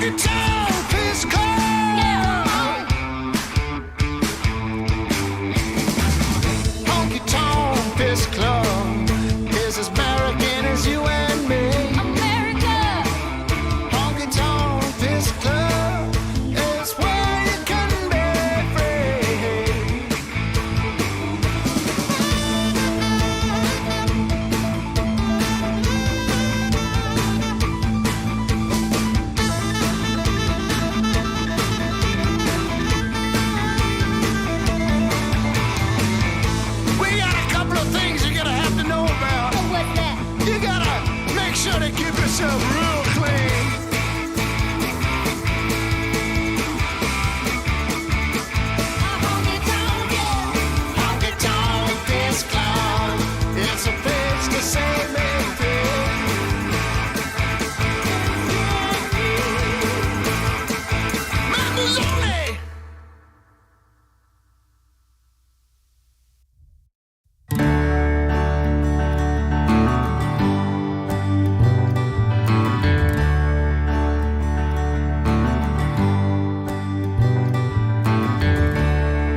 Honky Tonk is cold. Honky Tonk is club is as American as you and me. America. Honky Tonk is club is where you can be free. We got a couple of things you're gonna have to know about. What's that? You gotta make sure to keep yourself real clean. Honky Tonk is club. It's a place to say me free. Members only.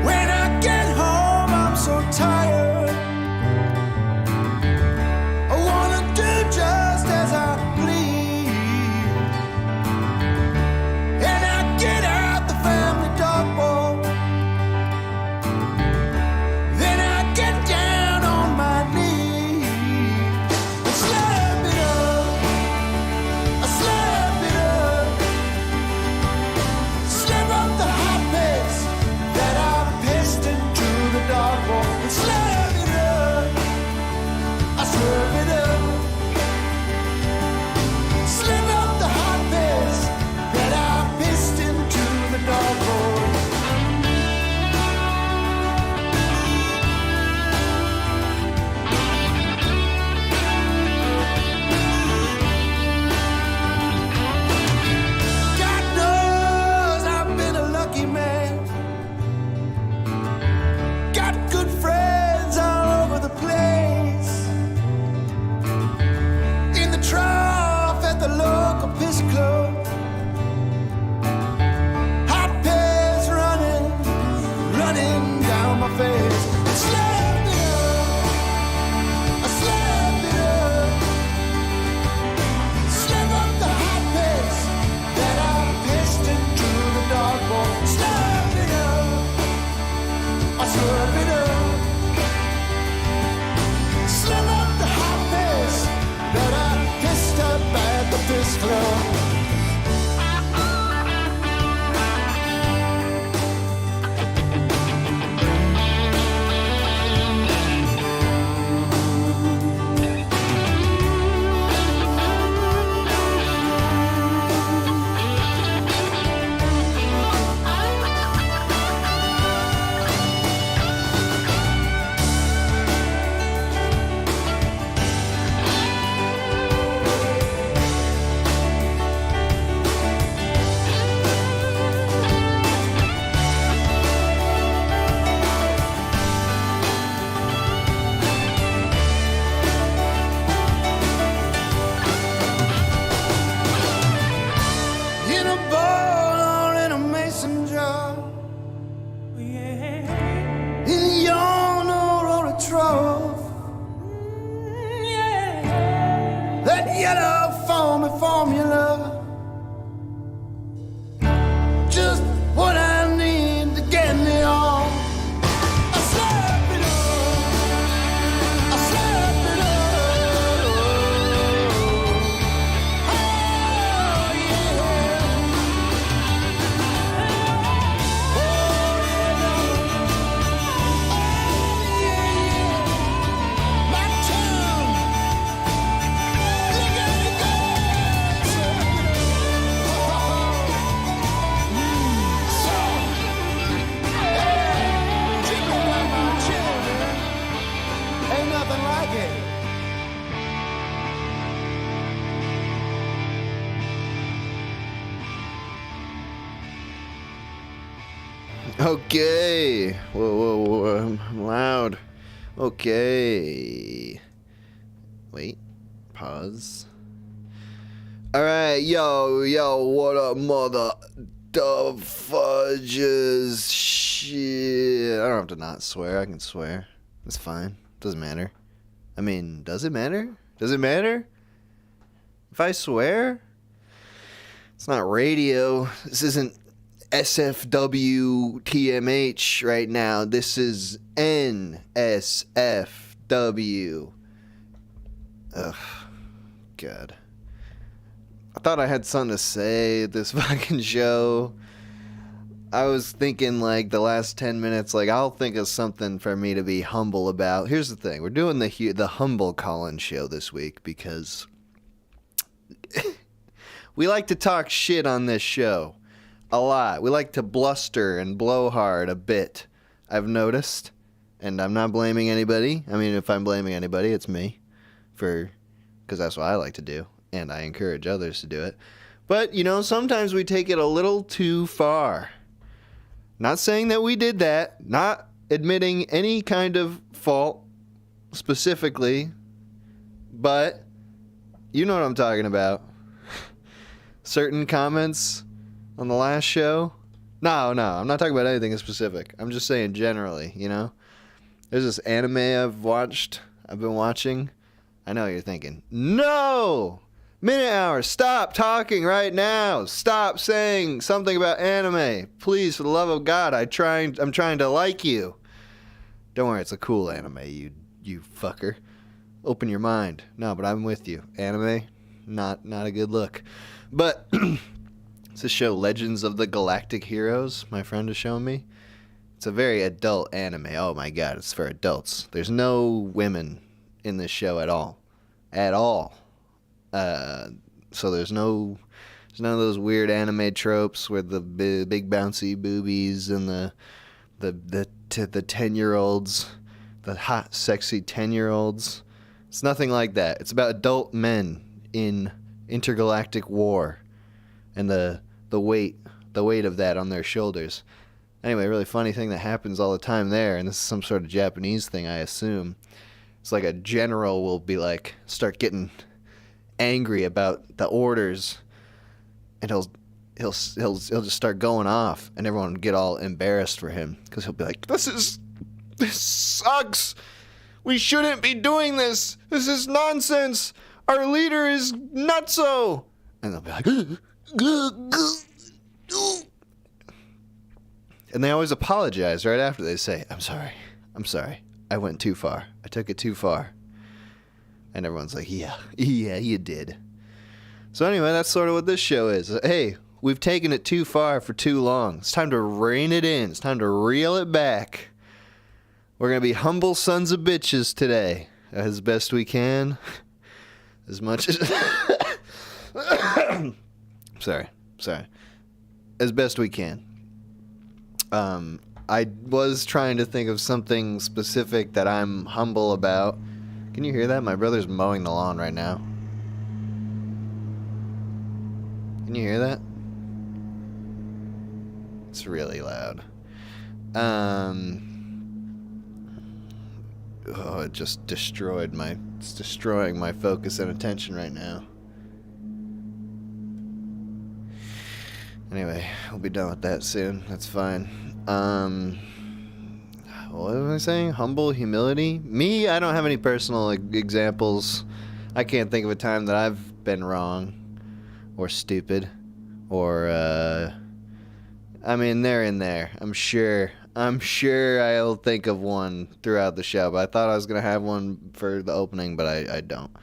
When I get home, I'm so tired. I wanna do just as I please. And I get out the family dog bowl. Then I get down on my knees. I slap it up. I slap it up. Slap up the hot paste that I pissed into the dog bowl. And slap it up. I slurp it up. Slap up the hot paste that I pissed into the dog bowl. God knows I've been a lucky man. Got good friends all over the place. In the trough at the local piss club. Hot piss running down my face. Slap it up. I slap it up. Slap up the hot piss that I pissed into the dog bowl. Slap it up. I slurp it up. Slap up the hot piss that I pissed up at the piss club. In a bowl or in a mason jar. In a yarn or a trough. That yellow foamy formula. Just what I need to get me on. I slap it up. I slap it up. Oh yeah. My tongue. Look at it go. Jiggling like my children. Ain't nothing like it. Okay. Whoa, I'm loud. Okay. Wait. Pause. Alright, yo, what up, mother the fudges? Shit. I don't have to not swear. I can swear. It's fine. Doesn't matter. I mean, does it matter? Does it matter? If I swear? It's not radio. This isn't SFW TMH right now. This is NSFW. Ugh. God. I thought I had something to say at this fucking show. I was thinking like the last 10 minutes, like I'll think of something for me to be humble about. Here's the thing. We're doing the humble call-in show this week because we like to talk shit on this show. A lot. We like to bluster and blow hard a bit. I've noticed. And I'm not blaming anybody. I mean, if I'm blaming anybody, it's me. Because that's what I like to do. And I encourage others to do it. But, you know, sometimes we take it a little too far. Not saying that we did that. Not admitting any kind of fault specifically. But you know what I'm talking about. Certain comments on the last show. No, I'm not talking about anything specific. I'm just saying generally, you know. There's this anime I've been watching. I know what you're thinking. No! Minute Hour, stop talking right now. Stop saying something about anime. Please, for the love of God, I'm trying to like you. Don't worry, it's a cool anime, you fucker. Open your mind. No, but I'm with you. Anime, not a good look. But it's a show, Legends of the Galactic Heroes, my friend is showing me. It's a very adult anime. Oh my God, it's for adults. There's no women in this show at all. At all. So there's none of those weird anime tropes with the big bouncy boobies and the 10-year-olds, the hot, sexy 10-year-olds. It's nothing like that. It's about adult men in intergalactic war and the weight of that on their shoulders. Anyway, a really funny thing that happens all the time there, and this is some sort of Japanese thing, I assume. It's like a general will be like, start getting angry about the orders, and he'll just start going off, and everyone will get all embarrassed for him because he'll be like, this sucks. We shouldn't be doing this. This is nonsense. Our leader is nutso. And they'll be like, and they always apologize right after. They say, I'm sorry. I went too far. I took it too far. And everyone's like, yeah, you did. So anyway, that's sort of what this show is. Hey, we've taken it too far for too long. It's time to rein it in. It's time to reel it back. We're going to be humble sons of bitches today. As best we can. As much as... Sorry. As best we can. I was trying to think of something specific that I'm humble about. Can you hear that? My brother's mowing the lawn right now. Can you hear that? It's really loud. It just destroyed it's destroying my focus and attention right now. Anyway, we'll be done with that soon. That's fine. What was I saying? Humble, humility? Me, I don't have any personal examples. I can't think of a time that I've been wrong or stupid or, I mean, they're in there. I'm sure I'll think of one throughout the show, but I thought I was going to have one for the opening, but I don't.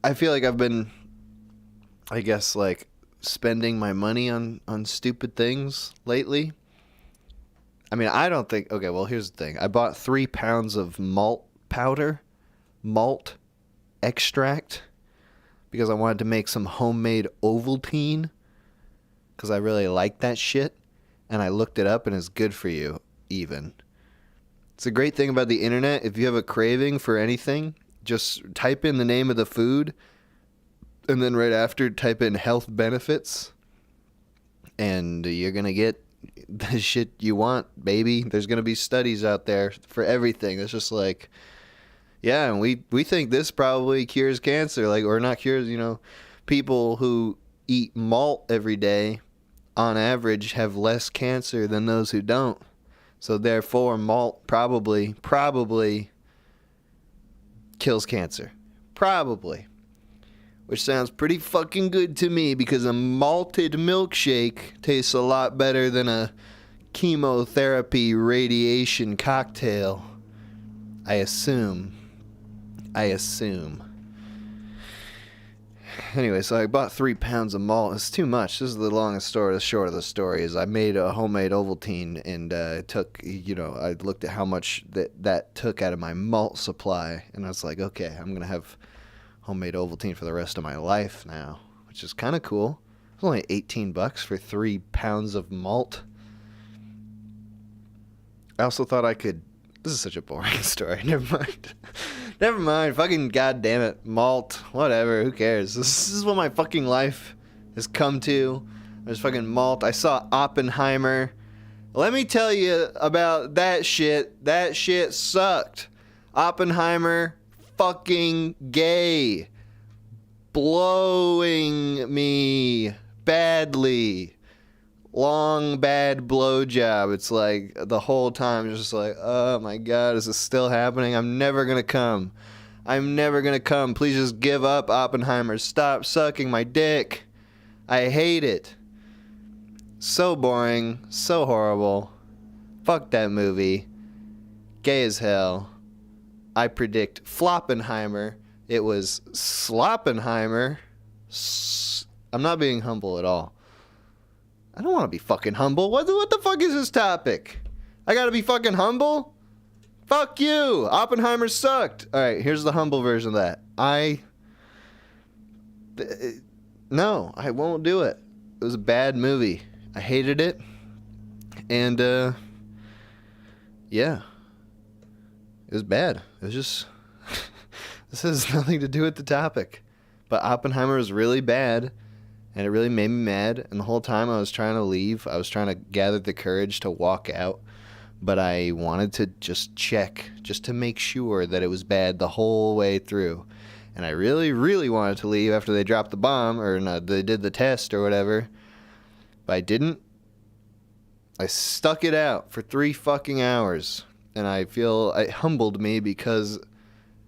I feel like I've been, I guess, like, spending my money on stupid things lately. I mean, I don't think... Okay, well, here's the thing. I bought 3 pounds of malt extract, because I wanted to make some homemade Ovaltine, because I really like that shit, and I looked it up, and it's good for you, even. It's a great thing about the internet. If you have a craving for anything, just type in the name of the food, and then right after, type in health benefits, and you're going to get the shit you want, baby. There's going to be studies out there for everything. It's just like, Yeah, and we think this probably cures cancer, like, or not cures, people who eat malt every day on average have less cancer than those who don't. So therefore malt probably kills cancer. Probably. Which sounds pretty fucking good to me because a malted milkshake tastes a lot better than a chemotherapy radiation cocktail. I assume. Anyway, so I bought 3 pounds of malt. It's too much. This is the longest story. The short of the story is I made a homemade Ovaltine and took, I looked at how much that took out of my malt supply. And I was like, okay, I'm going to have homemade Ovaltine for the rest of my life now, which is kind of cool. It's only $18 for 3 pounds of malt. I also thought I could... This is such a boring story. Never mind. Fucking goddamn it. Malt. Whatever. Who cares? This is what my fucking life has come to. There's fucking malt. I saw Oppenheimer. Let me tell you about that shit. That shit sucked. Oppenheimer. Fucking gay. Blowing me badly. Long bad blowjob. It's like the whole time just like, oh my god, is this still happening? I'm never gonna come. Please just give up, Oppenheimer. Stop sucking my dick. I hate it. So boring. So horrible. Fuck that movie. Gay as hell. I predict Floppenheimer. It was Sloppenheimer. I'm not being humble at all. I don't want to be fucking humble. What the fuck is this topic? I gotta be fucking humble? Fuck you! Oppenheimer sucked! Alright, here's the humble version of that. No, I won't do it. It was a bad movie. I hated it. And, yeah. It was bad. It was just... This has nothing to do with the topic. But Oppenheimer was really bad. And it really made me mad. And the whole time I was trying to leave. I was trying to gather the courage to walk out. But I wanted to just check. Just to make sure that it was bad the whole way through. And I really, really wanted to leave after they dropped the bomb. Or no, they did the test or whatever. But I didn't. I stuck it out for 3 fucking hours. And I feel it humbled me because...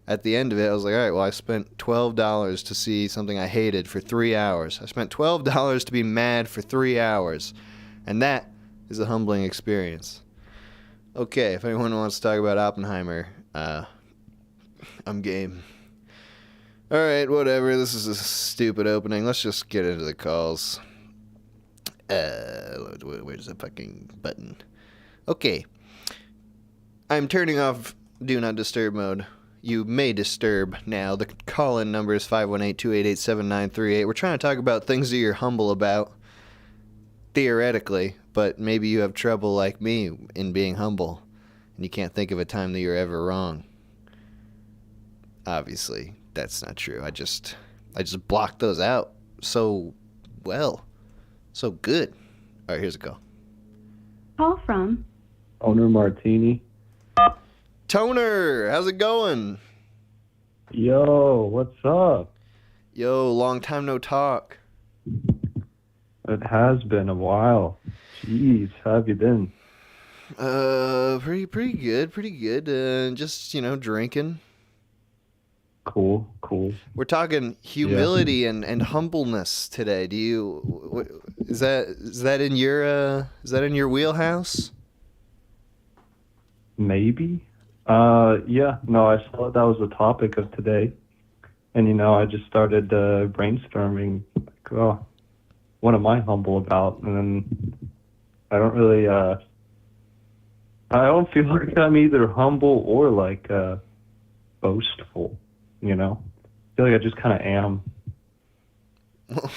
At the end of it, I was like, all right, well, I spent $12 to see something I hated for 3 hours. I spent $12 to be mad for 3 hours. And that is a humbling experience. Okay, if anyone wants to talk about Oppenheimer, I'm game. All right, whatever. This is a stupid opening. Let's just get into the calls. Where's the fucking button? Okay. I'm turning off Do Not Disturb mode. You may disturb now. The call-in number is 518-288-7938. We're trying to talk about things that you're humble about, theoretically, but maybe you have trouble like me in being humble, and you can't think of a time that you're ever wrong. Obviously, that's not true. I just blocked those out so well. So good. All right, here's a call. Call from Owner Martini. Toner, how's it going? Yo, what's up? Yo, long time no talk. It has been a while. Jeez, how have you been? Pretty good. Just, drinking. Cool. We're talking humility and humbleness today. Is that in your wheelhouse? Maybe. Yeah, no, I saw that was the topic of today. And, I just started brainstorming, like, oh, what am I humble about? And then I don't really, I don't feel like I'm either humble or, like, boastful, I feel like I just kind of am. I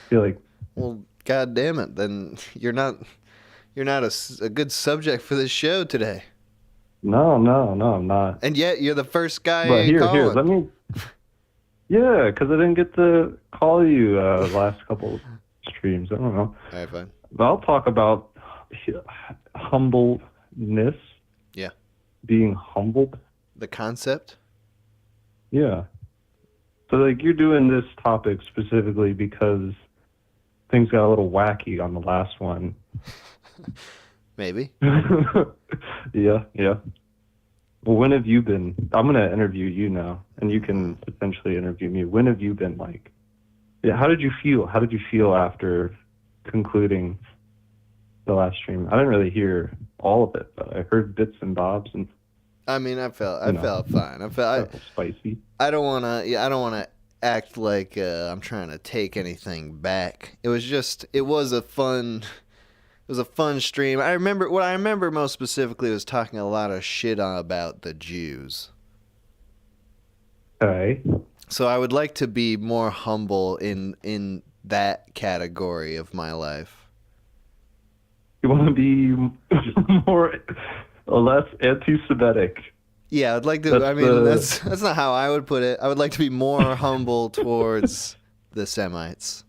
feel like... Well, God damn it, then you're not a good subject for this show today. No, I'm not. And yet, you're the first guy but here, calling. let me... Yeah, because I didn't get to call you last couple streams. I don't know. All right, fine. But I'll talk about humbleness. Yeah. Being humbled. The concept? Yeah. So, like, you're doing this topic specifically because things got a little wacky on the last one. Maybe. Yeah, yeah. Well, when have you been? I'm going to interview you now, and you can potentially interview me. When have you been, like, yeah, how did you feel? How did you feel after concluding the last stream? I didn't really hear all of it, but I heard bits and bobs, and I mean, I felt fine. I felt spicy. I don't want to. Yeah, I don't want to act like I'm trying to take anything back. It was a fun stream. I remember most specifically was talking a lot of shit about the Jews. Okay. So I would like to be more humble in that category of my life. You want to be more or less anti-Semitic. Yeah, I'd like to. That's not how I would put it. I would like to be more humble towards the Semites.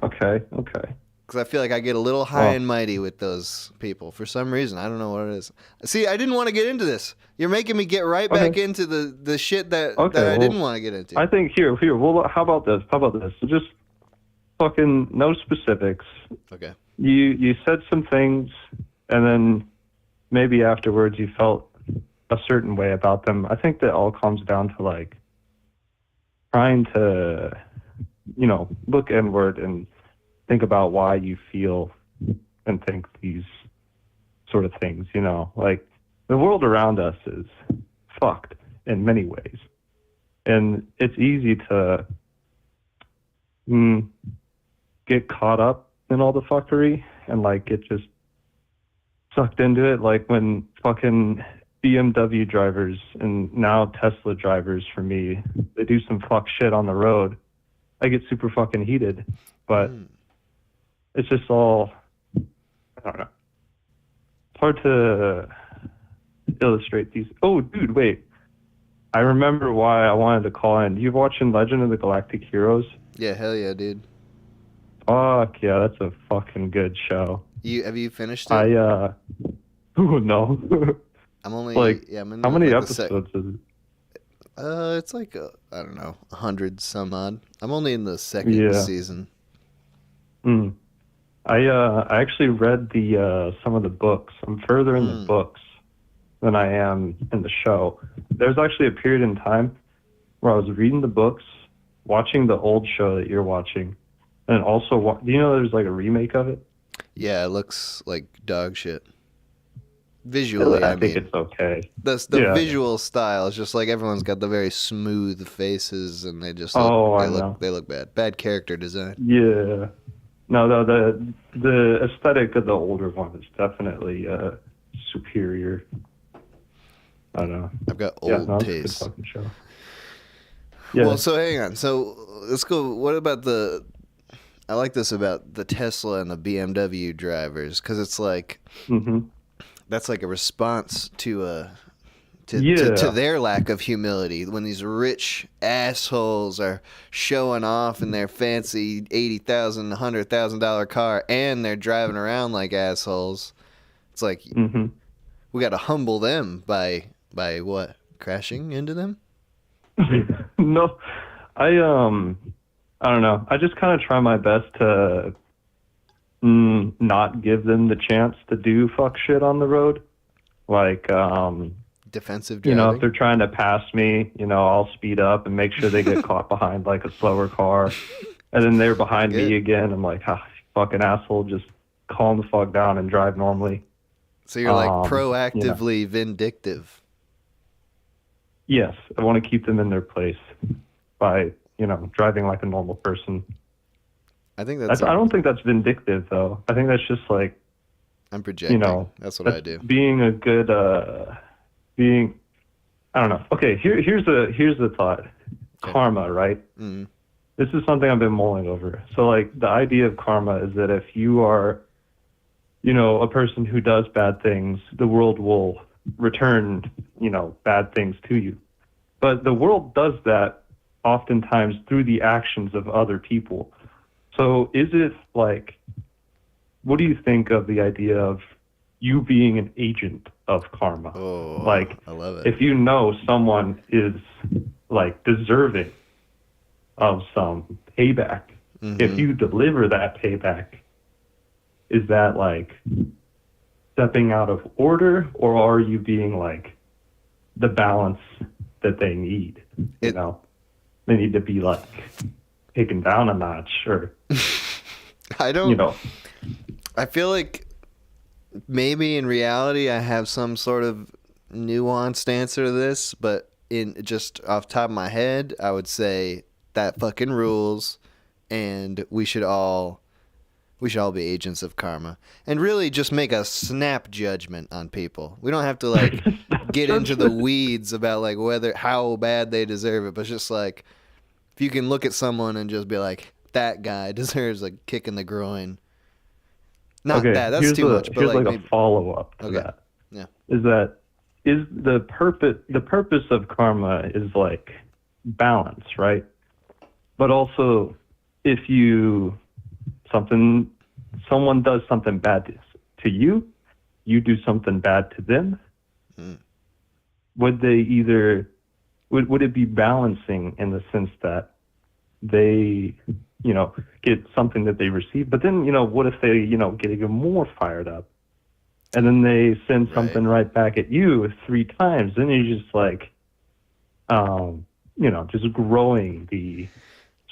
Okay. Because I feel like I get a little high and mighty with those people for some reason. I don't know what it is. See, I didn't want to get into this. You're making me get right back into the shit that I didn't want to get into. I think here. Well, how about this? So just fucking no specifics. Okay. You said some things, and then maybe afterwards you felt a certain way about them. I think that all comes down to, like, trying to, look inward and think about why you feel and think these sort of things, like the world around us is fucked in many ways. And it's easy to get caught up in all the fuckery and, like, get just sucked into it. Like when fucking BMW drivers and now Tesla drivers, for me, they do some fuck shit on the road, I get super fucking heated. But it's just all, I don't know. It's hard to illustrate these. Oh, dude, wait. I remember why I wanted to call in. You watching Legend of the Galactic Heroes? Yeah, hell yeah, dude. Fuck yeah, that's a fucking good show. Have you finished it? Oh no. I'm only how many episodes is it? It's like I don't know, 100 some odd. I'm only in the second season. I actually read some of the books. I'm further in the books than I am in the show. There's actually a period in time where I was reading the books, watching the old show that you're watching, and also do you know there's like a remake of it? Yeah, it looks like dog shit. Visually, I think it's okay. The visual style is just like everyone's got the very smooth faces, and they just they look bad. Bad character design. Yeah. No, the aesthetic of the older one is definitely superior. I don't know. I've got old taste. It's a good fucking show. Yeah. Well, so hang on. So let's go. What about I like this about the Tesla and the BMW drivers, because it's like that's like a response to their lack of humility when these rich assholes are showing off in their fancy $80,000, $100,000 car, and they're driving around like assholes. It's like we got to humble them by what? Crashing into them? No, I don't know. I just kind of try my best to not give them the chance to do fuck shit on the road. Like, defensive driving. If they're trying to pass me, I'll speed up and make sure they get caught behind like a slower car. And then they're behind me again. I'm like, fucking asshole, just calm the fuck down and drive normally. So you're like proactively vindictive. Yes, I want to keep them in their place by, driving like a normal person. I think I don't think that's vindictive, though. I think that's just like, I'm projecting. That's what I do. Being a good, I don't know. Okay, here's the thought. Okay. Karma, right? Mm-hmm. This is something I've been mulling over. So, like, the idea of karma is that if you are, a person who does bad things, the world will return, bad things to you. But the world does that oftentimes through the actions of other people. So is it like, what do you think of the idea of you being an agent of karma. Oh, Like, I love it. if you know someone is like deserving of some payback, if you deliver that payback, is that like stepping out of order, or are you being like the balance that they need? You know, they need to be like taken down a notch, or I don't. you know. I feel like maybe in reality I have some sort of nuanced answer to this, but in just off the top of my head, I would say that fucking rules, and we should all be agents of karma, and really just make a snap judgment on people. We don't have to like get into the weeds about like how bad they deserve it, but just like if you can look at someone and just be like, that guy deserves a kick in the groin. Not that. That's too much. But here's like maybe a follow up to that. Yeah. Is the purpose of karma is like balance, right? But also, if someone does something bad to you, you do something bad to them. Would it be balancing in the sense that they, get something that they receive, but then, what if they, get even more fired up, and then they send something right back at you 3 times, then you're just like, just growing the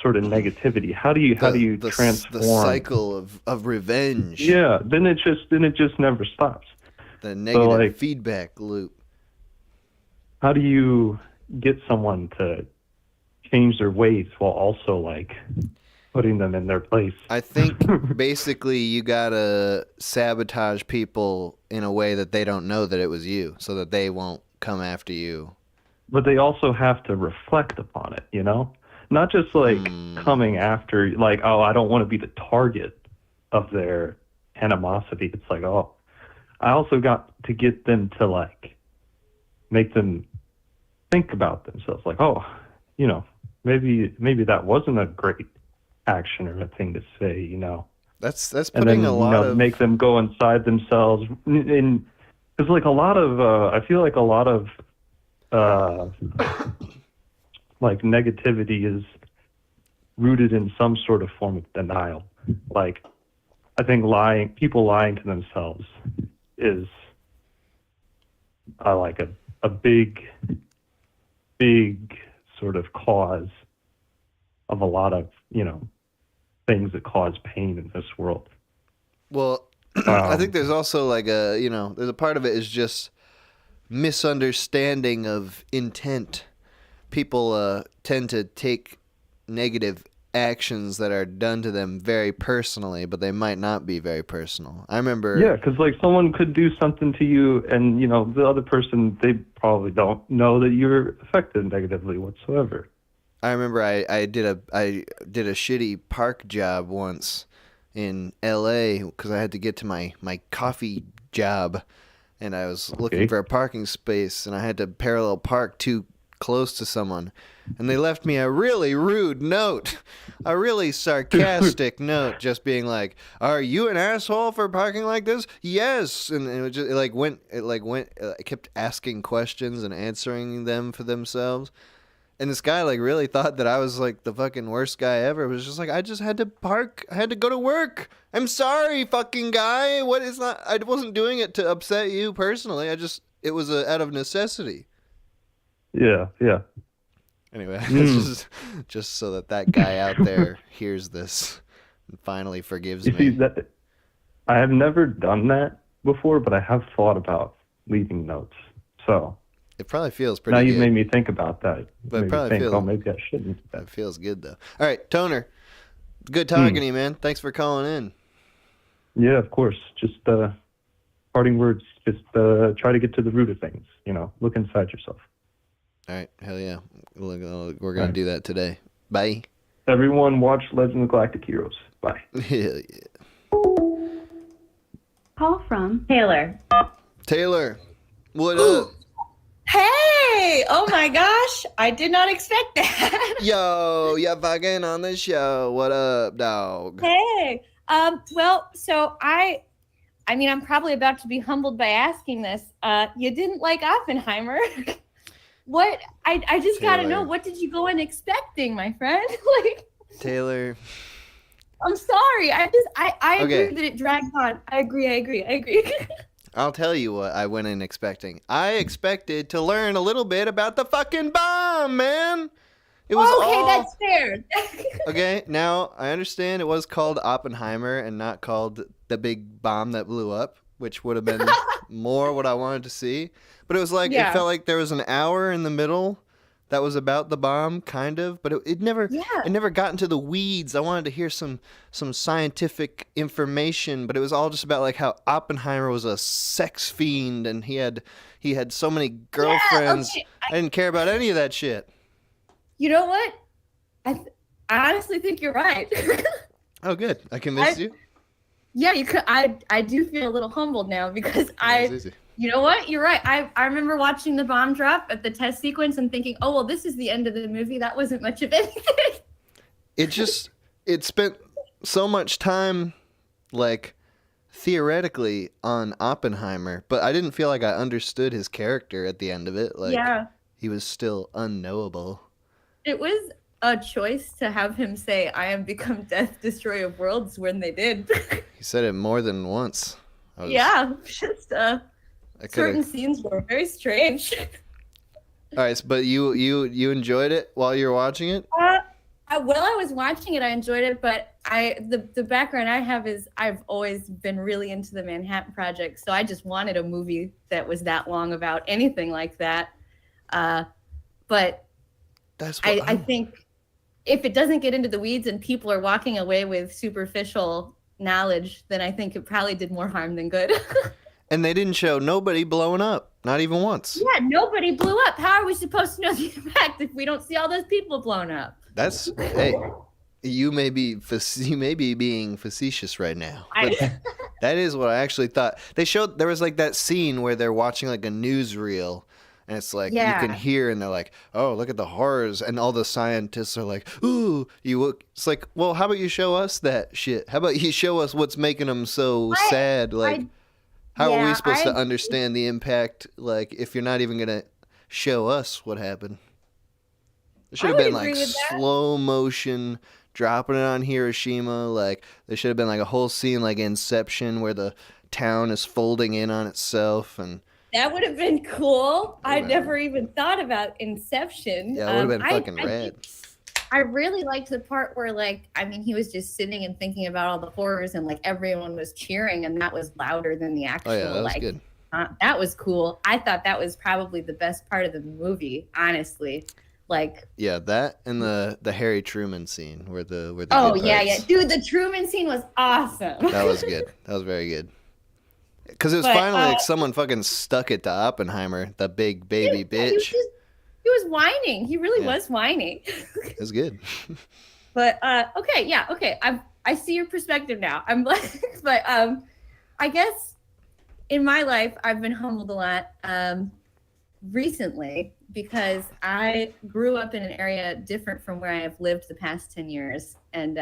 sort of negativity. How do you transform the cycle of revenge? Yeah, then it just never stops. The negative feedback loop. How do you get someone to change their ways while also like putting them in their place? I think basically you gotta sabotage people in a way that they don't know that it was you, so that they won't come after you. But they also have to reflect upon it, Not just like coming after, like, oh, I don't want to be the target of their animosity. It's like, oh, I also got to get them to like make them think about themselves. Like, oh, maybe that wasn't a great action or a thing to say, That's putting and then, a lot of make them go inside themselves. And it's like a lot of, I feel like a lot of like negativity is rooted in some sort of form of denial. Like, I think people lying to themselves is like a big sort of cause of a lot of, things that cause pain in this world. Well, I think there's also like there's a part of it is just misunderstanding of intent. People tend to take negative actions that are done to them very personally, but they might not be very personal. I remember... Yeah, because like someone could do something to you and, the other person, they probably don't know that you're affected negatively whatsoever. I remember I did a shitty park job once in LA because I had to get to my coffee job, and I was looking for a parking space, and I had to parallel park too close to someone, and they left me a really rude note, a really sarcastic note, just being like, "Are you an asshole for parking like this?" Yes, and it kept asking questions and answering them for themselves. And this guy like really thought that I was like the fucking worst guy ever. It was just like, I just had to park. I had to go to work. I'm sorry, fucking guy. I wasn't doing it to upset you personally. It was out of necessity. Yeah. Anyway, it's just so that guy out there hears this and finally forgives me. See, I have never done that before, but I have thought about leaving notes. So it probably feels pretty good. Now you've made me think about that. But it probably feels... oh, maybe I shouldn't. That feels good, though. All right, Toner, good talking to you, man. Thanks for calling in. Yeah, of course. Just parting words. Just try to get to the root of things. Look inside yourself. All right, hell yeah. We're going to do that today. Bye. Everyone watch Legend of Galactic Heroes. Bye. Hell yeah. Call from Taylor. Taylor, what up? Hey! Oh my gosh, I did not expect that. Yo, you're fucking on the show. What up, dog? Hey. Well, so I I mean, I'm probably about to be humbled by asking this. You didn't like Oppenheimer. What? I just gotta know, Taylor. what did you go in expecting, my friend? Like, Taylor, I'm sorry. I Okay. agree that it dragged on. I agree. I'll tell you what I went in expecting. I expected to learn a little bit about the fucking bomb, man. It was Okay, all... that's fair. Okay, now I understand it was called Oppenheimer and not called the big bomb that blew up, which would have been more what I wanted to see. But it was like, Yeah. It felt like there was an hour in the middle that was about the bomb, kind of, but it never got into the weeds. I wanted to hear some scientific information, but it was all just about like how Oppenheimer was a sex fiend and he had so many girlfriends. okay. I didn't care about any of that shit. You know what? I honestly think you're right. Oh, good. I convinced you? Yeah, you could. I do feel a little humbled now because That's easy. you know what? You're right. I remember watching the bomb drop at the test sequence and thinking, oh, well, this is the end of the movie. That wasn't much of anything. It spent so much time, like, theoretically on Oppenheimer, but I didn't feel like I understood his character at the end of it. Like, Yeah. he was still unknowable. It was a choice to have him say, I am become death, destroyer of worlds, when they did. He said it more than once. Yeah, just certain scenes were very strange. All right, but you enjoyed it while you were watching it? While I was watching it, I enjoyed it, but the background I have is I've always been really into the Manhattan Project, so I just wanted a movie that was that long about anything like that. But That's what I think if it doesn't get into the weeds and people are walking away with superficial knowledge, then I think it probably did more harm than good. And they didn't show nobody blowing up, not even once. Yeah, nobody blew up. How are we supposed to know the impact if we don't see all those people blown up? Hey, you may be being facetious right now. But that is what I actually thought. There was like that scene where they're watching like a newsreel, and it's like you can hear, and they're like, "Oh, look at the horrors," and all the scientists are like, "Ooh, It's like, well, how about you show us that shit? How about you show us what's making them so sad? Like, how are we supposed to understand the impact? Like, if you're not even gonna show us what happened." It should have been like slow motion, dropping it on Hiroshima. Like, there should have been like a whole scene like Inception where the town is folding in on itself. And that would have been cool. I never even thought about Inception. Yeah, it would have been fucking rad. I really liked the part where, like, I mean, he was just sitting and thinking about all the horrors and like everyone was cheering and that was louder than the actual, that was good. That was cool. I thought that was probably the best part of the movie, honestly. Like, yeah, that and the Harry Truman scene where the dude, the Truman scene was awesome. That was good. That was very good. Because it was finally like someone fucking stuck it to Oppenheimer, the big baby bitch. He was whining. He really was whining. It was good. But okay. I see your perspective now. I'm like, but I guess in my life I've been humbled a lot recently because I grew up in an area different from where I have lived the past 10 years, and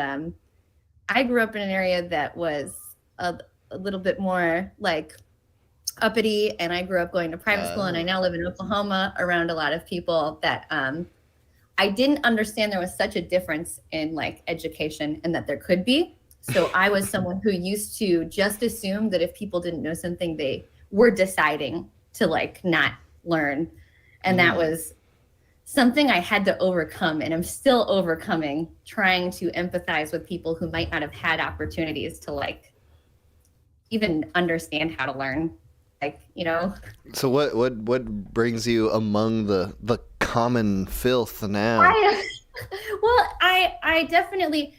I grew up in an area that was a little bit more like uppity, and I grew up going to private school, and I now live in Oklahoma around a lot of people that I didn't understand there was such a difference in like education and that there could be. So I was someone who used to just assume that if people didn't know something, they were deciding to like not learn. And that was something I had to overcome, and I'm still overcoming, trying to empathize with people who might not have had opportunities to like even understand how to learn. Like, you know. So what brings you among the common filth now? I definitely,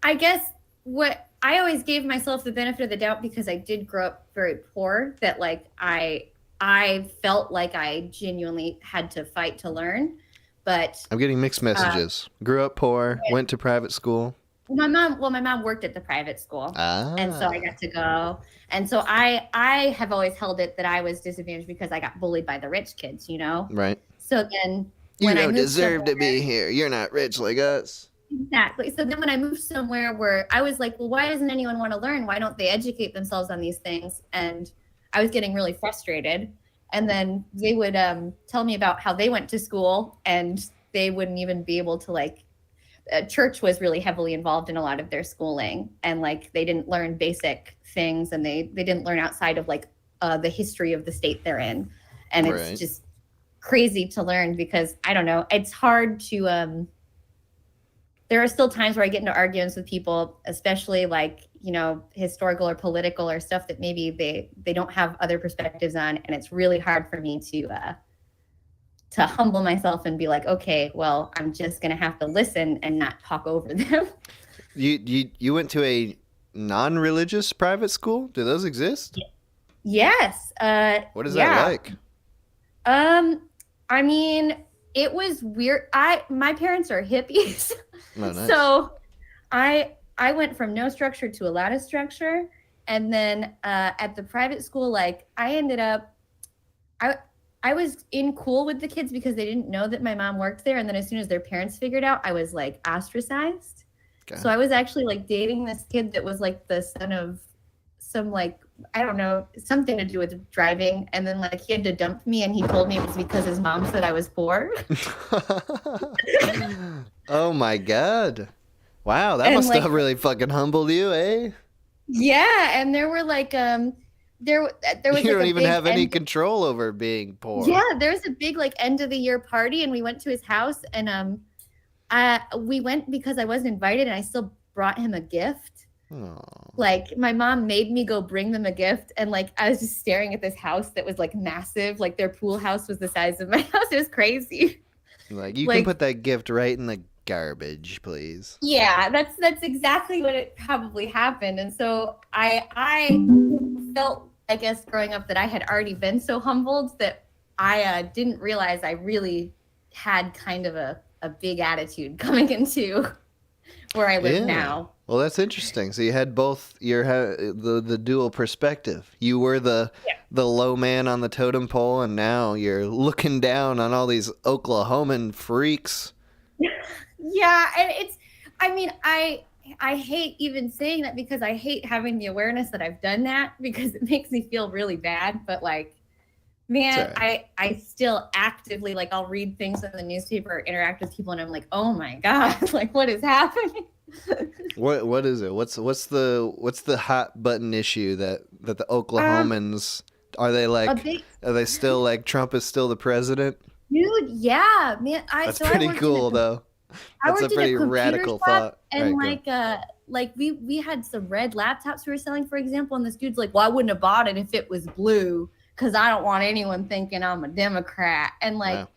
I guess what I always gave myself the benefit of the doubt because I did grow up very poor, that like I felt like I genuinely had to fight to learn. But I'm getting mixed messages. Grew up poor, went to private school. My mom worked at the private school, and so I got to go. And so I have always held it that I was disadvantaged because I got bullied by the rich kids, you know? Right. So then you don't deserve to be here. You're not rich like us. Exactly. So then when I moved somewhere where I was like, well, why doesn't anyone want to learn? Why don't they educate themselves on these things? And I was getting really frustrated. And then they would tell me about how they went to school and they wouldn't even be able to like, church was really heavily involved in a lot of their schooling. And like, they didn't learn basic things and they didn't learn outside of like the history of the state they're in. And it's just crazy to learn because I don't know, it's hard to, there are still times where I get into arguments with people, especially like, you know, historical or political or stuff that maybe they don't have other perspectives on. And it's really hard for me to humble myself and be like, okay, well, I'm just going to have to listen and not talk over them. You went to a non-religious private school? Do those exist? Yes. What is that like? I mean, it was weird. My parents are hippies. Oh, nice. So I went from no structure to a lot of structure. And then at the private school, like I ended up, I was in cool with the kids because they didn't know that my mom worked there. And then as soon as their parents figured out, I was like ostracized. Okay. So I was actually like dating this kid that was like the son of some like, I don't know, something to do with driving. And then like he had to dump me and he told me it was because his mom said I was poor. Oh my God. Wow, that must have really fucking humbled you, eh? Yeah, and there were like there was you don't even have any control over being poor. Yeah, there was a big like end of the year party and we went to his house and we went because I wasn't invited and I still brought him a gift. Aww. Like my mom made me go bring them a gift and like I was just staring at this house that was like massive, like their pool house was the size of my house. It was crazy. Like you can put that gift right in the garbage, please. Yeah, that's exactly what it probably happened. And so I felt, I guess, growing up that I had already been so humbled that I didn't realize I really had kind of a big attitude coming into where I live now. Well, that's interesting. So you had both the dual perspective. You were the low man on the totem pole, and now you're looking down on all these Oklahoman freaks. Yeah, and I hate even saying that because I hate having the awareness that I've done that because it makes me feel really bad. But like, man, I still actively, like, I'll read things in the newspaper or interact with people and I'm like, oh my God, like what is happening? What is it? What's the hot button issue that the Oklahomans are they still like Trump is still the president? Dude, yeah, man. That's pretty cool though. That's a pretty radical thought. And like we had some red laptops we were selling, for example, and this dude's like, well, I wouldn't have bought it if it was blue because I don't want anyone thinking I'm a Democrat. And like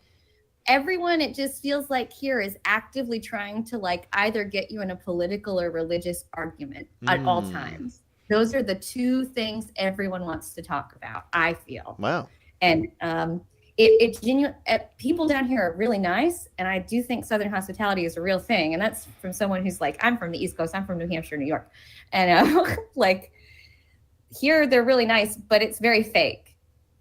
everyone, it just feels like here is actively trying to like either get you in a political or religious argument at all times. Those are the two things everyone wants to talk about, I feel. Wow. And it's genuine. People down here are really nice, and I do think Southern hospitality is a real thing. And that's from someone who's like, I'm from the East Coast, I'm from New Hampshire, New York, and like here they're really nice, but it's very fake.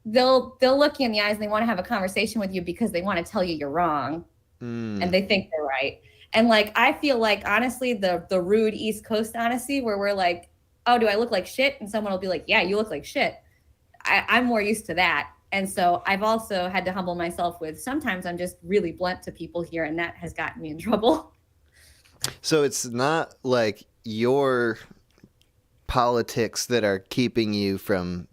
They'll look you in the eyes and they want to have a conversation with you because they want to tell you you're wrong, and they think they're right. And like I feel like honestly, the rude East Coast honesty, where we're like, oh, do I look like shit? And someone will be like, yeah, you look like shit. I'm more used to that. And so I've also had to humble myself with sometimes I'm just really blunt to people here, and that has gotten me in trouble. So it's not like your politics that are keeping you from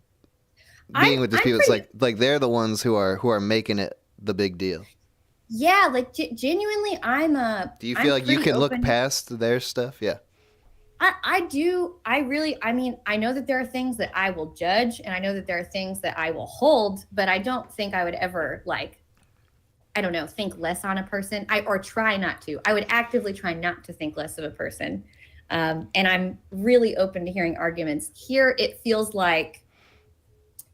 being with these people. It's like they're the ones who are making it the big deal. Yeah, like genuinely, do you feel like you can look past their stuff? Yeah. I do. I mean, I know that there are things that I will judge and I know that there are things that I will hold, but I don't think I would ever like, I don't know, think less on a person or try not to. I would actively try not to think less of a person. And I'm really open to hearing arguments. Here, it feels like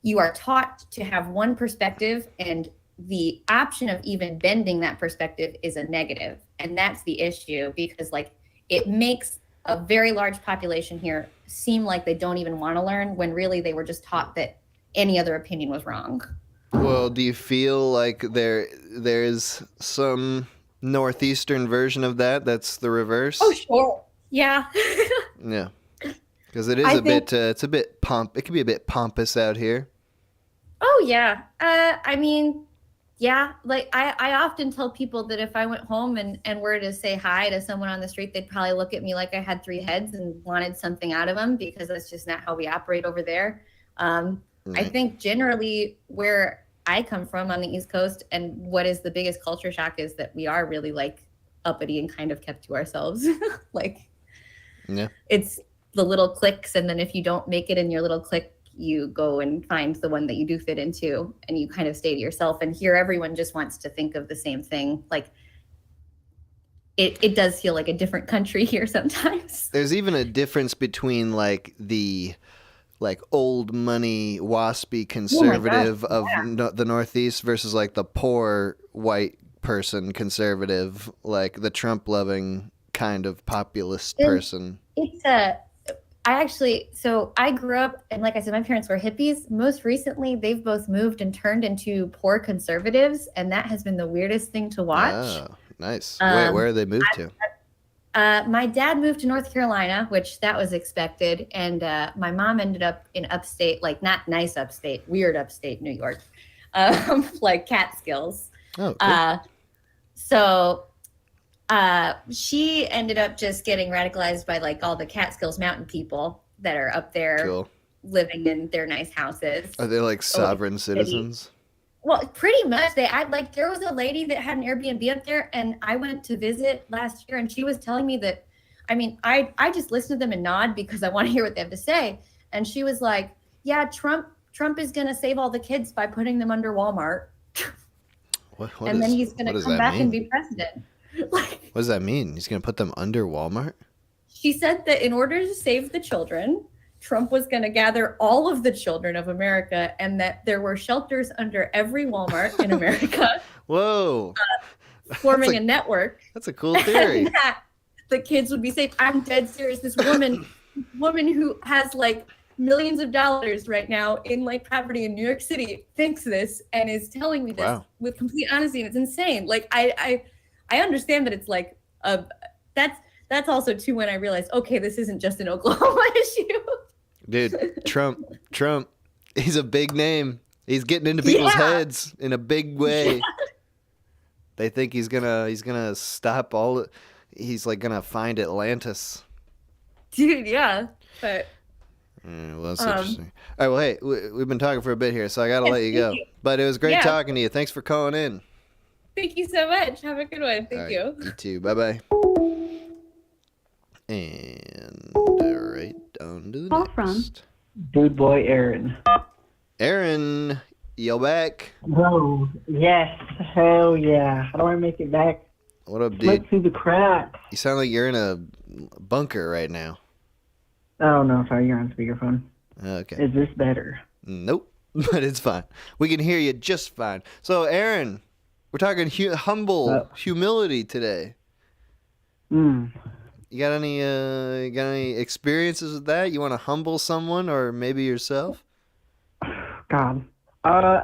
you are taught to have one perspective and the option of even bending that perspective is a negative. And that's the issue because like it makes a very large population here seem like they don't even want to learn when really they were just taught that any other opinion was wrong. Well, do you feel like there is some northeastern version of that. That's the reverse. Oh, sure. Yeah. Yeah. Because it is it's a bit it can be a bit pompous out here. Oh, yeah. I mean, yeah. Like, I often tell people that if I went home and were to say hi to someone on the street, they'd probably look at me like I had 3 heads and wanted something out of them, because that's just not how we operate over there. I think generally where I come from on the East Coast, and what is the biggest culture shock, is that we are really like uppity and kind of kept to ourselves. Like, yeah, it's the little cliques, and then if you don't make it in your little clique, you go and find the one that you do fit into, and you kind of stay to yourself. And here everyone just wants to think of the same thing. Like, it does feel like a different country here sometimes. There's even a difference between like the old money waspy conservative of the Northeast versus like the poor white person conservative, like the Trump loving kind of populist person. So I grew up, and like I said, my parents were hippies. Most recently, they've both moved and turned into poor conservatives, and that has been the weirdest thing to watch. Oh, nice. Where they moved to? My dad moved to North Carolina, which that was expected, and my mom ended up in upstate, like not nice upstate, weird upstate New York, like Catskills. Oh, cool. So she ended up just getting radicalized by like all the Catskills mountain people that are up there living in their nice houses. Are they like sovereign citizens? Well, pretty much. There was a lady that had an Airbnb up there, and I went to visit last year, and she was telling me that, I mean, I just listen to them and nod because I want to hear what they have to say. And she was like, yeah, Trump is going to save all the kids by putting them under Walmart. And then he's going to come back and be president. Like, what does that mean? He's going to put them under Walmart? She said that in order to save the children, Trump was going to gather all of the children of America, and that there were shelters under every Walmart in America. Whoa. Forming a network. That's a cool theory. That the kids would be safe. I'm dead serious. This woman who has like millions of dollars right now in like property in New York City thinks this and is telling me this with complete honesty, and it's insane. Like, I understand that it's like that's also too when I realized, okay, this isn't just an Oklahoma issue. Dude, Trump, he's a big name. He's getting into people's heads in a big way. Yeah. They think he's gonna stop all. He's like gonna find Atlantis. Dude, yeah, but. Well, that's interesting. All right, well, hey, we've been talking for a bit here, so I gotta let you go. But it was great talking to you. Thanks for calling in. Thank you so much. Have a good one. Thank you. You too. Bye-bye. And right down to the Call next. from Dude boy Aaron. Aaron, you back? Oh, yes. Hell yeah. How do I make it back? What up, dude? Slip through the crack. You sound like you're in a bunker right now. Oh, no. Sorry, you're on speakerphone. Okay. Is this better? Nope, but it's fine. We can hear you just fine. So, Aaron, we're talking humility today. You got any experiences with that? You want to humble someone or maybe yourself? God. As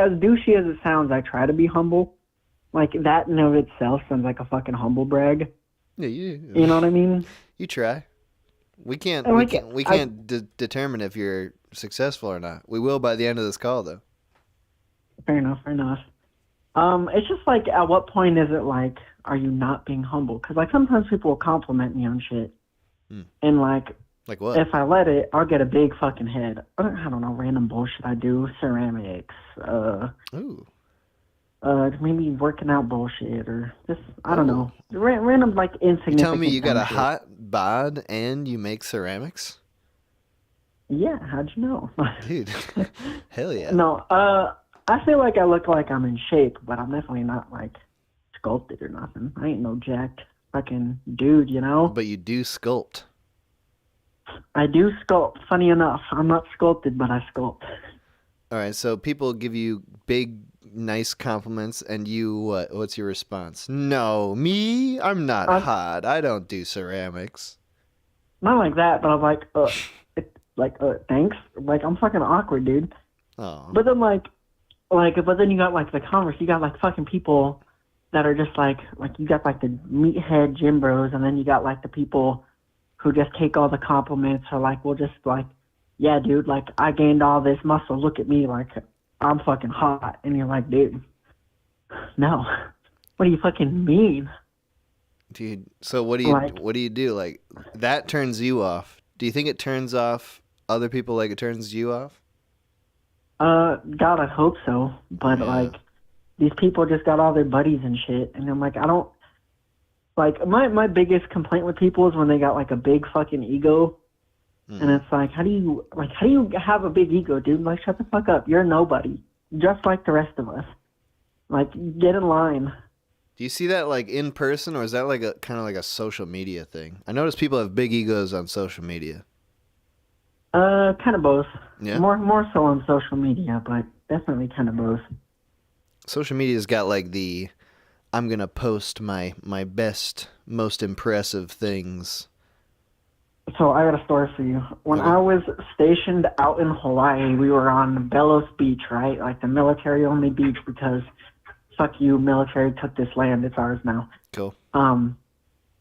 douchey as it sounds, I try to be humble. Like, that in of itself sounds like a fucking humble brag. Yeah, you know what I mean? You try. We can't determine if you're successful or not. We will by the end of this call, though. Fair enough. It's just like, at what point is it like, are you not being humble? Because like sometimes people will compliment me on shit, and like what? If I let it, I'll get a big fucking head. I don't know, random bullshit I do, ceramics, maybe working out bullshit, or just I don't know, random like insignificant. You tell me you got a shit. hot bod and you make ceramics? Yeah, how'd you know? Dude, hell yeah. No, I feel like I look like I'm in shape, but I'm definitely not like sculpted or nothing. I ain't no jacked fucking dude, you know? But you do sculpt. I do sculpt. Funny enough, I'm not sculpted, but I sculpt. All right, so people give you big, nice compliments, and you, what's your response? No, me? I'm not hot. I don't do ceramics. Not like that, but I'm like, thanks. Like, I'm fucking awkward, dude. Oh. But then, but then you got, like, the converse. You got, like, fucking people that are just like you got like the meathead gym bros, and then you got like the people who just take all the compliments, or like will just like, yeah, dude, like I gained all this muscle. Look at me, like I'm fucking hot, and you're like, dude, no, what do you fucking mean? Dude, so what do you do? Like that turns you off. Do you think it turns off other people like it turns you off? God, I hope so. But like, these people just got all their buddies and shit, and I'm like, I don't like my biggest complaint with people is when they got like a big fucking ego, and it's like, how do you have a big ego, dude? Like, shut the fuck up. You're nobody, just like the rest of us. Like, get in line. Do you see that like in person, or is that like a kind of like a social media thing? I notice people have big egos on social media. Kind of both. Yeah. More so on social media, but definitely kind of both. Social media's got like the I'm gonna post my best, most impressive things. So I got a story for you. When I was stationed out in Hawaii, we were on Bellows Beach, right? Like the military-only beach, because fuck you, military took this land, it's ours now. Cool. And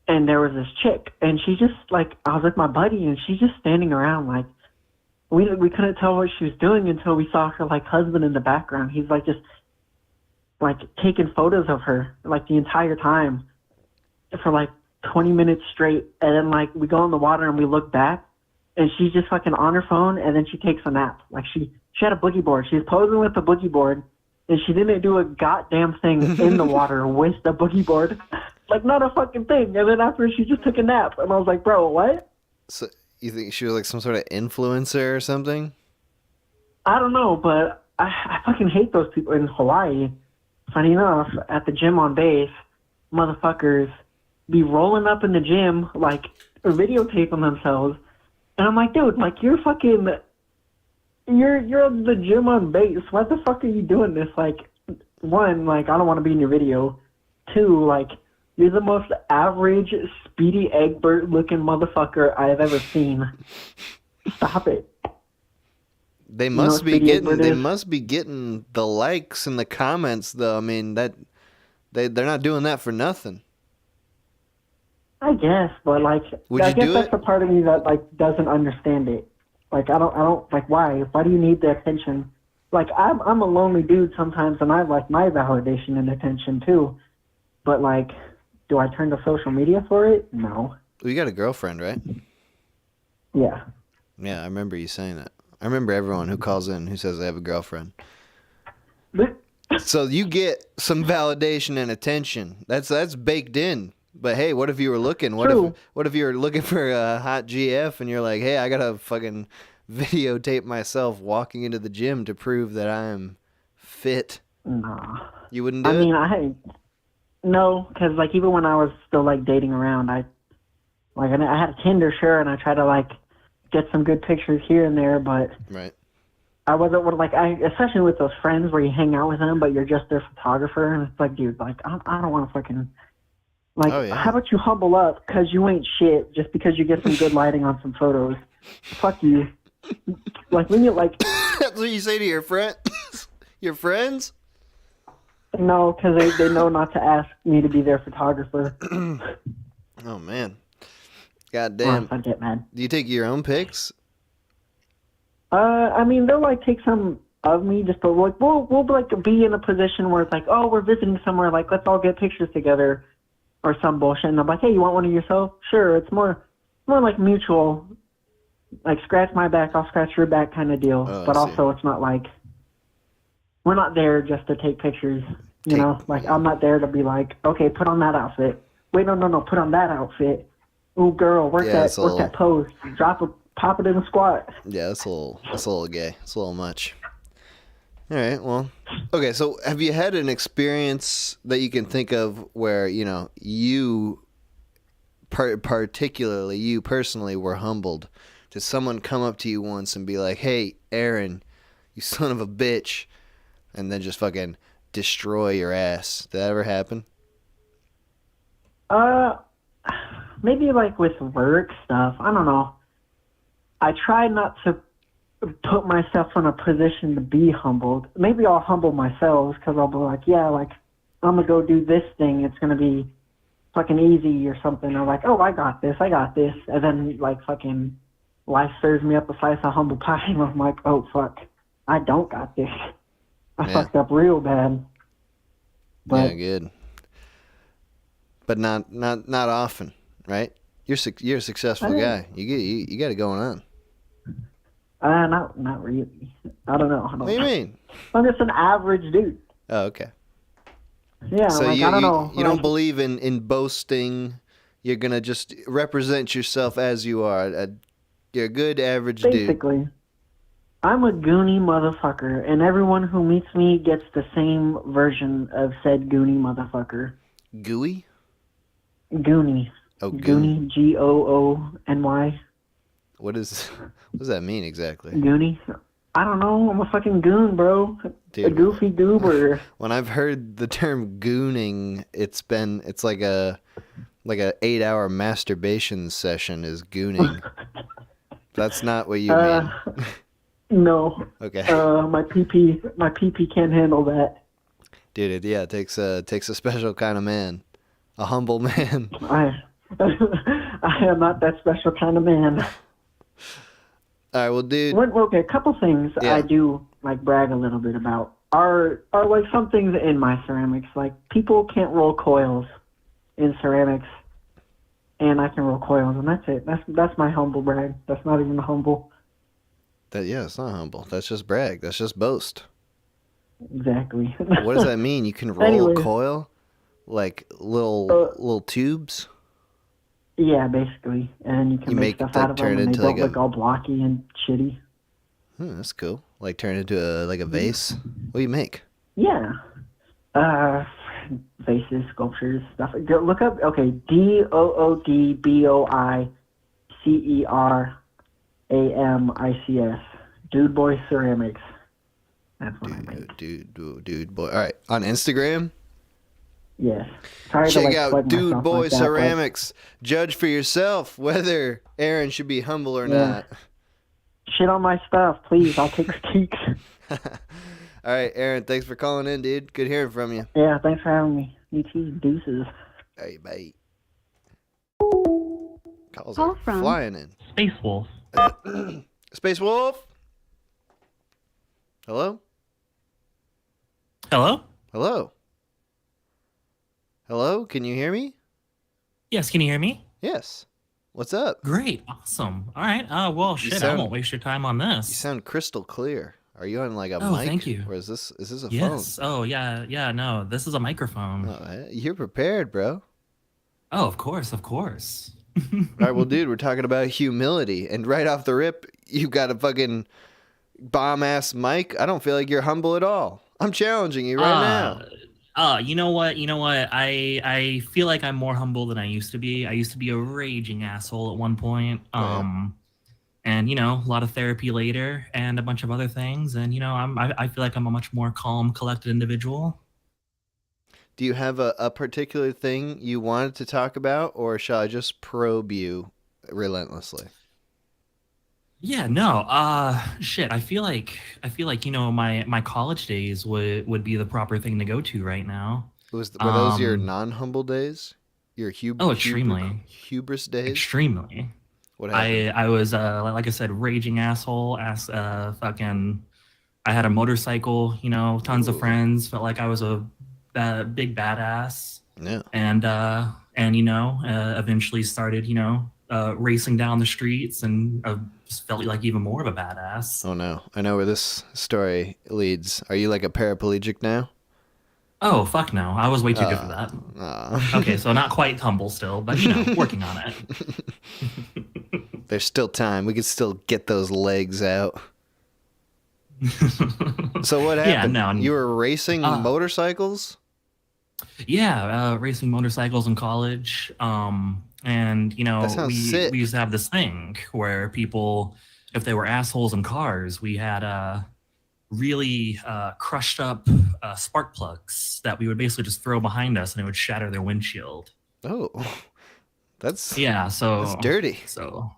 there was this chick, and she just like, I was with my buddy, and she's just standing around like, we couldn't tell what she was doing until we saw her like husband in the background. He's like just like taking photos of her like the entire time for like 20 minutes straight, and then like we go in the water and we look back, and she's just fucking on her phone, and then she takes a nap. Like she had a boogie board. She's posing with the boogie board, and she didn't do a goddamn thing in the water with the boogie board. Like, not a fucking thing. And then after, she just took a nap, and I was like, bro, what? So you think she was like some sort of influencer or something? I don't know, but I fucking hate those people in Hawaii. Funny enough, at the gym on base, motherfuckers be rolling up in the gym, like, videotaping themselves. And I'm like, dude, like, you're at the gym on base. Why the fuck are you doing this? Like, one, like, I don't want to be in your video. Two, like, you're the most average Speedy Egbert-looking motherfucker I have ever seen. Stop it. They must be getting the likes and the comments, though. I mean, that they're not doing that for nothing. I guess, but like, I guess that's the part of me that like doesn't understand it. Like, I don't like, why? Why do you need the attention? Like, I'm a lonely dude sometimes, and I like my validation and attention too. But like, do I turn to social media for it? No. Well, you got a girlfriend, right? Yeah. Yeah, I remember you saying that. I remember everyone who calls in who says they have a girlfriend. So you get some validation and attention. That's baked in. But hey, what if you were looking? What if you were looking for a hot GF and you're like, hey, I gotta fucking videotape myself walking into the gym to prove that I am fit? Nah. You wouldn't do it? No, because like even when I was still like dating around, I had a Tinder, sure, and I tried to like get some good pictures here and there, but right. I wasn't especially with those friends where you hang out with them, but you're just their photographer, and it's like, dude, like I don't want to fucking like. Oh, yeah. How about you humble up, because you ain't shit just because you get some good lighting on some photos. Fuck you. Like when you like. That's what you say to your your friends. No, because they know not to ask me to be their photographer. Oh, man. God damn. I get mad. Do you take your own pics? I mean, they'll, like, take some of me, just to, like, we'll like, be in a position where it's like, oh, we're visiting somewhere, like, let's all get pictures together, or some bullshit, and I'm like, hey, you want one of yourself? Sure, it's more like mutual, like, scratch my back, I'll scratch your back kind of deal, but also it's not like, we're not there just to take pictures, you know? Like, I'm not there to be like, okay, put on that outfit. Wait, no, put on that outfit. Ooh, girl, work that pose. Pop it in a squat. Yeah, that's a little gay. It's a little much. All right, well, okay, so have you had an experience that you can think of where, you know, you, particularly you personally, were humbled? Did someone come up to you once and be like, hey, Aaron, you son of a bitch, and then just fucking destroy your ass? Did that ever happen? Maybe like with work stuff. I don't know. I try not to put myself in a position to be humbled. Maybe I'll humble myself because I'll be like, yeah, like I'm gonna go do this thing. It's gonna be fucking easy or something. I'm like, oh, I got this. And then like fucking life serves me up a slice of humble pie, and I'm like, oh fuck, I don't got this. I fucked up real bad. But, yeah, good. But not often, right? You're a successful guy. You got it going on. Not really. I don't know. What do you mean? I'm just an average dude. Oh, okay. Yeah, so like, I don't know. You don't believe in boasting. You're gonna just represent yourself as you are. You're a good average dude. Basically, I'm a goony motherfucker, and everyone who meets me gets the same version of said goony motherfucker. Gooey? Goony. Oh, goony. Goony. What does that mean exactly? Goony. I don't know. I'm a fucking goon, bro. Dude, a goofy goober. When I've heard the term gooning, it's like a 8-hour masturbation session is gooning. That's not what you mean. No. Okay. My PP can't handle that. Dude, it takes a special kind of man, a humble man. I am not that special kind of man. All right, well, dude. Okay, a couple things I do like brag a little bit about are like some things in my ceramics. Like people can't roll coils in ceramics, and I can roll coils, and that's it. That's my humble brag. That's not even humble. It's not humble. That's just brag. That's just boast. Exactly. What does that mean? You can roll a coil, like little tubes. Yeah, basically, and you can make stuff out of them, and they don't look all blocky and shitty. That's cool. Like turn it into a vase. What do you make? Yeah, vases, sculptures, stuff. Look up. Okay, DOODBOICERAMICS. Dude Boy Ceramics. That's what I make. Dude boy. All right, on Instagram. Yes. Check out Dude Boy Ceramics. Judge for yourself whether Aaron should be humble or not. Shit on my stuff, please. I'll take critiques. All right, Aaron, thanks for calling in, dude. Good hearing from you. Yeah, thanks for having me. You too. Deuces. Hey, bye. Calls Call are from flying in. Space Wolf. Space Wolf? Hello? Hello? Hello? Hello? Can you hear me? Yes, can you hear me? Yes. What's up? Great. Awesome. All right. Well, shit, I won't waste your time on this. You sound crystal clear. Are you on like a mic? Oh, thank you. Or is this a phone? Yes. Oh, yeah, no. This is a microphone. Oh, you're prepared, bro. Oh, of course. All right, well, dude, we're talking about humility, and right off the rip, you got a fucking bomb-ass mic. I don't feel like you're humble at all. I'm challenging you right now. You know what? I feel like I'm more humble than I used to be. I used to be a raging asshole at one point. And a lot of therapy later and a bunch of other things. And I feel like I'm a much more calm, collected individual. Do you have a particular thing you wanted to talk about, or shall I just probe you relentlessly? Yeah, no. Shit. I feel like my college days would be the proper thing to go to right now. Were those your non-humble days? Your extremely hubris days? Extremely. What happened? I was like I said, raging asshole. Fucking. I had a motorcycle. Tons of friends. Felt like I was a big badass. Yeah. And eventually started racing down the streets and just felt like even more of a badass. Oh no, I know where this story leads. Are you like a paraplegic now? Oh fuck no, I was way too good for that. Okay, so not quite humble still, but working on it. There's still time. We could still get those legs out. So what happened? Yeah, no, you were racing motorcycles? Yeah, racing motorcycles in college. And we used to have this thing where people, if they were assholes in cars, we had really crushed up spark plugs that we would basically just throw behind us, and it would shatter their windshield. Oh, that's dirty. So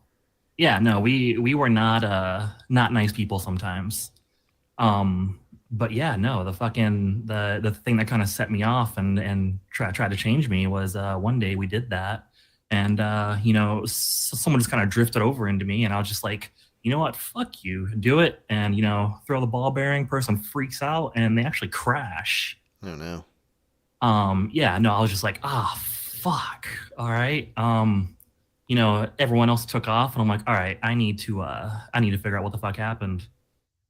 yeah, no, we were not nice people sometimes. but yeah, no, the thing that kind of set me off and tried to change me was one day we did that, and someone just kind of drifted over into me, and I was just like, you know what, fuck you, do it, and throw the ball bearing. Person freaks out, and they actually crash. Oh no. Yeah, no, I was just like, fuck. All right. Everyone else took off, and I'm like, all right, I need to figure out what the fuck happened.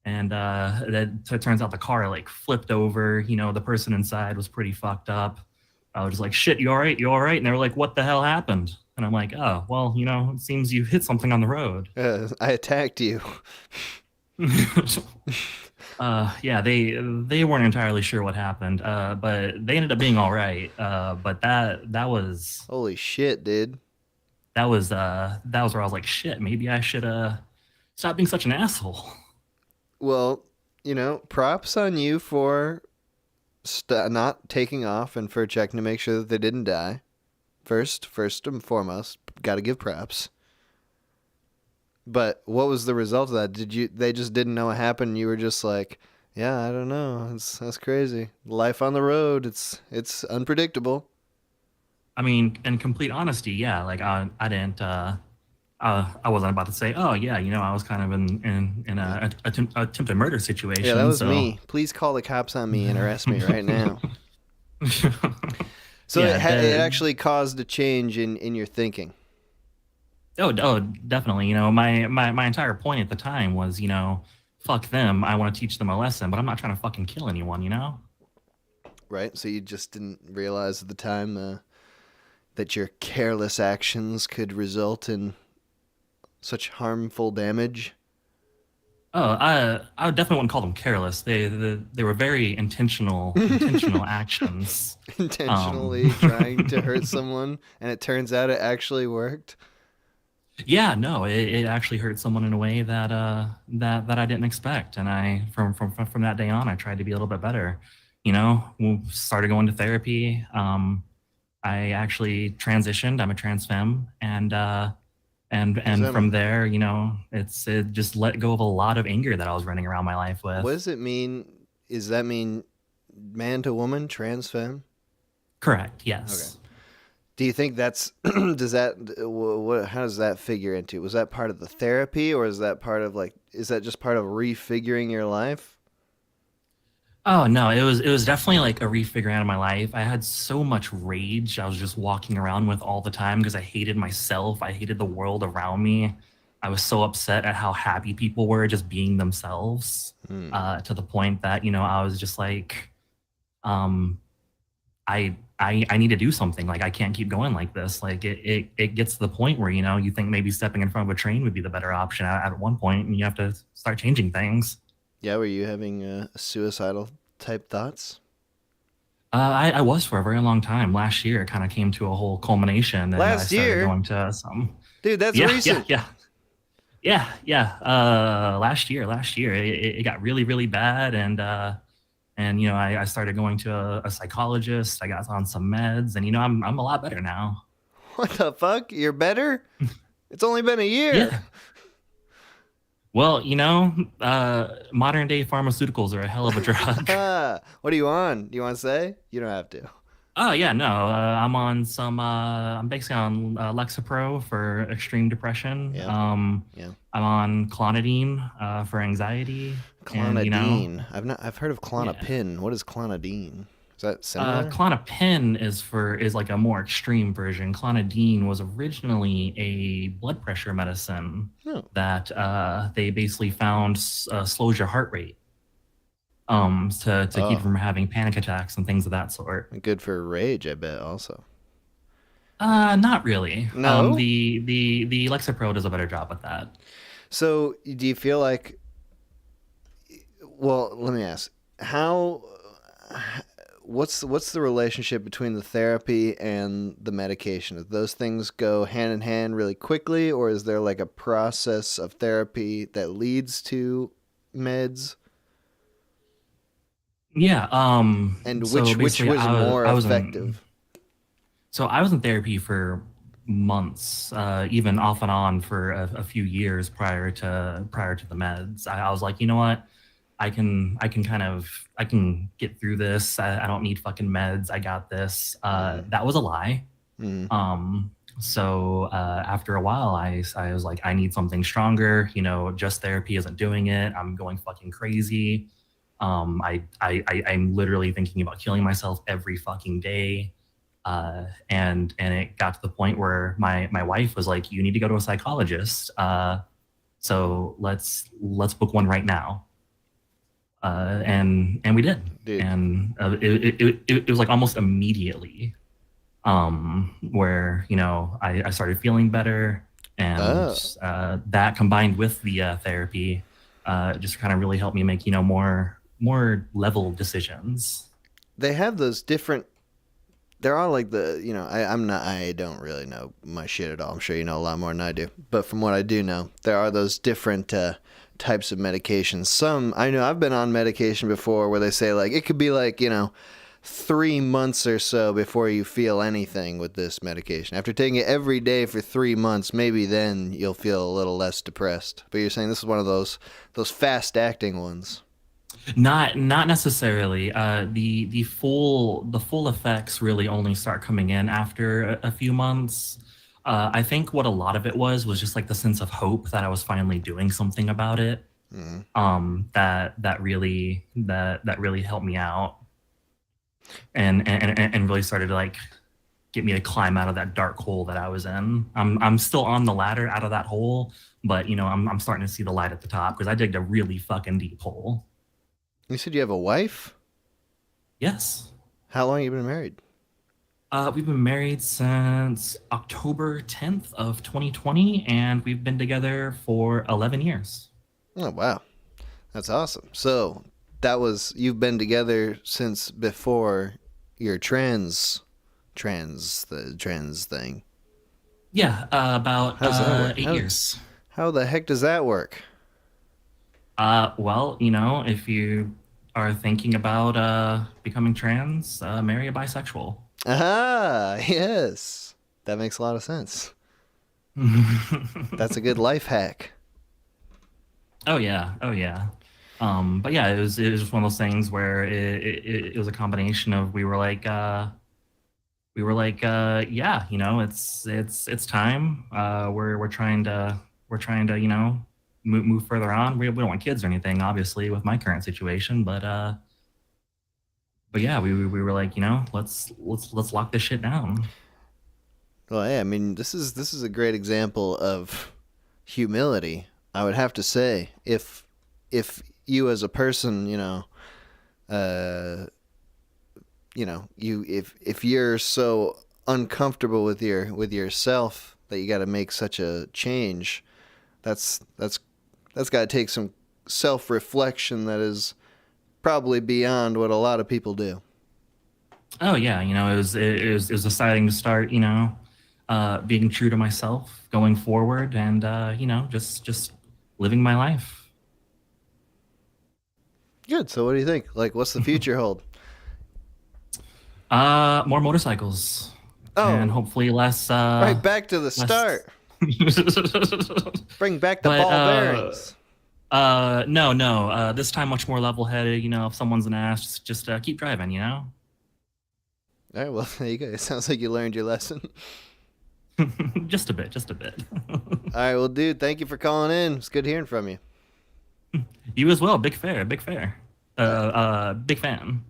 And it turns out the car like flipped over. The person inside was pretty fucked up. I was just like, shit, you all right? You all right? And they were like, what the hell happened? And I'm like, oh, well, it seems you hit something on the road. I attacked you. Yeah, they weren't entirely sure what happened, but they ended up being all right. But that was, holy shit, dude. That was where I was like, shit, maybe I should stop being such an asshole. Well, props on you for not taking off and for checking to make sure that they didn't die. First and foremost, got to give props. But what was the result of that? They just didn't know what happened? You were just like, yeah, I don't know. That's crazy. Life on the road, it's unpredictable. I mean, in complete honesty, yeah. Like I didn't. I wasn't about to say, oh yeah, I was kind of in a attempted murder situation. Yeah, that was me. Please call the cops on me and arrest me right now. So yeah, it actually caused a change in your thinking. Oh, definitely. My entire point at the time was, fuck them. I want to teach them a lesson, but I'm not trying to fucking kill anyone, Right. So you just didn't realize at the time that your careless actions could result in such harmful damage. Oh, I definitely wouldn't call them careless. They were very intentional actions. Intentionally trying to hurt someone, and it turns out it actually worked. Yeah, no, it actually hurt someone in a way that I didn't expect, and I from that day on, I tried to be a little bit better. We started going to therapy. I actually transitioned. I'm a trans femme, and from there, it just let go of a lot of anger that I was running around my life with. What does it mean? Does that mean man to woman, trans femme? Correct. Yes. Okay. Do you think that's how does that figure into? Was that part of the therapy, or is that just part of refiguring your life? Oh no, it was definitely like a refiguring out of my life. I had so much rage I was just walking around with all the time because I hated myself. I hated the world around me. I was so upset at how happy people were just being themselves, to the point that, I was just like, I need to do something. Like, I can't keep going like this. Like it gets to the point where, you think maybe stepping in front of a train would be the better option at one point, and you have to start changing things. Yeah, were you having suicidal type thoughts? I was for a very long time. Last year, it kind of came to a whole culmination. And Last I started year? Going to some... Dude, that's recent. Yeah. Last year, it got really, really bad, and I started going to a psychologist. I got on some meds, and I'm a lot better now. What the fuck? You're better? It's only been a year. Yeah. Well, modern day pharmaceuticals are a hell of a drug. What are you on? Do you want to say? You don't have to. Oh yeah, no. I'm on some. I'm basically on Lexapro for extreme depression. Yeah. I'm on clonidine for anxiety. Clonidine. I've heard of Klonopin. Yeah. What is clonidine? Is that similar? Klonopin is like a more extreme version. Clonidine was originally a blood pressure medicine that they basically found slows your heart rate. To keep you from having panic attacks and things of that sort. Good for rage, I bet. Also. Not really. No. The Lexapro does a better job with that. So, do you feel like? Well, let me ask. What's the relationship between the therapy and the medication? Do those things go hand in hand really quickly, or is there like a process of therapy that leads to meds? Yeah. And which was more effective? So I was in therapy for months, even off and on for a few years prior to the meds. I was like, you know what? I can get through this. I don't need fucking meds. I got this. That was a lie. So after a while, I was like, I need something stronger. You know, just therapy isn't doing it. I'm going fucking crazy. I'm literally thinking about killing myself every fucking day. And it got to the point where my wife was like, you need to go to a psychologist. So let's book one right now. And we did. Dude. And it was like almost immediately where, you know, I started feeling better, and that combined with the therapy just kind of really helped me make, you know, more level decisions. They have those different, there are like the, you know, I don't really know my shit at all. I'm sure you know a lot more than I do. But from what I do know, there are those different types of medications. Some, I know I've been on medication before where they say like, it could be like, you know, 3 months or so before you feel anything with this medication. After taking it every day for 3 months, maybe then you'll feel a little less depressed. But you're saying this is one of those fast acting ones. Not necessarily. The full effects really only start coming in after a few months. I think what a lot of it was just like the sense of hope that I was finally doing something about it. That really helped me out, and really started to like get me to climb out of that dark hole that I was in. I'm still on the ladder out of that hole, but you know, I'm starting to see the light at the top because I digged a really fucking deep hole. You said you have a wife? Yes. How long have you been married? We've been married since October 10th of 2020, and we've been together for 11 years. Oh, wow. That's awesome. So you've been together since before your trans thing. Yeah, about 8 years. How the heck does that work? Well, you know, if you are thinking about becoming trans, marry a bisexual. Ah, yes. That makes a lot of sense. That's a good life hack. Oh yeah. But yeah, it was just one of those things where it was a combination of we were like, yeah, you know, it's time. We're trying to you know, move further on. We don't want kids or anything, obviously, with my current situation, but yeah, we were like, you know, let's lock this shit down. Well, yeah, I mean, this is a great example of humility, I would have to say. If you as a person, if you're so uncomfortable with yourself that you got to make such a change, that's got to take some self-reflection that is probably beyond what a lot of people do. Oh yeah, you know, it was deciding to start, you know, being true to myself going forward, and you know, just living my life. Good. So what do you think? Like, what's the future hold? More motorcycles. Oh. And hopefully less right back to the start. Bring back the ball bearings. No. This time much more level-headed. You know, if someone's an ass, just keep driving, you know? All right, well, there you go. It sounds like you learned your lesson. Just a bit. All right, well, dude, thank you for calling in. It's good hearing from you. You as well. Big fan. Big fan.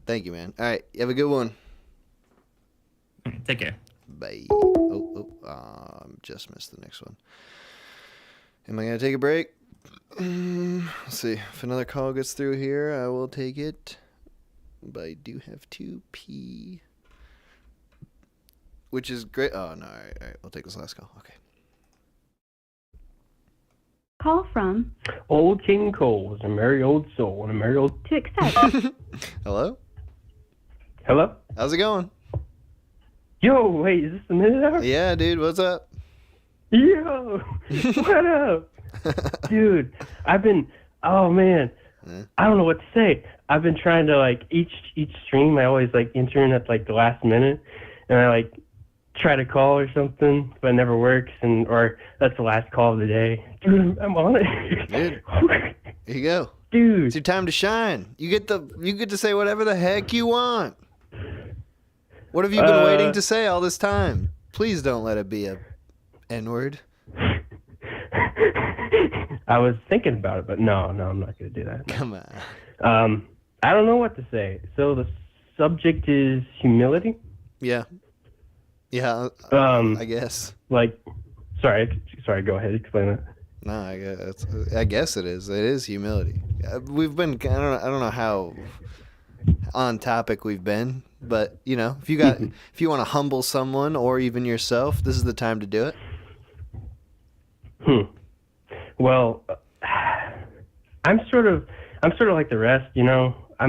Thank you, man. All right, you have a good one. Take care. Bye. Just missed the next one. Am I going to take a break? Let's see. If another call gets through here, I will take it. But I do have to pee. Which is great. Oh, no. All right. We'll take this last call. Okay. Call from Old King Cole is a merry old soul and a merry old... To accept. Hello? Hello? How's it going? Yo, wait, is this the minute hour? Yeah, dude, what's up? Yo, what up? Dude, oh man, I don't know what to say. I've been trying to, like, each stream, I always, like, enter in at, like, the last minute, and I, like, try to call or something, but it never works, or that's the last call of the day. Dude, I'm on it. Dude, here you go. dude. It's your time to shine. You get to say whatever the heck you want. What have you been waiting to say all this time? Please don't let it be a N-word. I was thinking about it, but no, I'm not going to do that. Come on. I don't know what to say. So the subject is humility? Yeah. Yeah, I guess. Like, sorry, go ahead, explain that. No, I guess it is. It is humility. We've been, I don't know how on topic we've been, but you know, if you want to humble someone or even yourself, this is the time to do it. Well, I'm sort of like the rest, you know. I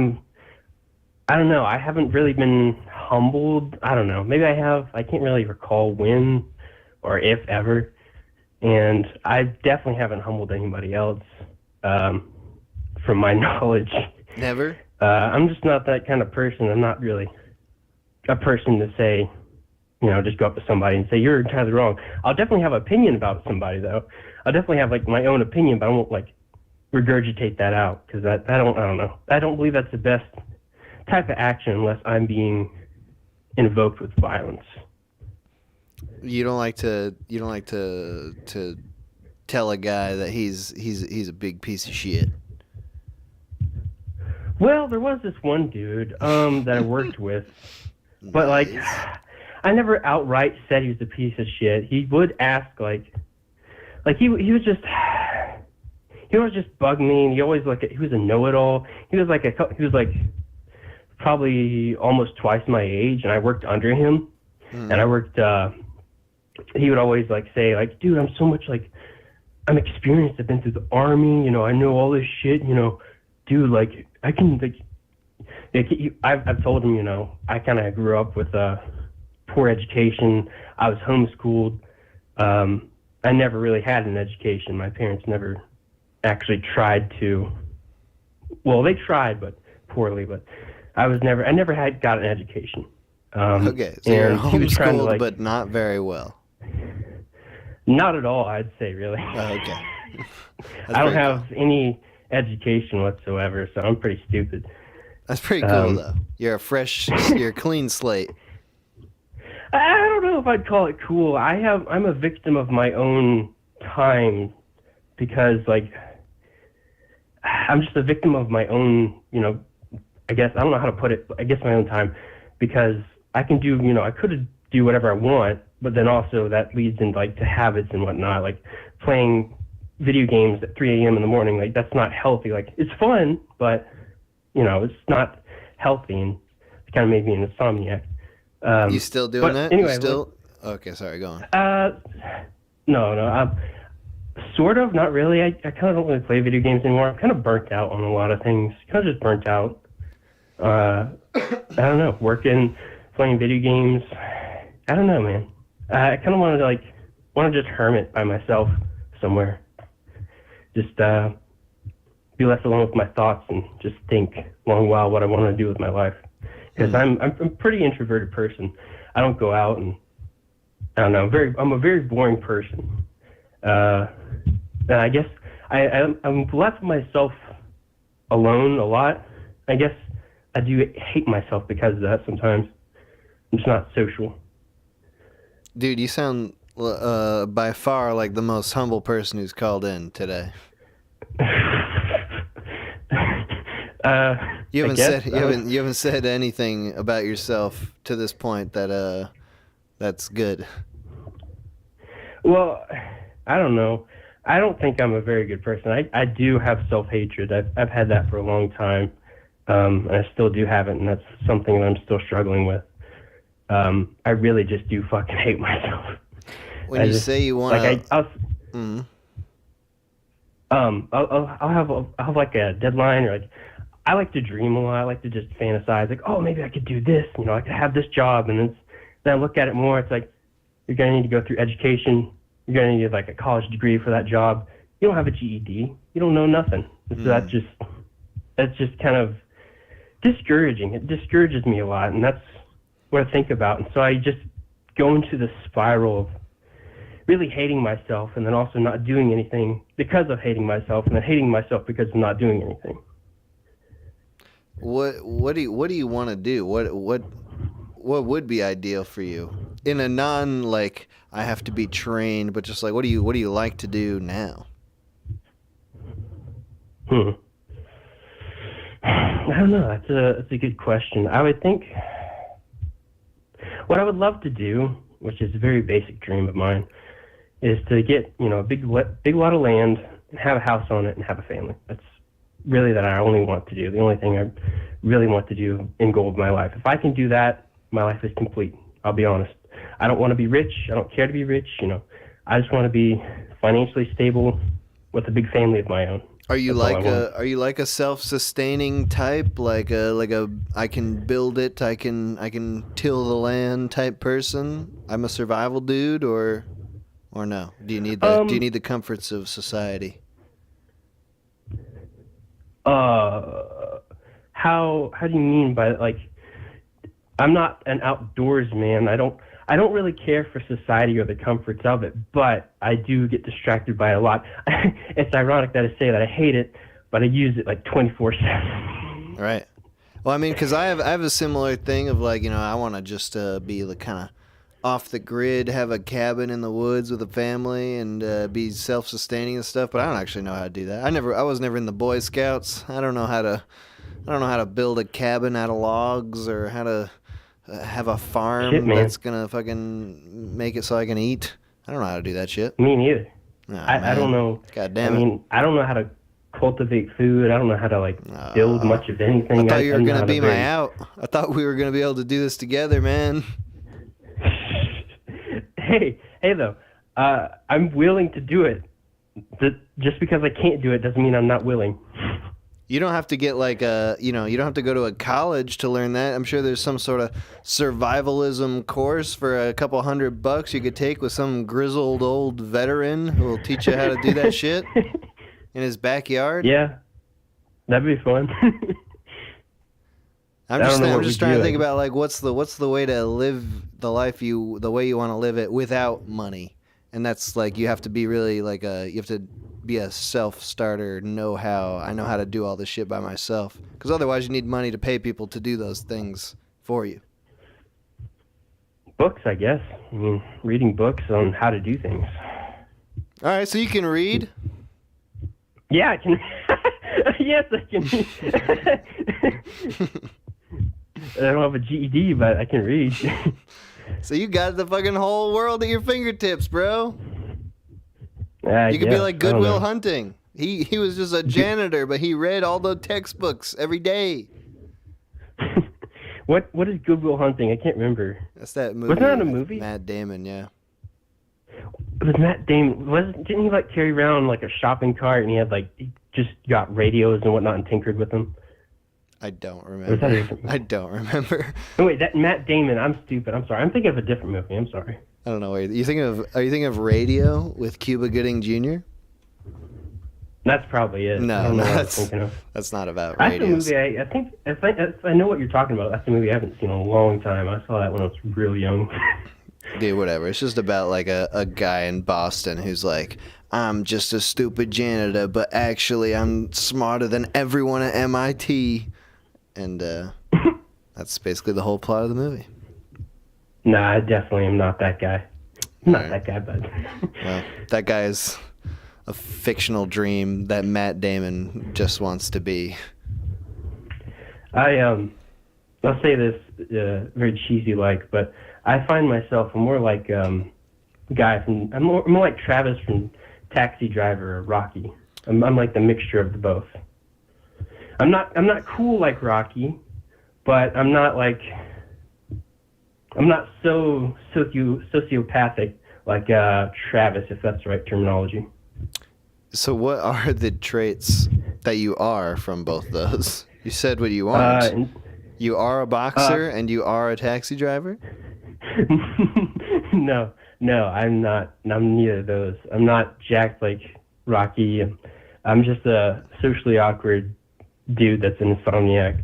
don't know. I haven't really been humbled. I don't know. Maybe I have. I can't really recall when or if ever. And I definitely haven't humbled anybody else, from my knowledge. Never? I'm just not that kind of person. I'm not really a person to say, you know, just go up to somebody and say, you're entirely wrong. I'll definitely have an opinion about somebody, though. I'll definitely have, like, my own opinion, but I won't, like, regurgitate that out, because I don't know. I don't believe that's the best type of action unless I'm being invoked with violence. You don't like to tell a guy that he's a big piece of shit. Well, there was this one dude that I worked with, but like I never outright said he was a piece of shit. He would ask like he was just bug me, and he always he was a know-it-all. He was like probably almost twice my age, and I worked under him, and I worked. He would always say dude, I'm so much I'm experienced. I've been through the army, you know. I know all this shit, you know, dude. I can I've told him, you know, I kind of grew up with a poor education. I was homeschooled. I never really had an education. My parents never actually tried to. Well, they tried, but poorly. But I never got an education. Okay, so you're homeschooled, but not very well. Not at all, I'd say, really. Oh, okay. I don't have any education whatsoever, so I'm pretty stupid. That's pretty cool, though. You're you're a clean slate. I don't know if I'd call it cool. I'm a victim of my own time, because I'm just a victim of my own, you know, I guess, I don't know how to put it, I guess my own time, because I can do, you know, I could do whatever I want, but then also that leads into to habits and whatnot, like playing video games at 3 a.m. in the morning. That's not healthy. It's fun, but you know, it's not healthy, and it kind of made me an insomniac. You still doing that? Anyway, okay, sorry, go on. No, sort of, not really. I kind of don't really play video games anymore. I'm kind of burnt out on a lot of things. Kind of just burnt out. I don't know, working, playing video games. I don't know, man. I kind of want to just hermit by myself somewhere. Just be left alone with my thoughts and just think long while what I want to do with my life. Because I'm a pretty introverted person. I don't go out, and I don't know. I'm a very boring person. And I guess I'm left myself alone a lot. I guess I do hate myself because of that sometimes. I'm just not social. Dude, you sound by far like the most humble person who's called in today. You haven't said anything about yourself to this point that's good. Well, I don't know. I don't think I'm a very good person. I do have self-hatred. I've had that for a long time, and I still do have it, and that's something that I'm still struggling with. I really just do fucking hate myself. When you say you want to, I'll have a deadline, or I like to dream a lot. I like to just fantasize, oh, maybe I could do this. You know, I could have this job, and then I look at it more. It's you're gonna need to go through education. You're gonna need a college degree for that job. You don't have a GED. You don't know nothing. So that's just kind of discouraging. It discourages me a lot, and that's what I think about. And so I just go into this spiral of really hating myself, and then also not doing anything because of hating myself, and then hating myself because of not doing anything. What do you want to do? What would be ideal for you in a non like I have to be trained, but just like what do you like to do now? I don't know. That's a good question. I would think what I would love to do, which is a very basic dream of mine, is to get a big lot of land and have a house on it and have a family. That's really that I only want to do. The only thing I really want to do in goal of my life. If I can do that, my life is complete. I'll be honest. I don't want to be rich. I don't care to be rich. I just want to be financially stable with a big family of my own. Are you like a self-sustaining type, like a I can build it, I can till the land type person? I'm a survival dude, or no? Do you need the comforts of society? How do you mean by like? I'm not an outdoors man. I don't really care for society or the comforts of it, but I do get distracted by it a lot. It's ironic that I say that I hate it, but I use it like 24/7. Right. Well, I mean, because I have a similar thing of like, I want to just be like kind of off the grid, have a cabin in the woods with a family, and be self-sustaining and stuff. But I don't actually know how to do that. I was never in the Boy Scouts. I don't know how to build a cabin out of logs or how to have a farm that's gonna fucking make it so I can eat. I don't know how to do that shit. Me neither. Oh, I don't know. God damn it. I don't know how to cultivate food. I don't know how to build much of anything. I thought you were gonna be my out. I thought we were gonna be able to do this together, man. Hey though, I'm willing to do it. Just because I can't do it doesn't mean I'm not willing. You don't have to get like you don't have to go to a college to learn that. I'm sure there's some sort of survivalism course for a couple $100 you could take with some grizzled old veteran who will teach you how to do that shit in his backyard. Yeah, that'd be fun. I'm just trying to think about like what's the way to live the life the way you want to live it without money, and that's like you have to be really like you have to be a self-starter, I know how to do all this shit by myself, because otherwise you need money to pay people to do those things for you. Books, I guess. I mean, reading books on how to do things. All right, so you can read? Yeah, I can. Yes, I can. I don't have a GED, but I can read. So you got the fucking whole world at your fingertips, bro. You could be like Goodwill Hunting. He was just a janitor, but he read all the textbooks every day. What is Goodwill Hunting? I can't remember. That's that movie. Wasn't that a movie? Matt Damon, yeah. It was Matt Damon. Didn't he like carry around like a shopping cart and he had he just got radios and whatnot and tinkered with them? I don't remember. I don't remember. Oh wait, that Matt Damon. I'm stupid. I'm sorry. I'm thinking of a different movie. I'm sorry. I don't know. Are you thinking of Radio with Cuba Gooding Jr.? That's probably it. No, that's not about radios. That's the movie I think if I know what you're talking about. That's the movie I haven't seen in a long time. I saw that when I was really young. Dude, whatever. It's just about like a guy in Boston who's like, I'm just a stupid janitor, but actually I'm smarter than everyone at MIT. And that's basically the whole plot of the movie. Nah, I definitely am not that guy. I'm not that guy, bud. Well, that guy is a fictional dream that Matt Damon just wants to be. I'll say this very cheesy but I find myself more like guy from I'm more like Travis from Taxi Driver or Rocky. I'm like the mixture of the both. I'm not cool like Rocky, but I'm not so sociopathic like Travis, if that's the right terminology. So what are the traits that you are from both those? You said what you aren't. You are a boxer and you are a taxi driver? No, I'm not. I'm neither of those. I'm not jacked like Rocky. I'm just a socially awkward dude that's an insomniac.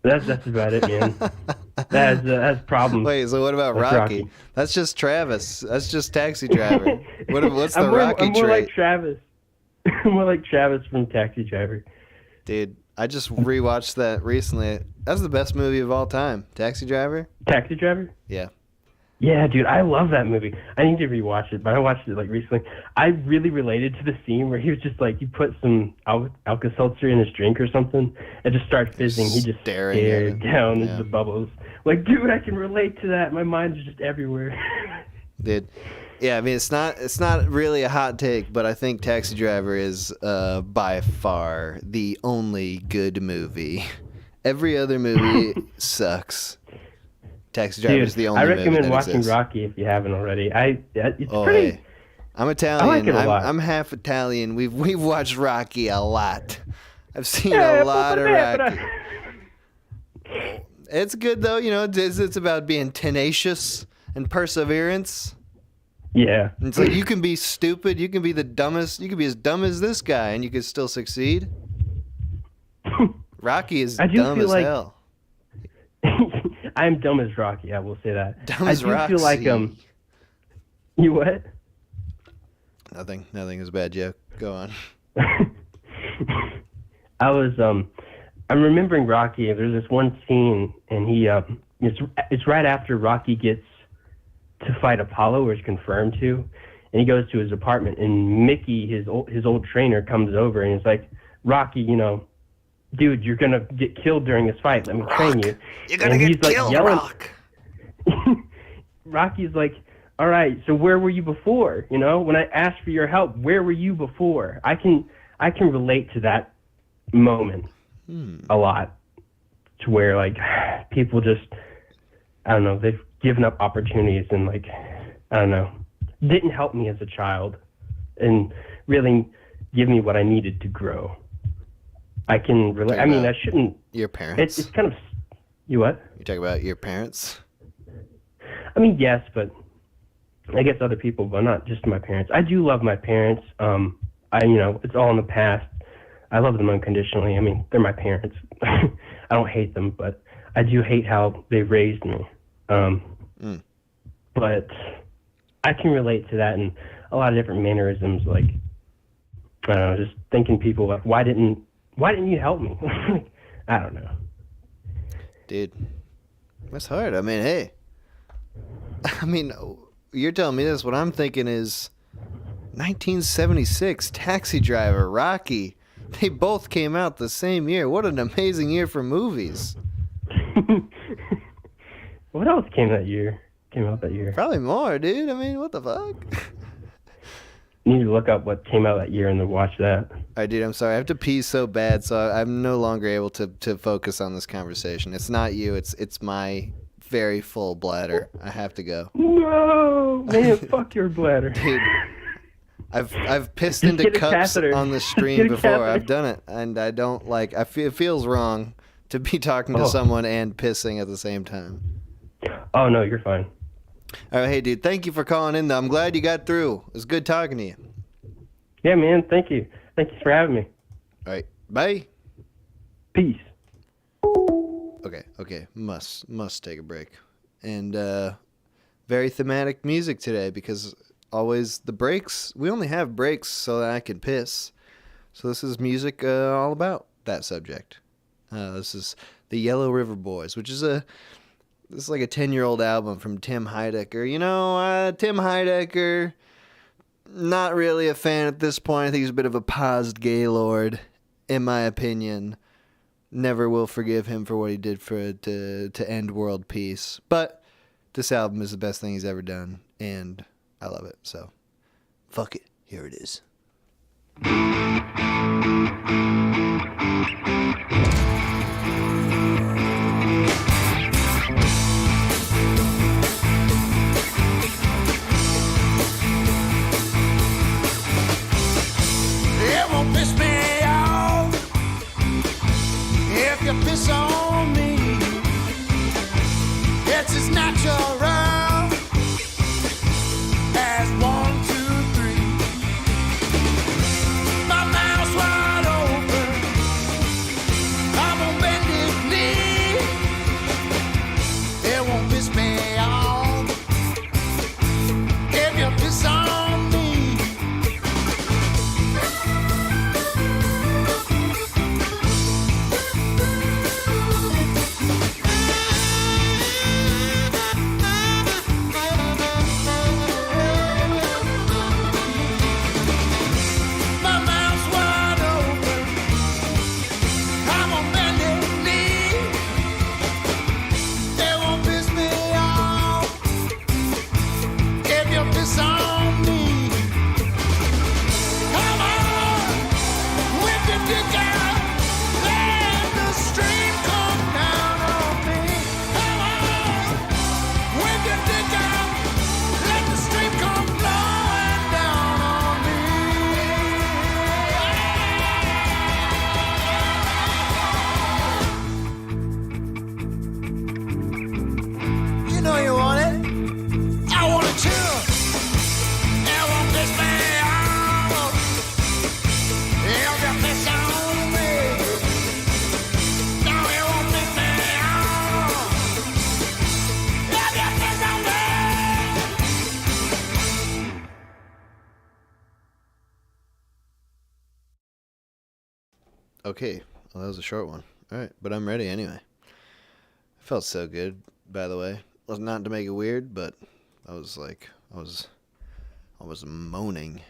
That's about it, man. that has problems. Wait, so what about Rocky? That's just Travis. That's just Taxi Driver. What's the Rocky I'm more trait? like Travis. I'm more like Travis from Taxi Driver. Dude, I just rewatched that recently. That's the best movie of all time. Taxi Driver? Taxi Driver? Yeah. Yeah, dude, I love that movie. I need to rewatch it, but I watched it like recently. I really related to the scene where he was just like, he put some Alka-Seltzer in his drink or something and just started fizzing. He just stared down into the bubbles. Like, dude, I can relate to that. My mind's just everywhere. Dude. Yeah, I mean, it's not really a hot take, but I think Taxi Driver is by far the only good movie. Every other movie sucks. Taxi Driver is the only movie that exists. I recommend watching Rocky if you haven't already. It's pretty. Hey. I'm Italian. I like it a lot. I'm half Italian. We've watched Rocky a lot. I've seen a lot of Rocky. It's good though, you know. It's about being tenacious and perseverance. Yeah. It's like you can be stupid, you can be the dumbest, you can be as dumb as this guy, and you can still succeed. Rocky is dumb as hell. I'm dumb as Rocky. I will say that. Dumb as Rocky. I do feel like You what? Nothing is a bad joke. Go on. I'm remembering Rocky. There's this one scene, and it's right after Rocky gets to fight Apollo, or is confirmed to, and he goes to his apartment, and Mickey, his old trainer, comes over, and he's like, Rocky, you know, dude, you're gonna get killed during this fight. Let me train you. You're gonna get killed, Rock. Rocky's like, all right, so where were you before? You know, when I asked for your help, where were you before? I can relate to that moment a lot, to where like people just, I don't know, they've given up opportunities and like, I don't know, didn't help me as a child and really give me what I needed to grow. I can relate. I mean, I shouldn't. Your parents. It's kind of. You what? You talk about your parents. I mean, yes, but I guess other people, but not just my parents. I do love my parents. It's all in the past. I love them unconditionally. I mean, they're my parents. I don't hate them, but I do hate how they raised me. But I can relate to that in a lot of different mannerisms. Like, I don't know, just thinking people like, why didn't you help me? I don't know. Dude, that's hard. I mean, hey. I mean, you're telling me this. What I'm thinking is 1976, Taxi Driver, Rocky. They both came out the same year. What an amazing year for movies. What else came out that year? Probably more, dude. I mean, what the fuck? You need to look up what came out that year and then watch that. All right, dude, I'm sorry. I have to pee so bad, so I'm no longer able to focus on this conversation. It's not you. It's my very full bladder. I have to go. No, man, fuck your bladder. Dude, I've pissed into cups on the stream before. I've done it, and I don't like. It feels wrong to be talking to someone and pissing at the same time. Oh no, you're fine. All right, hey, dude, thank you for calling in, though. I'm glad you got through. It was good talking to you. Yeah, man, thank you. Thank you for having me. All right, bye. Peace. Okay, must take a break. And very thematic music today, because always the breaks, we only have breaks so that I can piss. So this is music all about that subject. This is the Yellow River Boys, which is this is like a 10-year-old album from Tim Heidecker. You know, Tim Heidecker, not really a fan at this point. I think he's a bit of a paused gaylord, in my opinion. Never will forgive him for what he did to end world peace. But this album is the best thing he's ever done, and I love it. So, fuck it. Here it is. It won't piss me off if you piss on me. It's as natural as 1, 2, 3. My mouth's wide open. I Okay. Well, that was a short one. All right, but I'm ready anyway. It felt so good, by the way. Well, not to make it weird, but I was moaning.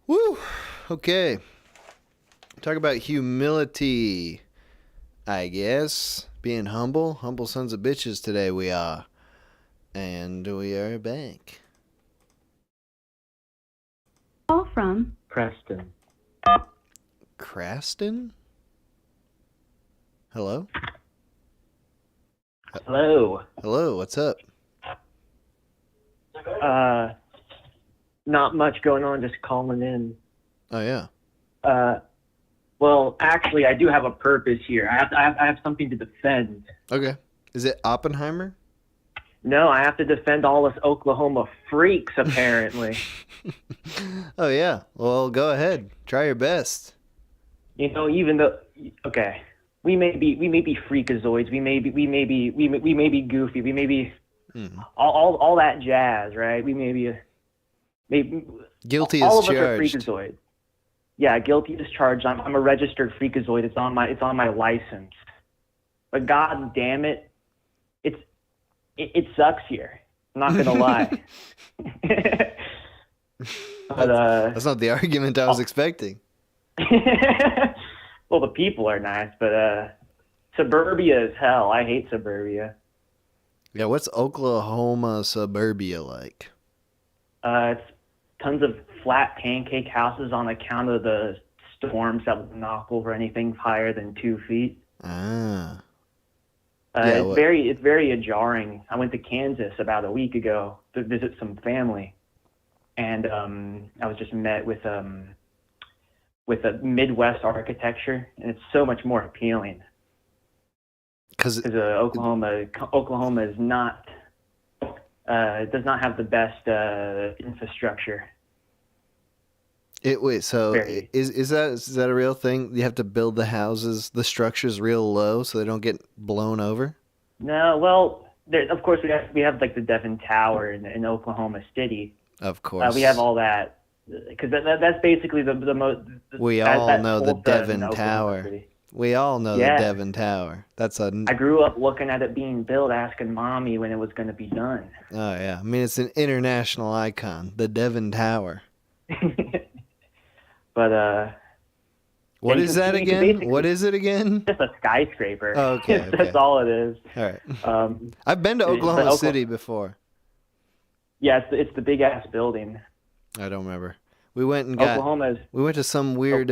Woo! Okay. Talk about humility, I guess. Being humble. Humble sons of bitches today we are. And we are back. Call from Preston. Preston? Hello? Hello. Hello, what's up? Not much going on, just calling in. Oh, yeah. Well, actually, I do have a purpose here. I have something to defend. Okay. Is it Oppenheimer? No, I have to defend all us Oklahoma freaks, apparently. Oh, yeah. Well, go ahead. Try your best. You know, even though, okay, we may be freakazoids. We may be goofy. We may be all that jazz, right? We may be guilty all as of charged. Us are freakazoids. Yeah, guilty as charged. I'm a registered freakazoid. It's on my license. But god damn it, it sucks here. I'm not gonna lie. But, that's not the argument I was expecting. Well, the people are nice, but suburbia is hell. I hate suburbia. Yeah, what's Oklahoma suburbia like? It's tons of flat pancake houses on account of the storms that would knock over anything higher than 2 feet. Ah. It's very jarring. I went to Kansas about a week ago to visit some family, and I was just met with a Midwest architecture, and it's so much more appealing. Because Oklahoma is not does not have the best infrastructure. Is that a real thing? You have to build the houses, the structures real low so they don't get blown over? No, well, of course we have like the Devon Tower in Oklahoma City. Of course. We have all that because that's basically the most. We all know the Devon Tower. City. We all know the Devon Tower. I grew up looking at it being built, asking mommy when it was going to be done. Oh yeah, I mean it's an international icon, the Devon Tower. But what is that again? What is it again? Just a skyscraper. Oh, okay. That's all it is. All right. I've been to Oklahoma City before. Yeah, it's the big ass building. I don't remember. We went and we went to some weird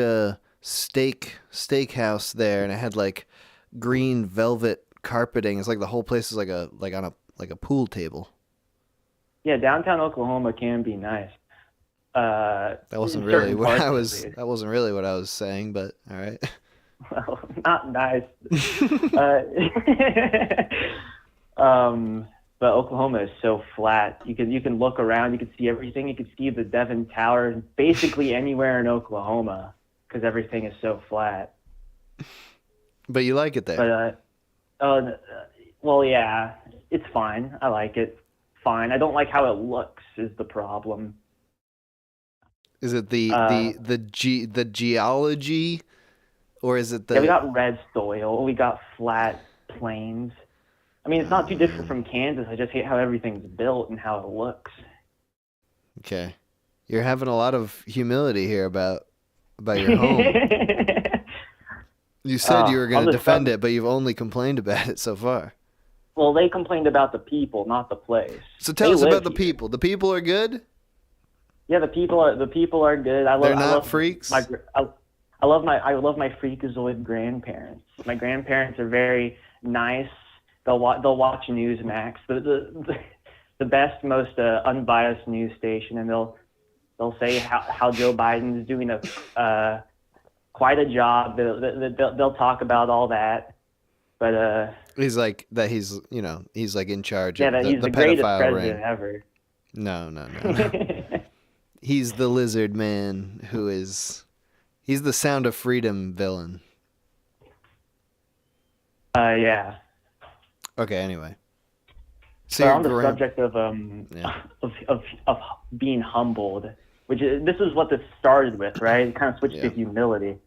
steakhouse there, and it had like green velvet carpeting. It's like the whole place is like a pool table. Yeah, downtown Oklahoma can be nice. That wasn't really what I was. That wasn't really what I was saying, but all right. Well, not nice. But Oklahoma is so flat. You can look around. You can see everything. You can see the Devon Tower basically anywhere in Oklahoma because everything is so flat. But you like it there? But well, yeah, it's fine. I like it. Fine. I don't like how it looks. Is the problem. Is it the geology, or is it the? Yeah, we got red soil. We got flat plains. I mean, it's not too different from Kansas. I just hate how everything's built and how it looks. Okay, you're having a lot of humility here about your home. You said you were going to defend it, but you've only complained about it so far. Well, they complained about the people, not the place. So tell us about the people. The people are good? Yeah, the people are good. They're not freaks? I love my freakazoid grandparents. My grandparents are very nice. They'll watch Newsmax, the best, most unbiased news station, and they'll say how Joe Biden's doing quite a job. They'll talk about all that, but he's like that. He's like in charge. Yeah, of that he's the greatest president ever. No. He's the lizard man he's the Sound of Freedom villain. Yeah. Okay, anyway. So on the subject of being humbled, this is what this started with, right? It kind of switched to humility.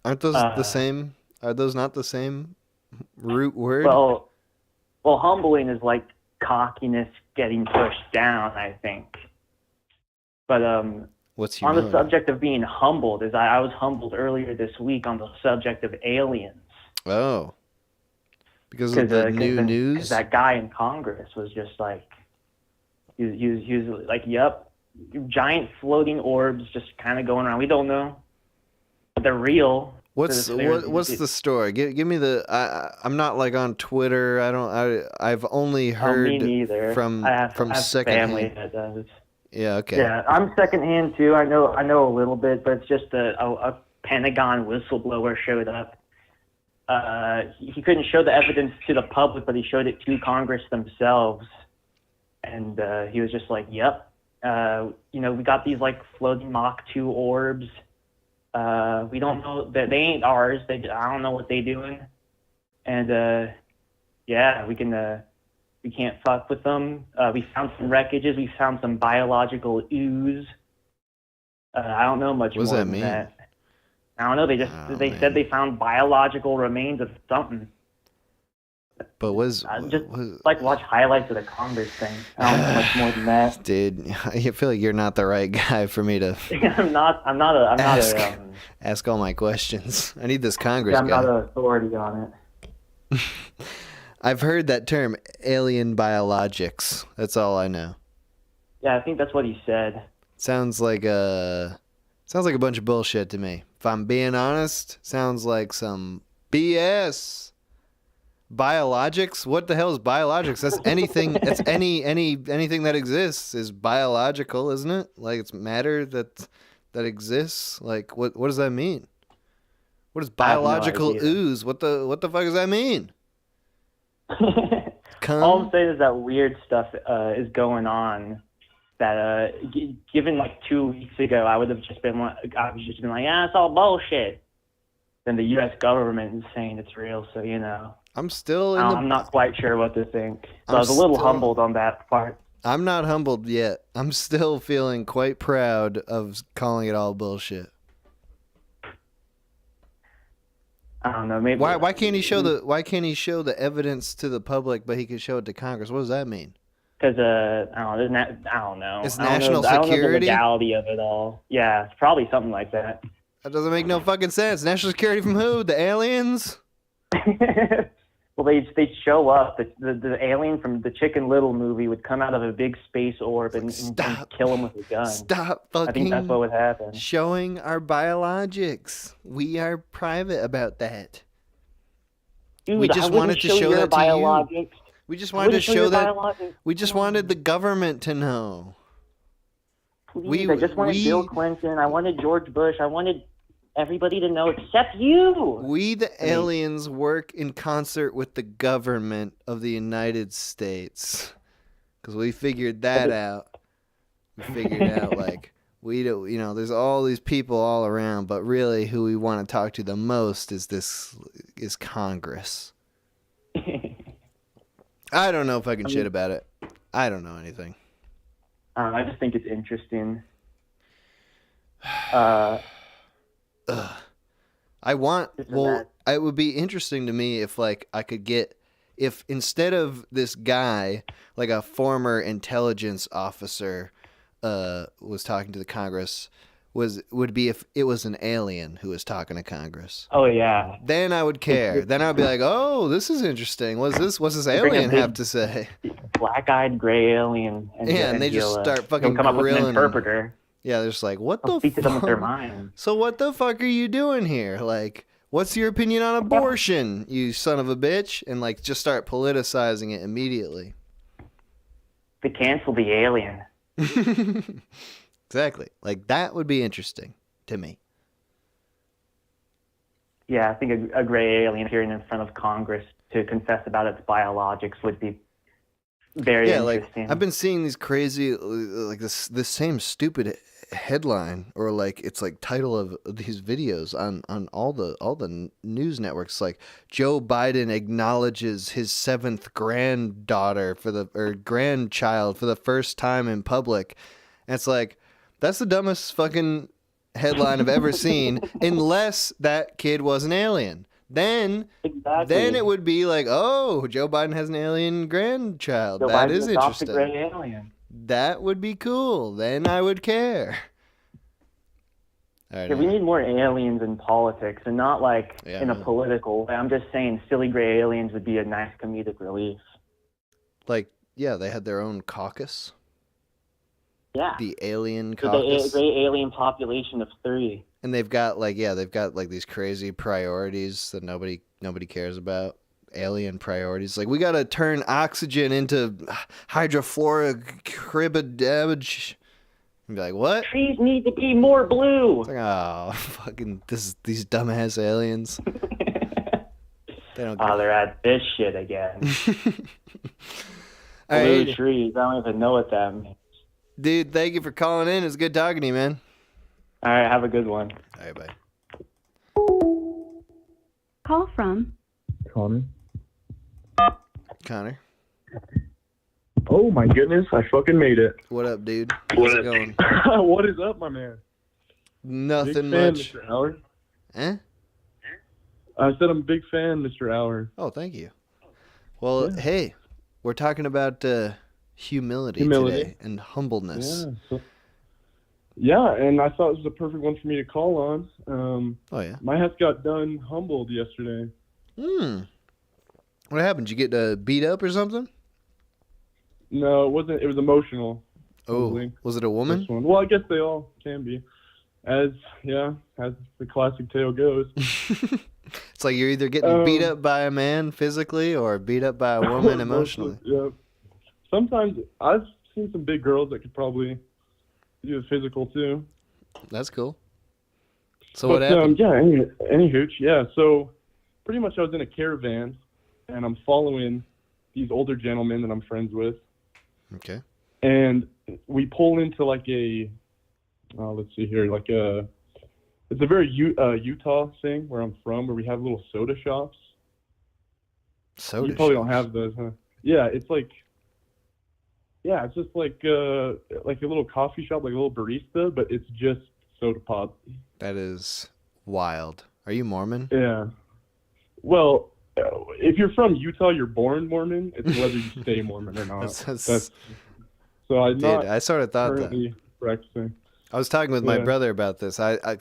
Aren't those the same? Are those not the same root word? Well, humbling is like cockiness getting pushed down, I think. But what's on humility? the subject of being humbled, I was humbled earlier this week on the subject of aliens. Oh, because of the new news. Because that guy in Congress was just like, he was like, "Yep, giant floating orbs just kind of going around. We don't know, but they're real." What's the story? Give me the. I'm not like on Twitter. I've only heard me neither. from I have secondhand. family that does. Yeah. Okay. Yeah, I'm secondhand too. I know a little bit, but it's just a Pentagon whistleblower showed up. He couldn't show the evidence to the public, but he showed it to Congress themselves, and he was just like, "Yep, we got these like floating Mach 2 orbs. We don't know that they ain't ours. I don't know what they doing, and yeah, we can't fuck with them. We found some wreckages. We found some biological ooze. I don't know much more than that. I don't know. They said they found biological remains of something. But like watch highlights of the Congress thing. I don't know much more than that. Dude, I feel like you're not the right guy for me to. I'm not ask all my questions. I need this Congress I'm guy. not an authority on it. I've heard that term, alien biologics. That's all I know. Yeah, I think that's what he said. Sounds like a bunch of bullshit to me. If I'm being honest, sounds like some BS. Biologics? What the hell is biologics? That's anything. That's anything that exists is biological, isn't it? Like it's matter that exists. Like what does that mean? What is biological ooze? What the fuck does that mean? All I'm saying is that weird stuff is going on. That given like 2 weeks ago, I would have just been like, yeah, it's all bullshit. Then the U.S. government is saying it's real, so I'm still I'm not quite sure what to think. So I was a little humbled on that part. I'm not humbled yet. I'm still feeling quite proud of calling it all bullshit. I don't know. Maybe why can't he show the evidence to the public, but he can show it to Congress? What does that mean? Because I don't know. It's national security. I don't know the legality of it all. Yeah, it's probably something like that. That doesn't make no fucking sense. National security from who? The aliens? Well, they'd show up. The alien from the Chicken Little movie would come out of a big space orb and kill him with a gun. Stop fucking I think that's what would happen. Showing our biologics. We are private about that. Dude, we just wanted to show that biologics. to you. We just wanted to show that. We just wanted the government to know. Please, I just wanted Bill Clinton. I wanted George Bush. I wanted everybody to know except you. We, the aliens, work in concert with the government of the United States. Because we figured that out. We figured out, like, we don't, there's all these people all around, but really who we want to talk to the most is Congress. I don't know fucking shit about it. I don't know anything. I just think it's interesting. It would be interesting to me if if instead of this guy, like a former intelligence officer, was talking to the Congress, would be if it was an alien who was talking to Congress. Oh yeah. Then I would care. Then I'd be like, oh, this is interesting. What's this alien have to say? Black-eyed gray alien. And they just start fucking come up with an grilling. interpreter. Yeah, they're just like, what the speak to them with their fuck? mind. So what the fuck are you doing here? Like, what's your opinion on abortion, you son of a bitch? And like, just start politicizing it immediately. To cancel the alien. Exactly. Like, that would be interesting to me. Yeah, I think a gray alien appearing in front of Congress to confess about its biologics would be very interesting. Like, I've been seeing these crazy, like this same stupid headline, or like it's like title of these videos on all the news networks. Like, Joe Biden acknowledges his 7th granddaughter grandchild for the first time in public. And it's like, that's the dumbest fucking headline I've ever seen, unless that kid was an alien. Then it would be like, oh, Joe Biden has an alien grandchild. Joe That Biden is adopts a interesting. gray alien. That would be cool. Then I would care. All right, Yeah, we need more aliens in politics, and not like in a political way. I'm just saying silly gray aliens would be a nice comedic relief. Like, yeah, they had their own caucus. Yeah. The alien So caucus. the gray alien population of 3. And they've got like these crazy priorities that nobody cares about. Alien priorities. Like, we got to turn oxygen into hydrofluoric damage. And be like, what? Trees need to be more blue. It's like, oh, fucking these dumbass aliens. They don't. Oh, they're at this shit again. Blue trees. I don't even know what that means. Dude, thank you for calling in. It's good talking to you, man. All right, have a good one. All right, bye. Call from Connor. Oh my goodness, I fucking made it. What up, dude? How's it going? What is up, my man? Nothing big fan, much. Mr. Howard. Eh? I said I'm a big fan, Mr. Howard. Oh, thank you. Well, hey, we're talking about humility today and humbleness. Yeah, and I thought it was the perfect one for me to call on. Oh, yeah? My ass got done humbled yesterday. What happened? Did you get beat up or something? No, it wasn't. It was emotional. Oh, probably. Was it a woman? This one. Well, I guess they all can be. As the classic tale goes. It's like you're either getting beat up by a man physically or beat up by a woman emotionally. Yeah. Sometimes I've seen some big girls that could probably do the physical too. That's cool. So what happened? Any hooch. Yeah. So pretty much I was in a caravan and I'm following these older gentlemen that I'm friends with. Okay. And we pull into like a, let's see here, like it's a very Utah thing where I'm from, where we have little soda shops. Soda You probably shops? don't have those, huh? Yeah, it's like, it's just like a little coffee shop, like a little barista, but it's just soda pop. That is wild. Are you Mormon? Yeah. Well, if you're from Utah, you're born Mormon. It's whether you stay Mormon or not. So I'm not. I sort of thought currently practicing. I was talking with my brother about this. I was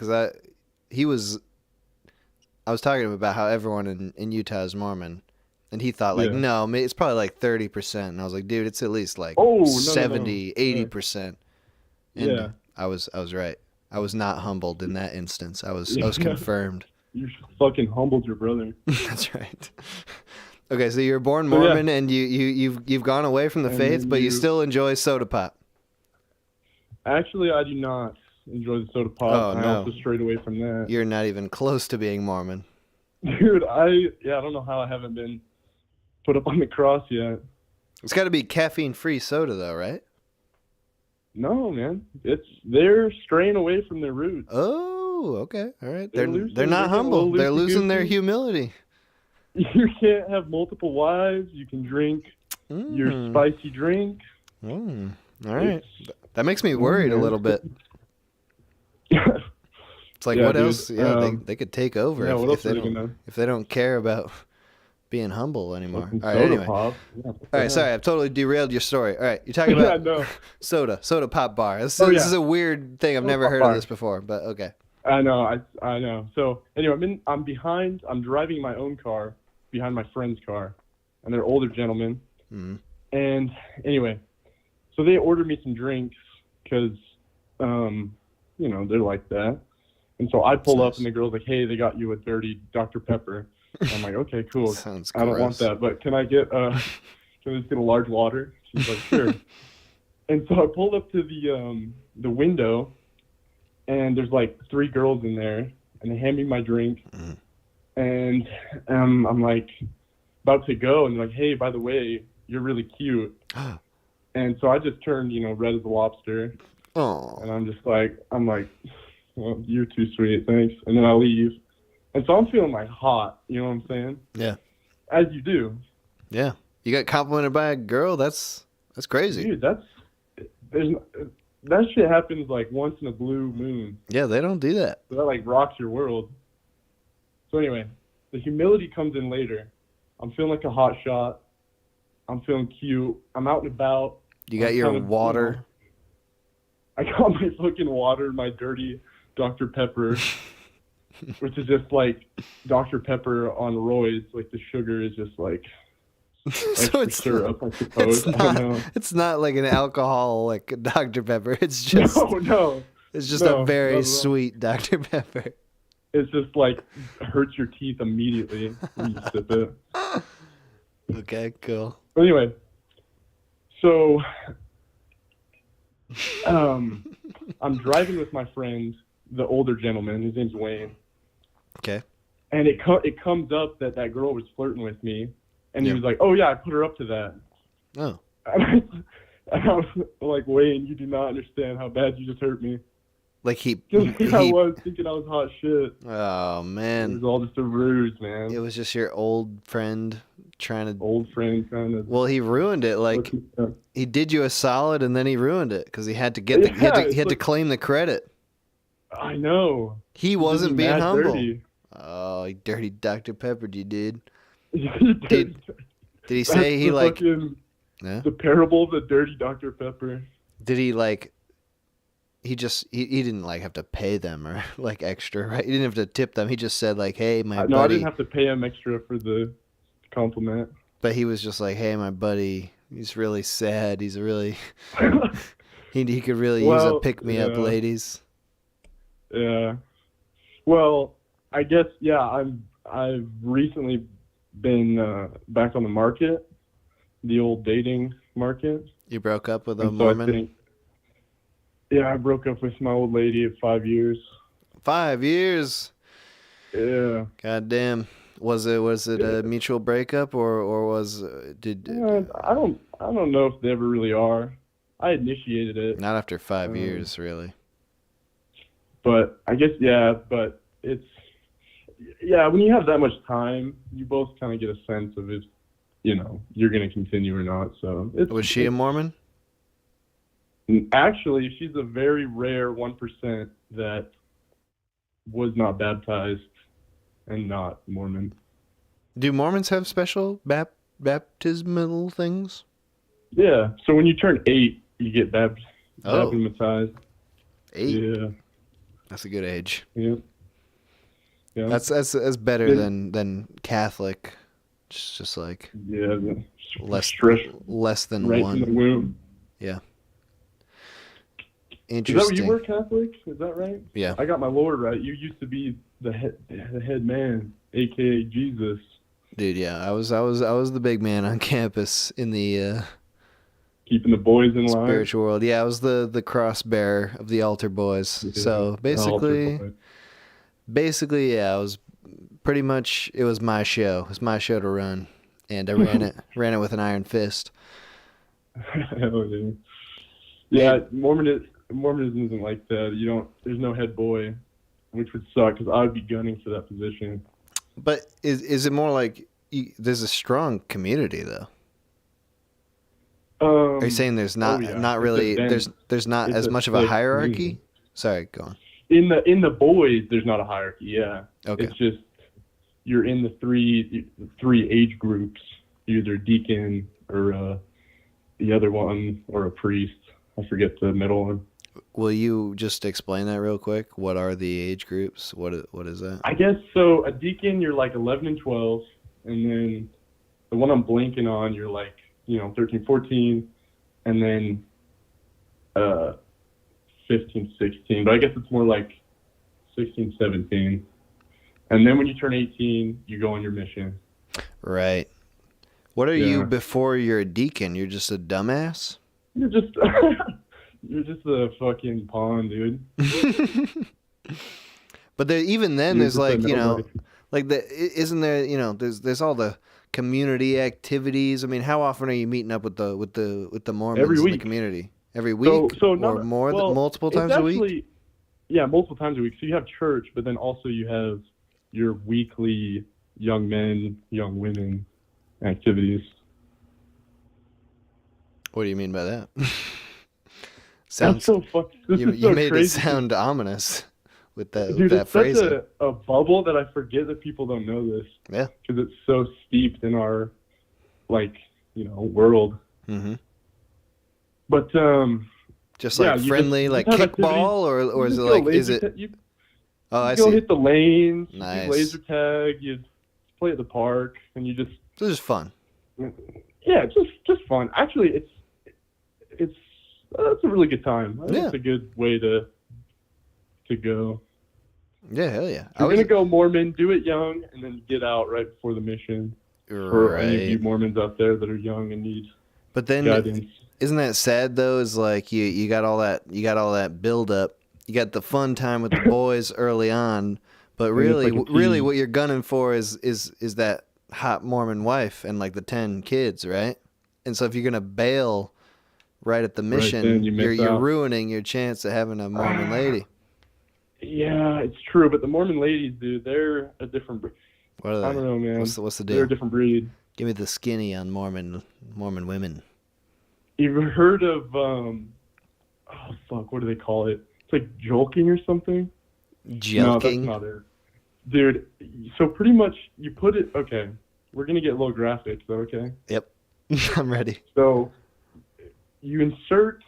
talking to him about how everyone in Utah is Mormon, and he thought like, no, it's probably like 30%. And I was like, dude, it's at least like 70, 80%. And I was right. I was not humbled in that instance. I was confirmed. You fucking humbled your brother. That's right. Okay, so you're born Mormon, and you've gone away from the faith, but you still enjoy soda pop. Actually, I do not enjoy the soda pop. Oh, no. I also strayed away from that. You're not even close to being Mormon. Dude, I don't know how I haven't been put up on the cross yet. It's got to be caffeine-free soda, though, right? No, man. They're straying away from their roots. Oh, okay. All right. They're losing- not humble. getting a They're little losing their loosey-goosey. humility. You can't have multiple wives. You can drink your spicy drink. All right. That makes me worried a little bit. It's like, what dude. else? Yeah, they could take over what else if they don't care about being humble anymore. All right, soda anyway. pop. All right, sorry, I've totally derailed your story. All right, you're talking about no. soda pop bar. This is a weird thing. I've never heard of this before, but okay. I know. So anyway, I'm driving my own car behind my friend's car, and they're older gentlemen. Mm-hmm. And anyway, so they ordered me some drinks because, they're like that. And so I pull up, and the girl's like, "Hey, they got you a dirty Dr. Pepper." And I'm like, "Okay, cool. Sounds I don't want gross. that, but can I just get a large water?" She's like, "Sure." And so I pulled up to the window, and there's like 3 girls in there, and they hand me my drink, and I'm like about to go, and they're like, "Hey, by the way, you're really cute." And so I just turned, red as a lobster. Oh. And I'm like, well, you're too sweet, thanks. And then I leave. And so I'm feeling like hot, you know what I'm saying? Yeah. As you do. Yeah. You got complimented by a girl? That's crazy. Dude, that shit happens like once in a blue moon. Yeah, they don't do that. So that like rocks your world. So anyway, the humility comes in later. I'm feeling like a hot shot. I'm feeling cute. I'm out and about. You got your water. I got my fucking water, my dirty Dr. Pepper, which is just like Dr. Pepper on roids. Like the sugar is just like so it's syrup, I suppose. It's not like an alcohol like Dr. Pepper. It's just no. It's just a very sweet Dr. Pepper. It's just like hurts your teeth immediately when you sip it. Okay, cool. Anyway, so I'm driving with my friend, the older gentleman. His name's Wayne. Okay. And it comes up that girl was flirting with me, and he was like, "Oh yeah, I put her up to that." Oh. And I was like, "Wayne, you do not understand how bad you just hurt me." Like I was thinking I was hot shit. Oh man. It was all just a ruse, man. It was just your old friend trying to. Old friend kind of. Well, he ruined it. Like he did you a solid, and then he ruined it because he had to get he had to claim the credit. I know. He wasn't being humble. Dirty. Oh, he dirty Dr. Peppered you, dude. Did he say he like? The parable of the dirty Dr. Pepper. Did he like? He didn't like have to pay them or like extra, right? He didn't have to tip them. He just said like, "Hey, my buddy." No, I didn't have to pay him extra for the compliment. But he was just like, "Hey, my buddy, he's really sad. He's really he could really use a pick me up, ladies." Yeah. Well, I guess I've recently been back on the market, the old dating market. You broke up with a Mormon? Yeah, I broke up with my old lady of 5 years. 5 years? Yeah. God damn. Was it a mutual breakup or was did? I don't know if they ever really are. I initiated it. Not after 5 years, really. But I guess but it's when you have that much time, you both kind of get a sense of if you're gonna continue or not. So was she a Mormon? Actually, she's a very rare 1% that was not baptized and not Mormon. Do Mormons have special baptismal things? Yeah. So when you turn 8, you get baptized. 8? Yeah. That's a good age. Yeah. Yeah. That's better than Catholic. Just like less than right 1. From the womb. Yeah. Interesting. Is that what you were, Catholic? Is that right? Yeah. I got my Lord right. You used to be the head man, aka Jesus. Dude, yeah, I was the big man on campus in the keeping the boys in line. Spiritual world. Yeah, I was the cross bearer of the altar boys. Yeah, so basically, yeah, I was pretty much. It was my show. It was my show to run, and I ran it with an iron fist. Hell yeah. Yeah, Mormonism isn't like that. There's no head boy, which would suck because I would be gunning for that position. But is it more like there's a strong community though? Are you saying there's not really there's not as much of a hierarchy? Community. Sorry, go on. In the boys, there's not a hierarchy. Yeah. Okay. It's just you're in the three age groups. You're either deacon or the other one or a priest. I forget the middle one. Will you just explain that real quick? What are the age groups? What is that? I guess so. A deacon, you're like 11 and 12, and then the one I'm blanking on, you're like 13, 14, and then 15, 16. But I guess it's more like 16, 17. And then when you turn 18, you go on your mission. Right. What are you before you're a deacon? You're just a dumbass? You're just a fucking pawn, dude. But even then, there's like isn't there there's all the community activities. I mean, how often are you meeting up with the Mormons in the community? Every week, or multiple times a week? Yeah, multiple times a week. So you have church, but then also you have your weekly young men, young women activities. What do you mean by that? Sounds. That's so fun. You Is so made crazy. it sound ominous with that, Dude, that it's such phrasing. a bubble that I forget that people don't know this. Yeah. Because it's so steeped in our, like, world. Mm-hmm. But just yeah, like friendly, like kickball, or is it like Oh, I go see. hit the lanes, Nice. you laser tag, you play at the park, and you just. This is fun. Yeah, just fun. Actually, it's a really good time. I think it's a good way to go. Yeah, hell yeah. If you're gonna go Mormon, do it young, and then get out right before the mission. For any of you Mormons out there that are young and need guidance. Isn't that sad though? Is like you got all that build up. You got the fun time with the boys early on, but really what you're gunning for is that hot Mormon wife and like the 10 kids, right? And so if you're gonna bail right at the mission, you're ruining your chance of having a Mormon lady. Yeah, it's true, but the Mormon ladies, dude, they're a different breed. What are they? I don't know, man. What's the deal? They're a different breed. Give me the skinny on Mormon women. You've heard of what do they call it? It's like jolking or something. Jolking? No, that's not it. Dude, so pretty much you put it. Okay, we're gonna get a little graphic. Is that okay? Yep, I'm ready. So you insert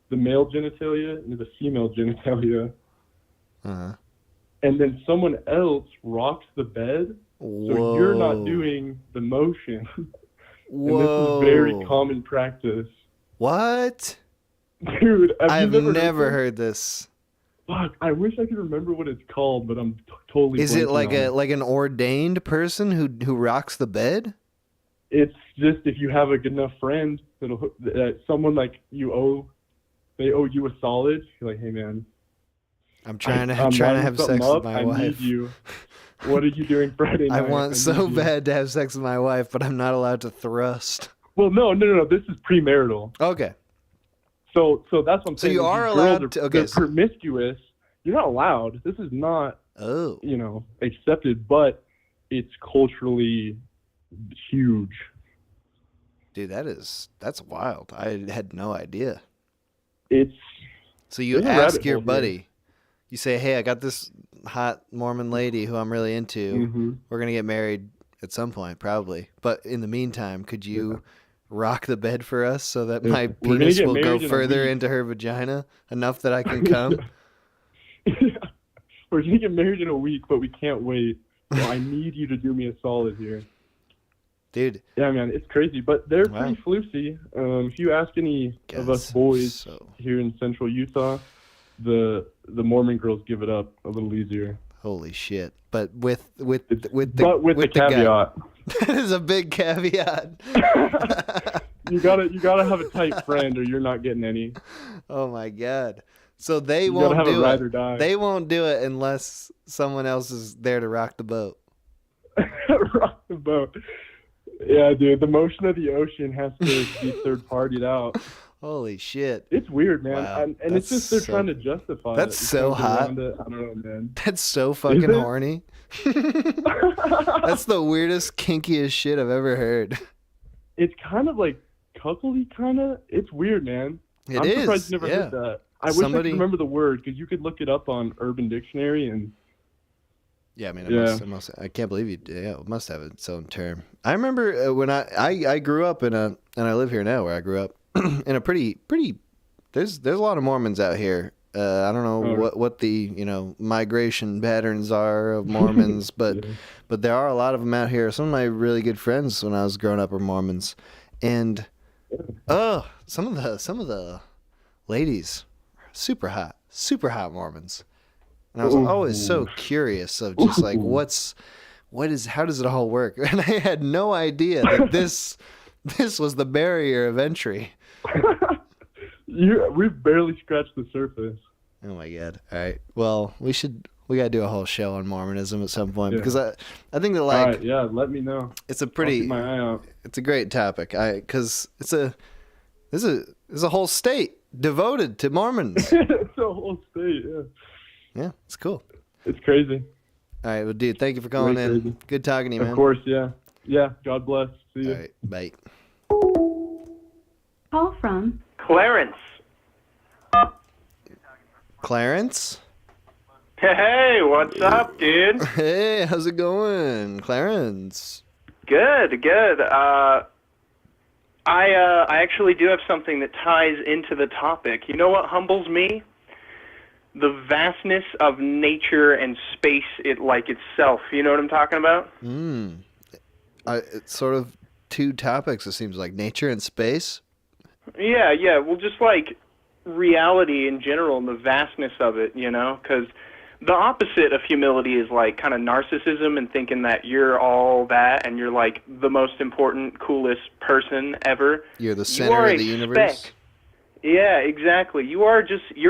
the male genitalia into the female genitalia. Uh-huh. And then someone else rocks the bed, so you're not doing the motion. Whoa. And this is very common practice. What? Dude, I've never heard this. Fuck, I wish I could remember what it's called, but I'm totally. Is it like blanking on an ordained person who rocks the bed? It's just if you have a good enough friend someone like they owe you a solid. You're like, hey man. I'm trying to have sex with my wife. I need you. What are you doing Friday night? I want so bad to have sex with my wife, but I'm not allowed to thrust. Well, no. This is premarital. Okay. So that's what I'm saying. So you are allowed to. Okay. They're promiscuous. You're not allowed. This is not. Accepted, but it's culturally huge. Dude, that's wild. I had no idea. So you There's a ask rabbit your hole buddy. here. You say, hey, I got this hot Mormon lady who I'm really into. Mm-hmm. We're going to get married at some point, probably. But in the meantime, could you rock the bed for us so that my penis will go further into her vagina enough that I can come? We're going to get married in a week, but we can't wait. So I need you to do me a solid here. Dude. Yeah, man, it's crazy. But they're pretty floofy. If you ask any of us boys here in central Utah, the Mormon girls give it up a little easier. Holy shit! But with the caveat. That is a big caveat. You gotta have a tight friend, or you're not getting any. Oh my god! So they You won't gotta have do a ride or it. die. They won't do it unless someone else is there to rock the boat. Rock the boat. Yeah, dude. The motion of the ocean has to be third-partied out. Holy shit. It's weird, man. Wow. And it's just they're trying to justify That's it. so hot. I don't know, man. That's so fucking horny. That's the weirdest, kinkiest shit I've ever heard. It's kind of like cuckoldy, kind of. It's weird, man. I'm is, surprised you never yeah. heard that. I wish I could remember the word, because you could look it up on Urban Dictionary and... Yeah, I mean, it must, I can't believe you. Yeah, it must have its own term. I remember when I grew up and I live here now where I grew up in a pretty. There's a lot of Mormons out here. I don't know what the migration patterns are of Mormons, but there are a lot of them out here. Some of my really good friends when I was growing up were Mormons, and some of the ladies, super hot Mormons. And I was always so curious of just like, how does it all work? And I had no idea that this was the barrier of entry. We've barely scratched the surface. Oh my god! All right, well, we gotta do a whole show on Mormonism at some point because I think that like, all right, let me know. It's a I'll keep my eye out. It's a great topic. Because there's a whole state devoted to Mormons. It's a whole state, yeah. Yeah, it's cool. It's crazy. All right, well, dude, thank you for calling in. Crazy. Good talking to you, man. Of course, yeah. Yeah, God bless. See you. All right, bye. Call from Clarence. Clarence? Hey, what's up, dude? Hey, how's it going, Clarence? Good. I actually do have something that ties into the topic. You know what humbles me? The vastness of nature and space, itself. You know what I'm talking about? It's sort of two topics, it seems like. Nature and space? Yeah. Well, just like reality in general and the vastness of it, you know? Because the opposite of humility is like kind of narcissism and thinking that you're all that and you're like the most important, coolest person ever. You're the center of the universe? Speck. Yeah, exactly. You're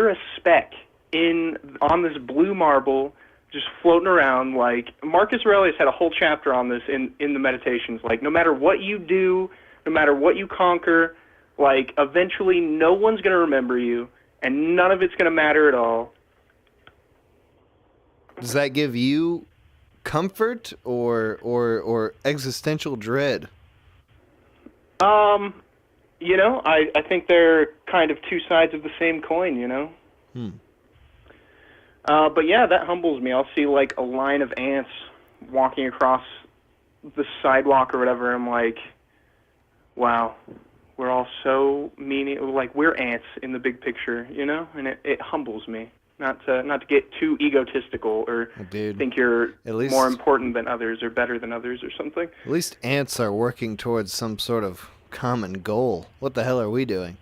a speck on this blue marble just floating around. Like Marcus Aurelius had a whole chapter on this in the Meditations. Like no matter what you do, no matter what you conquer, like eventually no one's going to remember you and none of it's going to matter at all. Does that give you comfort or existential dread? You know, I think they're kind of two sides of the same coin, you know? But yeah, that humbles me. I'll see like a line of ants walking across the sidewalk or whatever. I'm like, wow, we're all so like we're ants in the big picture, you know? And it humbles me. Not to get too egotistical or think you're more important than others or better than others or something. At least ants are working towards some sort of common goal. What the hell are we doing?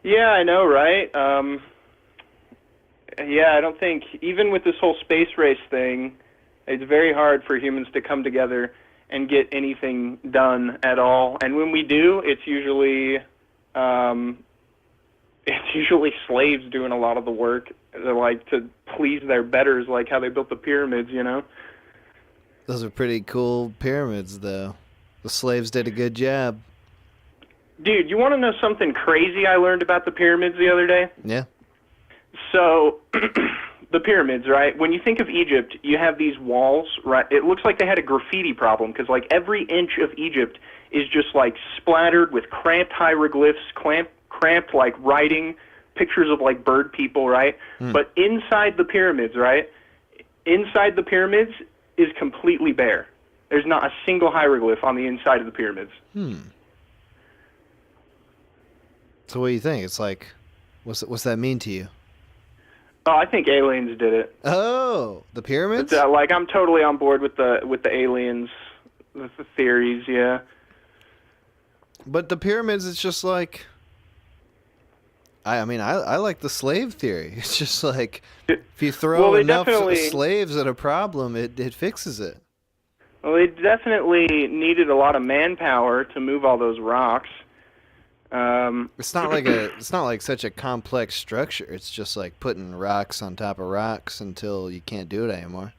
Yeah, I know, right? Yeah, I don't think, even with this whole space race thing, it's very hard for humans to come together and get anything done at all. And when we do, it's usually slaves doing a lot of the work. They're like to please their betters, like how they built the pyramids, you know? Those are pretty cool pyramids, though. The slaves did a good job. Dude, you want to know something crazy I learned about the pyramids the other day? Yeah. So, the pyramids, right? When you think of Egypt, you have these walls, right? It looks like they had a graffiti problem because, like, every inch of Egypt is just, like, splattered with cramped hieroglyphs, cramped, like, writing, pictures of, like, bird people, right? But inside the pyramids, right? Inside the pyramids is completely bare. There's not a single hieroglyph on the inside of the pyramids. So what do you think? It's like, what's that mean to you? Oh, I think aliens did it. Oh, the pyramids? Like, I'm totally on board with the aliens, the theories, yeah. But the pyramids, it's just like, I mean, I like the slave theory. It's just like, if you throw enough slaves at a problem, it fixes it. Well, they definitely needed a lot of manpower to move all those rocks. It's not like such a complex structure. It's just like putting rocks on top of rocks until you can't do it anymore.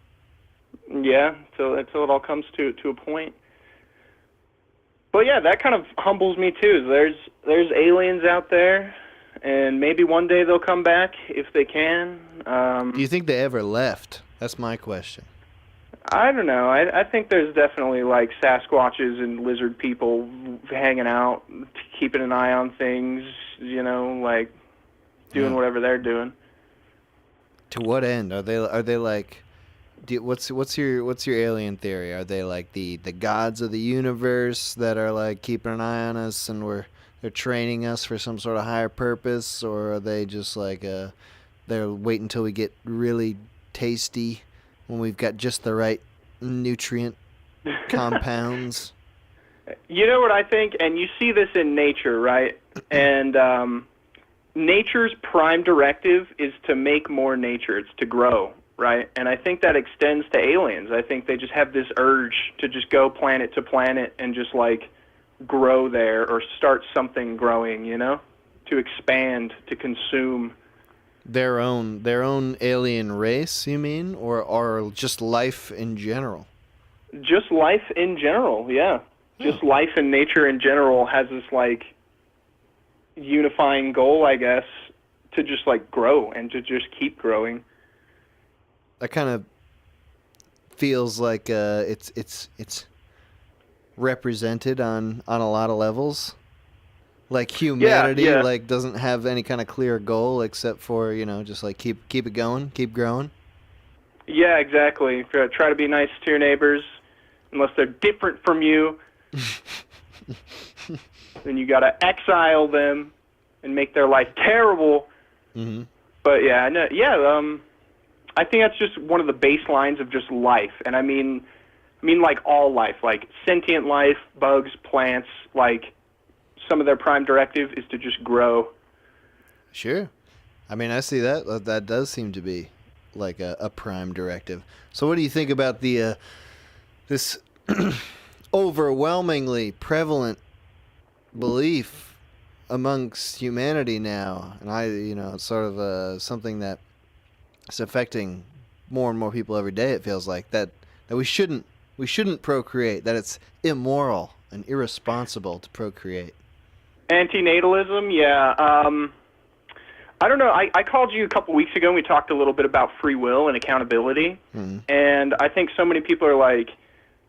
Yeah, until it all comes to a point. But yeah, that kind of humbles me too. There's aliens out there, and maybe one day they'll come back if they can. Do you think they ever left? That's my question. I don't know. I think there's definitely like Sasquatches and lizard people hanging out, keeping an eye on things, you know, like doing whatever they're doing. To what end? Are they like? What's your alien theory? Are they like the gods of the universe that are like keeping an eye on us and they're training us for some sort of higher purpose, or are they just like they're waiting until we get really tasty when we've got just the right nutrient compounds? You know what I think? And you see this in nature, right? And nature's prime directive is to make more nature. It's to grow, right? And I think that extends to aliens. I think they just have this urge to just go planet to planet and just like grow there or start something growing, you know? To expand, to consume. Their own alien race, you mean, or just life in general? Just life in general, yeah. Just life and nature in general has this like unifying goal, I guess, to just like grow and to just keep growing. That kind of feels like it's represented on a lot of levels. Like humanity, Yeah. like doesn't have any kind of clear goal except for just like keep it going, keep growing. Yeah, exactly. Try to be nice to your neighbors, unless they're different from you. Then you gotta exile them and make their life terrible. Mm-hmm. But yeah, no, I think that's just one of the baselines of just life, and I mean like all life, like sentient life, bugs, plants. Like some of their prime directive is to just grow. Sure, I mean I see that. That does seem to be like a prime directive. So what do you think about the this overwhelmingly prevalent belief amongst humanity now, and it's sort of something that is affecting more and more people every day. It feels like that we shouldn't procreate, that it's immoral and irresponsible to procreate. Antinatalism, yeah. I don't know. I called you a couple weeks ago and we talked a little bit about free will and accountability. Mm-hmm. And I think so many people are like,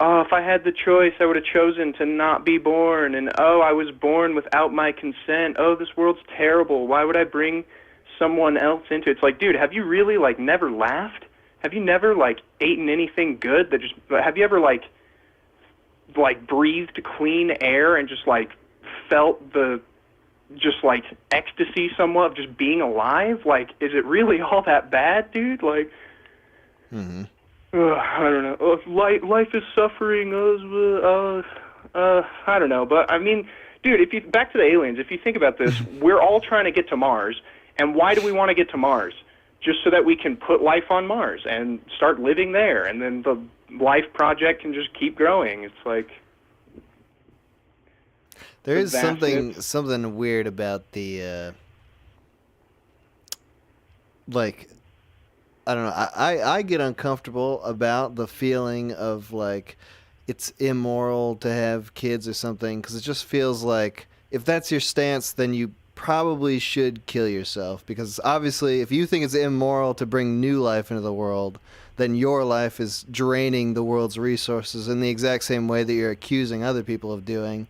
oh, if I had the choice, I would have chosen to not be born. And, oh, I was born without my consent. Oh, this world's terrible. Why would I bring someone else into it? It's like, dude, have you really, like, never laughed? Have you never, like, eaten anything good that just, have you ever, like breathed clean air and just, like, felt the, just, like, ecstasy somewhat of just being alive? Like, is it really all that bad, dude? Like, mm-hmm. I don't know. Life is suffering. I don't know. But, I mean, dude, back to the aliens, if you think about this, we're all trying to get to Mars. And why do we want to get to Mars? Just so that we can put life on Mars and start living there. And then the life project can just keep growing. It's like... There is something weird about the... I don't know. I get uncomfortable about the feeling of like it's immoral to have kids or something, because it just feels like if that's your stance, then you probably should kill yourself, because obviously if you think it's immoral to bring new life into the world, then your life is draining the world's resources in the exact same way that you're accusing other people of doing.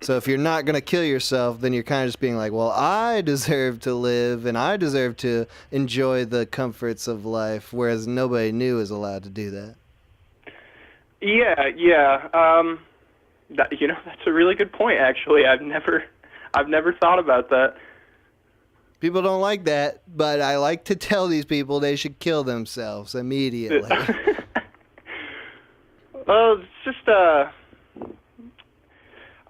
So if you're not going to kill yourself, then you're kind of just being like, well, I deserve to live and I deserve to enjoy the comforts of life, whereas nobody new is allowed to do that. Yeah. That's a really good point, actually. I've never thought about that. People don't like that, but I like to tell these people they should kill themselves immediately. Well, it's just,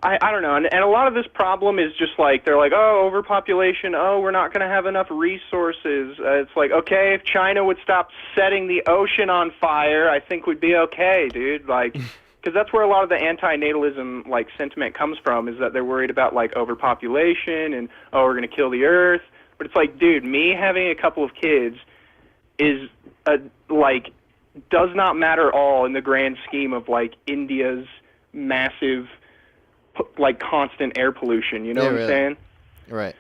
I don't know, and a lot of this problem is just like, they're like, oh, overpopulation, oh, we're not going to have enough resources. It's like, okay, if China would stop setting the ocean on fire, I think we'd be okay, dude. Like, because that's where a lot of the anti-natalism, like, sentiment comes from, is that they're worried about, like, overpopulation and, oh, we're going to kill the earth. But it's like, dude, me having a couple of kids is, does not matter at all in the grand scheme of, like, India's massive, like, constant air pollution. You know what I'm saying? Right.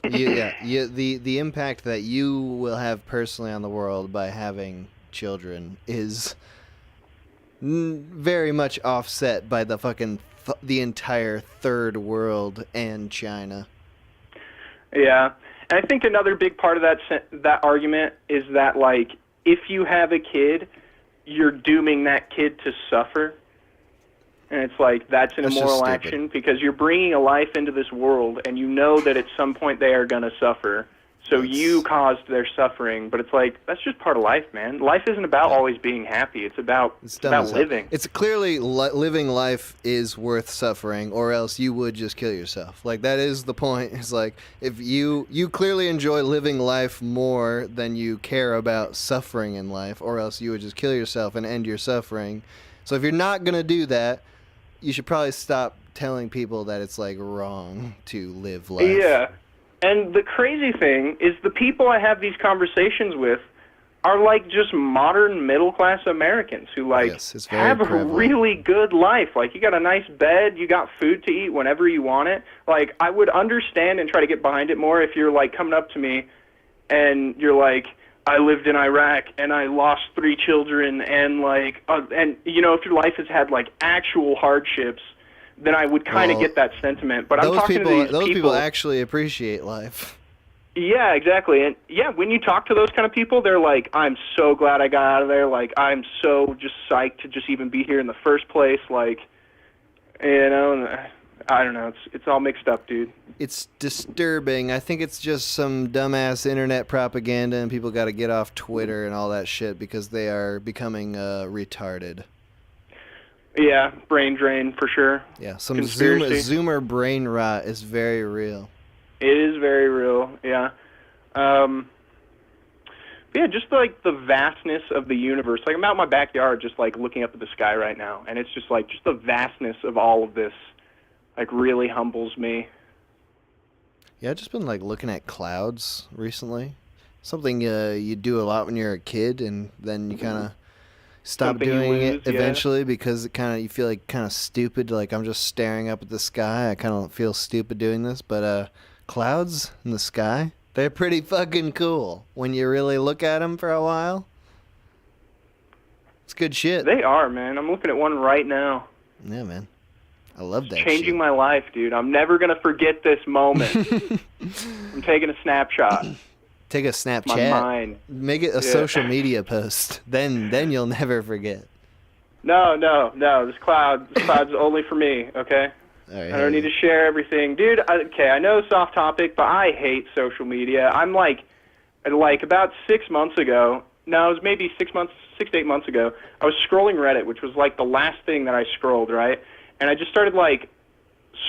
The impact that you will have personally on the world by having children is very much offset by the fucking the entire third world and China. Yeah, and I think another big part of that argument is that, like, if you have a kid, you're dooming that kid to suffer. And it's like, that's an immoral action, because you're bringing a life into this world, and you know that at some point they are going to suffer. So you caused their suffering, but it's like, that's just part of life, man. Life isn't about always being happy. It's about living. It's clearly living life is worth suffering, or else you would just kill yourself. Like, that is the point. It's like, if you clearly enjoy living life more than you care about suffering in life, or else you would just kill yourself and end your suffering. So if you're not going to do that, you should probably stop telling people that it's, like, wrong to live life. Yeah. And the crazy thing is the people I have these conversations with are, like, just modern middle-class Americans who, like, have a really good life. Like, you got a nice bed, you got food to eat whenever you want it. Like, I would understand and try to get behind it more if you're, like, coming up to me and you're like, I lived in Iraq and I lost 3 children and, like, and, you know, if your life has had, like, actual hardships, then I would kind of get that sentiment. But I'm talking to these those people actually appreciate life. Yeah, exactly. And yeah, when you talk to those kind of people, they're like, I'm so glad I got out of there. Like, I'm so just psyched to just even be here in the first place. Like, you know, I don't know. It's all mixed up, dude. It's disturbing. I think it's just some dumbass internet propaganda, and people got to get off Twitter and all that shit because they are becoming retarded. Yeah, brain drain for sure. Yeah, some Zoomer brain rot is very real. It is very real, yeah. But yeah, just like the vastness of the universe. Like I'm out in my backyard just like looking up at the sky right now, and it's just like the vastness of all of this like really humbles me. Yeah, I've just been like looking at clouds recently. Something you do a lot when you're a kid, and then you kind of stop doing it eventually because it kind of you feel like kind of stupid. Like I'm just staring up at the sky. I kind of feel stupid doing this, but clouds in the sky, they're pretty fucking cool when you really look at them for a while. It's good shit. They are, man. I'm looking at one right now. Yeah, man. I love that. Changing my life, dude. I'm never gonna forget this moment. I'm taking a snapshot. Take a Snapchat. My mind. Make it a social media post. Then you'll never forget. No. This cloud's only for me. Okay. All right, I don't need to share everything, dude. I know soft topic, but I hate social media. I'm like about 6 months ago. No, it was maybe 6 to 8 months ago. I was scrolling Reddit, which was like the last thing that I scrolled, right? And I just started like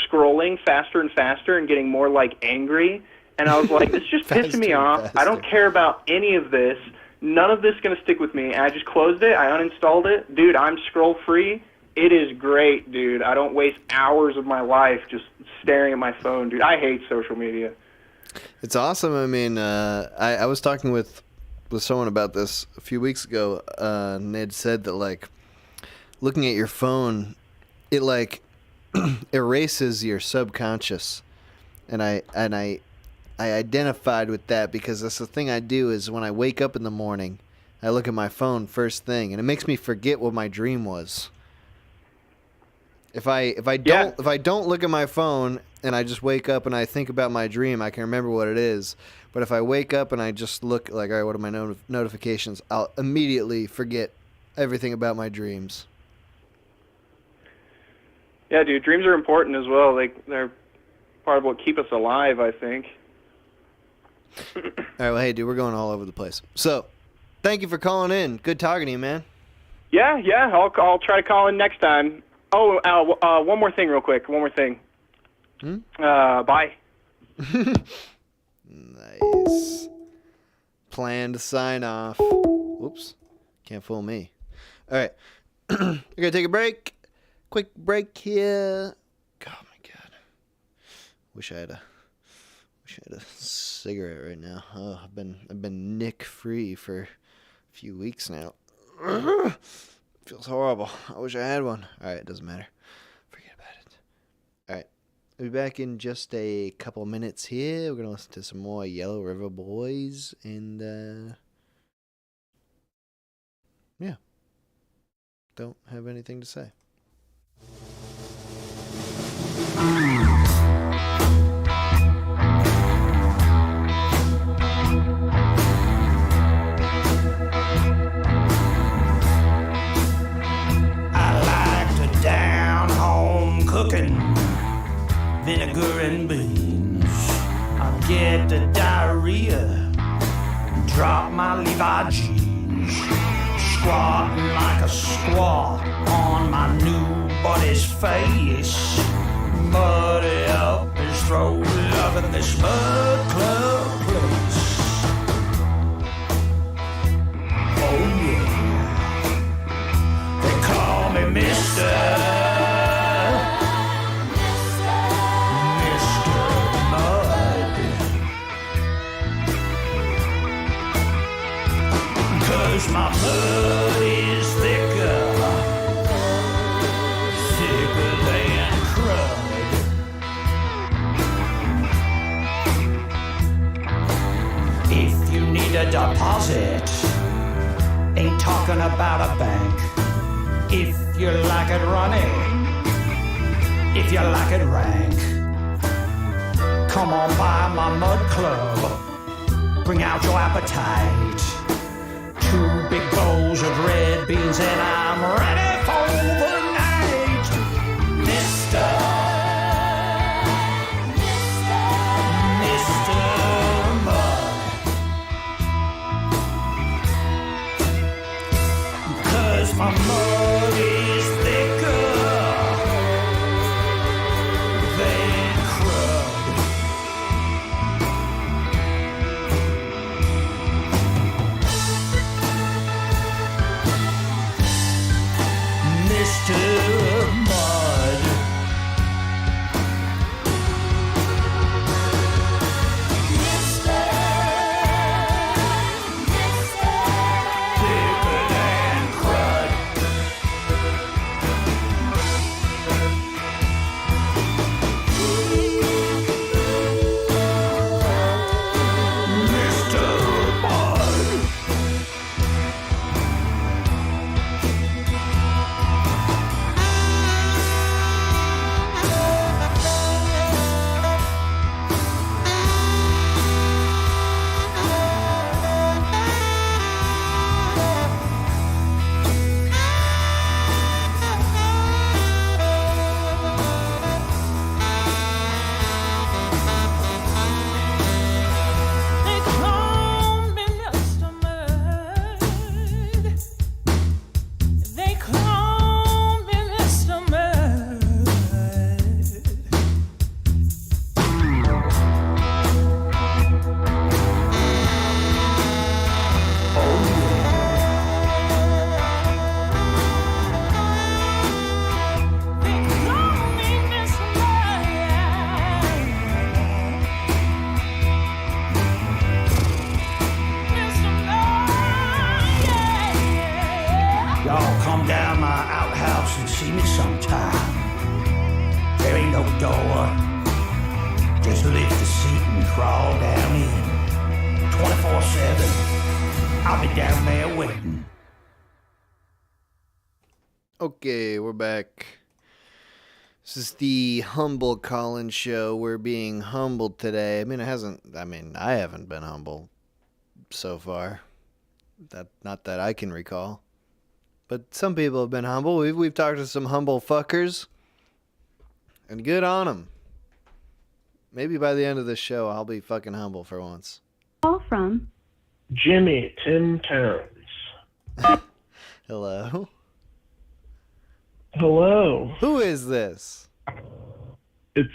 scrolling faster and faster and getting more like angry. And I was like, this is just pissing me off. Faster. I don't care about any of this. None of this is going to stick with me. And I just closed it. I uninstalled it. Dude, I'm scroll free. It is great, dude. I don't waste hours of my life just staring at my phone, dude. I hate social media. It's awesome. I mean, I was talking with someone about this a few weeks ago. Ned said that like looking at your phone, it like erases your subconscious, and I identified with that because that's the thing I do is when I wake up in the morning, I look at my phone first thing, and it makes me forget what my dream was. If I don't look at my phone and I just wake up and I think about my dream, I can remember what it is. But if I wake up and I just look like, all right, what are my notifications? I'll immediately forget everything about my dreams. Yeah, dude, dreams are important as well. Like they're part of what keep us alive, I think. All right, well, hey, dude, we're going all over the place. So, thank you for calling in. Good talking to you, man. Yeah, I'll try to call in next time. Oh, one more thing real quick. One more thing. Bye. Nice. Plan to sign off. Whoops. Can't fool me. All right. We're going to take a break. Quick break here. Oh, my God. Wish I had a cigarette right now. Oh, I've been nick free for a few weeks now. Feels horrible. I wish I had one. All right, it doesn't matter. Forget about it. All right, I'll be back in just a couple minutes here. We're gonna listen to some more Yellow River Boys, and yeah, don't have anything to say. Cooking vinegar and beans. I get the diarrhea, drop my Levi jeans, squatting like a squaw on my new buddy's face. Muddy up his throat, loving this mud club place. Oh yeah, they call me Mr. My blood is thicker than crud. If you need a deposit, ain't talking about a bank. If you like it running, if you like it rank. Come on by my mud club, bring out your appetite. 2 big bowls of red beans and I'm ready for the night. Mr. Mud. 'Cause my mud is thicker than crud. Mr. Mud. Thicker than crud. Mr. Mud. They call me Mr. Mud. They call me Mr. Mud. They call me Mr. Y'all come down my outhouse and see me sometime. There ain't no door. Just lift the seat and crawl down in. 24/7. I'll be down there waiting. Okay, we're back. This is the Humble Colin Show. We're being humbled today. I haven't been humble so far. Not that I can recall. But some people have been humble. We've talked to some humble fuckers. And good on them. Maybe by the end of this show, I'll be fucking humble for once. Call from Jimmy Tim Terrence. Hello? Hello. Who is this? It's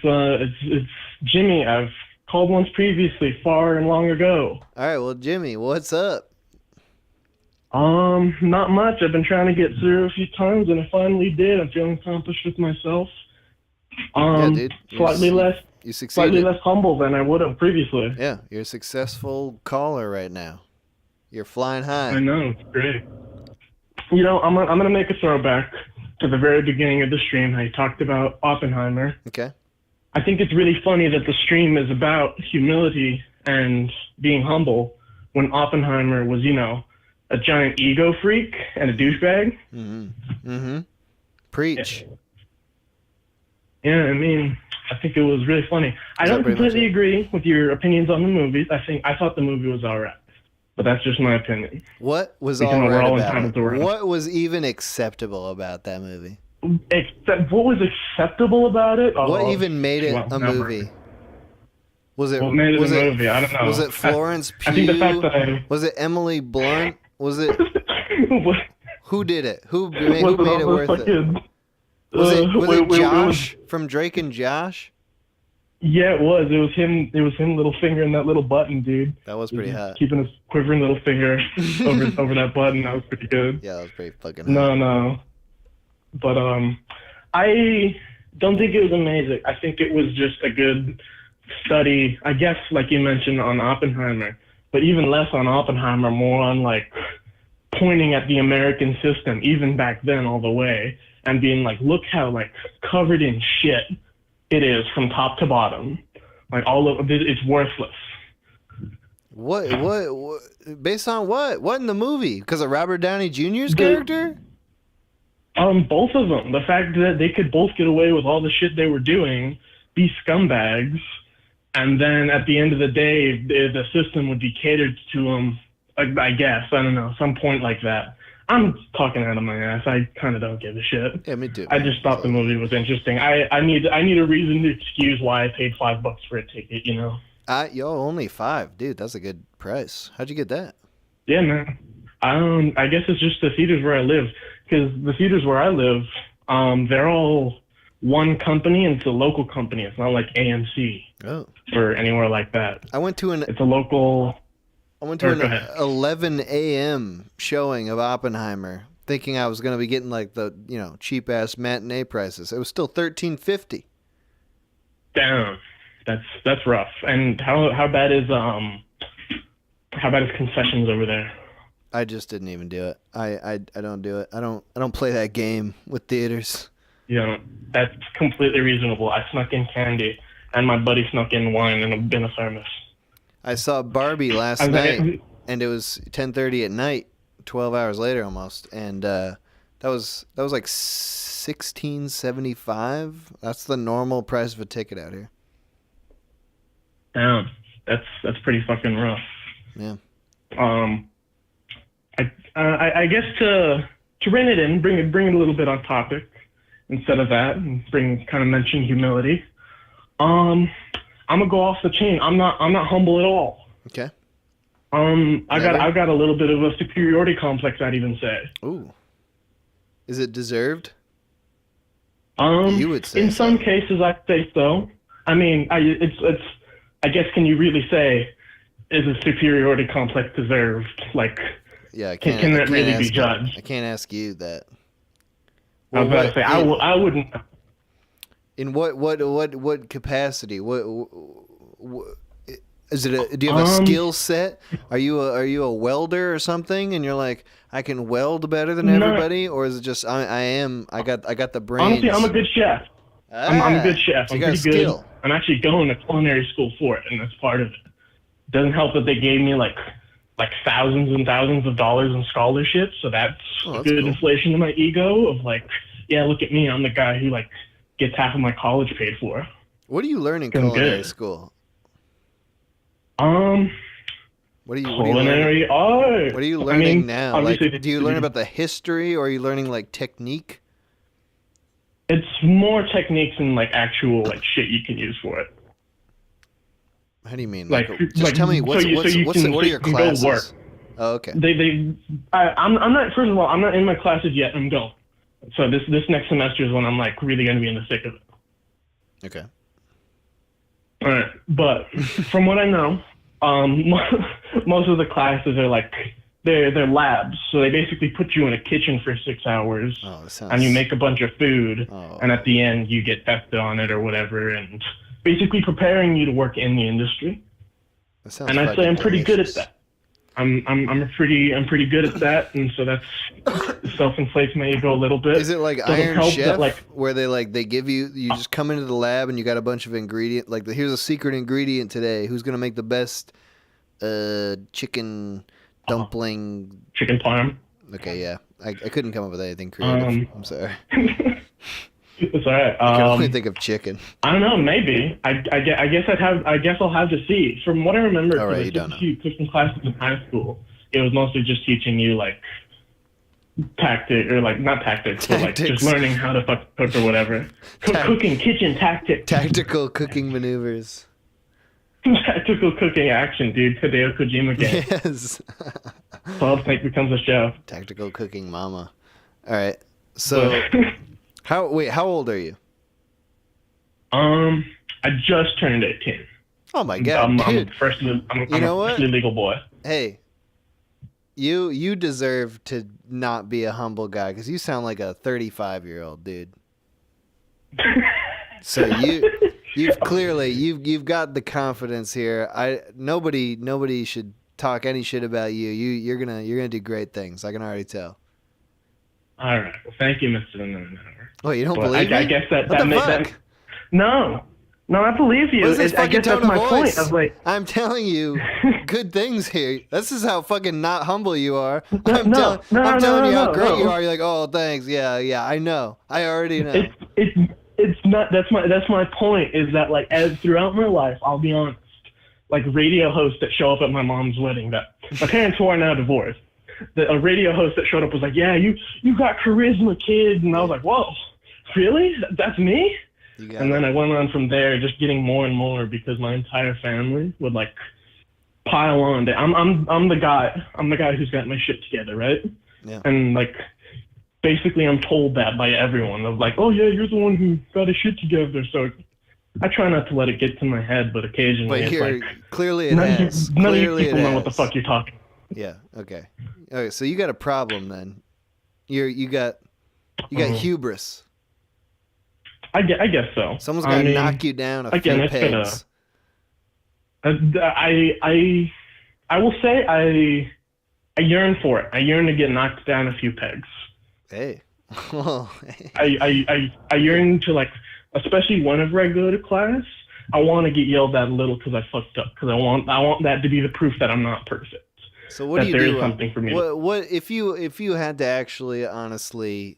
Jimmy. I've called once previously, far and long ago. All right, well, Jimmy, what's up? Not much. I've been trying to get through a few times, and I finally did. I'm feeling accomplished with myself. Yeah, dude. Slightly less humble than I would have previously. Yeah, you're a successful caller right now. You're flying high. I know, it's great. You know, I'm gonna make a throwback to the very beginning of the stream. I talked about Oppenheimer. Okay. I think it's really funny that the stream is about humility and being humble when Oppenheimer was, a giant ego freak and a douchebag. Preach. Yeah, I think it was really funny. I don't completely agree with your opinions on the movies. I thought the movie was all right, but that's just my opinion. What was Because all we're right all about entitled it? to our own. What was even acceptable about that movie? What was acceptable about it? What even made it a movie? Was it? What made it was a it, movie? I don't know. Was it Florence Pugh? I think the fact that was it Emily Blunt? Was it? Who did it? Who made it worth it? Was it Josh from Drake and Josh? Yeah, it was. It was him. It was him, little finger in that little button, dude. That was pretty hot. Keeping his quivering little finger over that button. That was pretty good. Yeah, that was pretty fucking hot. No. But I don't think it was amazing. I think it was just a good study, I guess, like you mentioned, on Oppenheimer, but even less on Oppenheimer, more on like pointing at the American system, even back then, all the way, and being like, look how like covered in shit it is from top to bottom. Like all of it, it's worthless. What? Based on what? What in the movie? Because of Robert Downey Jr.'s character? Both of them. The fact that they could both get away with all the shit they were doing, be scumbags, and then at the end of the day, the system would be catered to them. I guess, I don't know, some point like that. I'm talking out of my ass. I kind of don't give a shit. Yeah, me too. I just thought the movie was interesting. I need a reason to excuse why I paid $5 for a ticket. You know. Only $5, dude. That's a good price. How'd you get that? Yeah, man. I guess it's just the theaters where I live, because the theaters where I live, they're all one company, and it's a local company. It's not like AMC or anywhere like that. I went to an 11 a.m. showing of Oppenheimer, thinking I was going to be getting like the cheap ass matinee prices. It was still $13.50. Damn, that's rough. And how bad is concessions over there? I just didn't even do it. I don't do it. I don't play that game with theaters. Yeah, that's completely reasonable. I snuck in candy, and my buddy snuck in wine and a bin of thermos. I saw Barbie last night, and it was 10:30 at night, 12 hours later almost, and that was like $16.75. That's the normal price of a ticket out here. Damn, that's pretty fucking rough. Yeah. I guess to rein it in, bring it a little bit on topic instead of that, and kind of mention humility. I'm gonna go off the chain. I'm not humble at all. Okay. I've got a little bit of a superiority complex, I'd even say. Ooh. Is it deserved? You would say in some cases, I'd say so. I mean, it's. I guess, can you really say, is a superiority complex deserved? Like, yeah, can that really be judged? I can't ask you that. I was about to say, I wouldn't. In what capacity? What is it? Do you have a skill set? Are you a welder or something? And you're like, I can weld better than everybody, or is it just I got the brains? Honestly, I'm a good chef. I'm a good chef. I'm pretty good. I'm actually going to culinary school for it, and that's part of it. Doesn't help that they gave me like thousands and thousands of dollars in scholarships, so that's a good inflation to my ego of like, yeah, look at me, I'm the guy who like gets half of my college paid for. What do you learn in culinary school? What are you culinary art? What are you learning now? Like, do you learn about the history, or are you learning like technique? It's more techniques and like actual like shit you can use for it. How do you mean? Just tell me what are your classes? Work. Oh, okay. I'm not. First of all, I'm not in my classes yet. I'm going. So this next semester is when I'm like really going to be in the thick of it. Okay. All right, but from what I know, most of the classes are like they're labs. So they basically put you in a kitchen for 6 hours, and you make a bunch of food, and at the end you get tested on it or whatever, and basically preparing you to work in the industry. And I'd say I'm pretty good at that. I'm pretty good at that, and so that's self-inflates my ego a little bit. Is it like Iron Chef, where they give you just come into the lab and you got a bunch of ingredients, like here's a secret ingredient today. Who's gonna make the best chicken dumpling? Chicken parm. Okay, yeah. I couldn't come up with anything creative. I'm sorry. It's all right. I can only think of chicken. I don't know. Maybe. I guess I'll have to see. From what I remember, all right, you don't know. Cooking classes in high school, it was mostly just teaching you like tactics, or like not tactics, but like just learning how to cook or whatever. Cooking, kitchen tactics. Tactical cooking maneuvers. Tactical cooking action, dude. Hideo Kojima game. Yes. 12 Tank becomes a show. Tactical cooking mama. All right. So, how old are you? I just turned 18. Oh my god, dude. I'm a freshly legal boy. Hey, you deserve to not be a humble guy, because you sound like a 35-year-old dude. So you've clearly you've got the confidence here. Nobody should talk any shit about you. You're gonna do great things. I can already tell. All right. Well, thank you, Mr. Oh, you don't believe me? I guess that makes sense. No. No, I believe you. What's this I guess fucking that's tone my of point. voice? I was like, I'm telling you good things here. This is how fucking not humble you are. No, I'm telling you how great you no. are. You're like, oh, thanks. Yeah, I know. I already know. It's not. That's my point. Is that like as throughout my life, I'll be honest, like radio hosts that show up at my mom's wedding. That my parents who are now divorced. A radio host that showed up was like, yeah, you got charisma, kid, and I was like, whoa, really? That's me? And then I went on from there, just getting more and more because my entire family would like pile on. I'm the guy who's got my shit together, right? Yeah. And like basically I'm told that by everyone of like, oh yeah, you're the one who got his shit together. So I try not to let it get to my head, but occasionally it's like clearly it none has. of you Clearly people it know what has. the fuck you're talking. Yeah. Okay. Okay. So you got a problem then. You got hubris. I guess so. Someone's gonna knock you down a few pegs. I will say I yearn for it. I yearn to get knocked down a few pegs. Hey. I yearn to like, especially whenever I go to class, I want to get yelled at a little because I fucked up. Because I want that to be the proof that I'm not perfect. So what do you there do? Is something for me. What if you had to actually honestly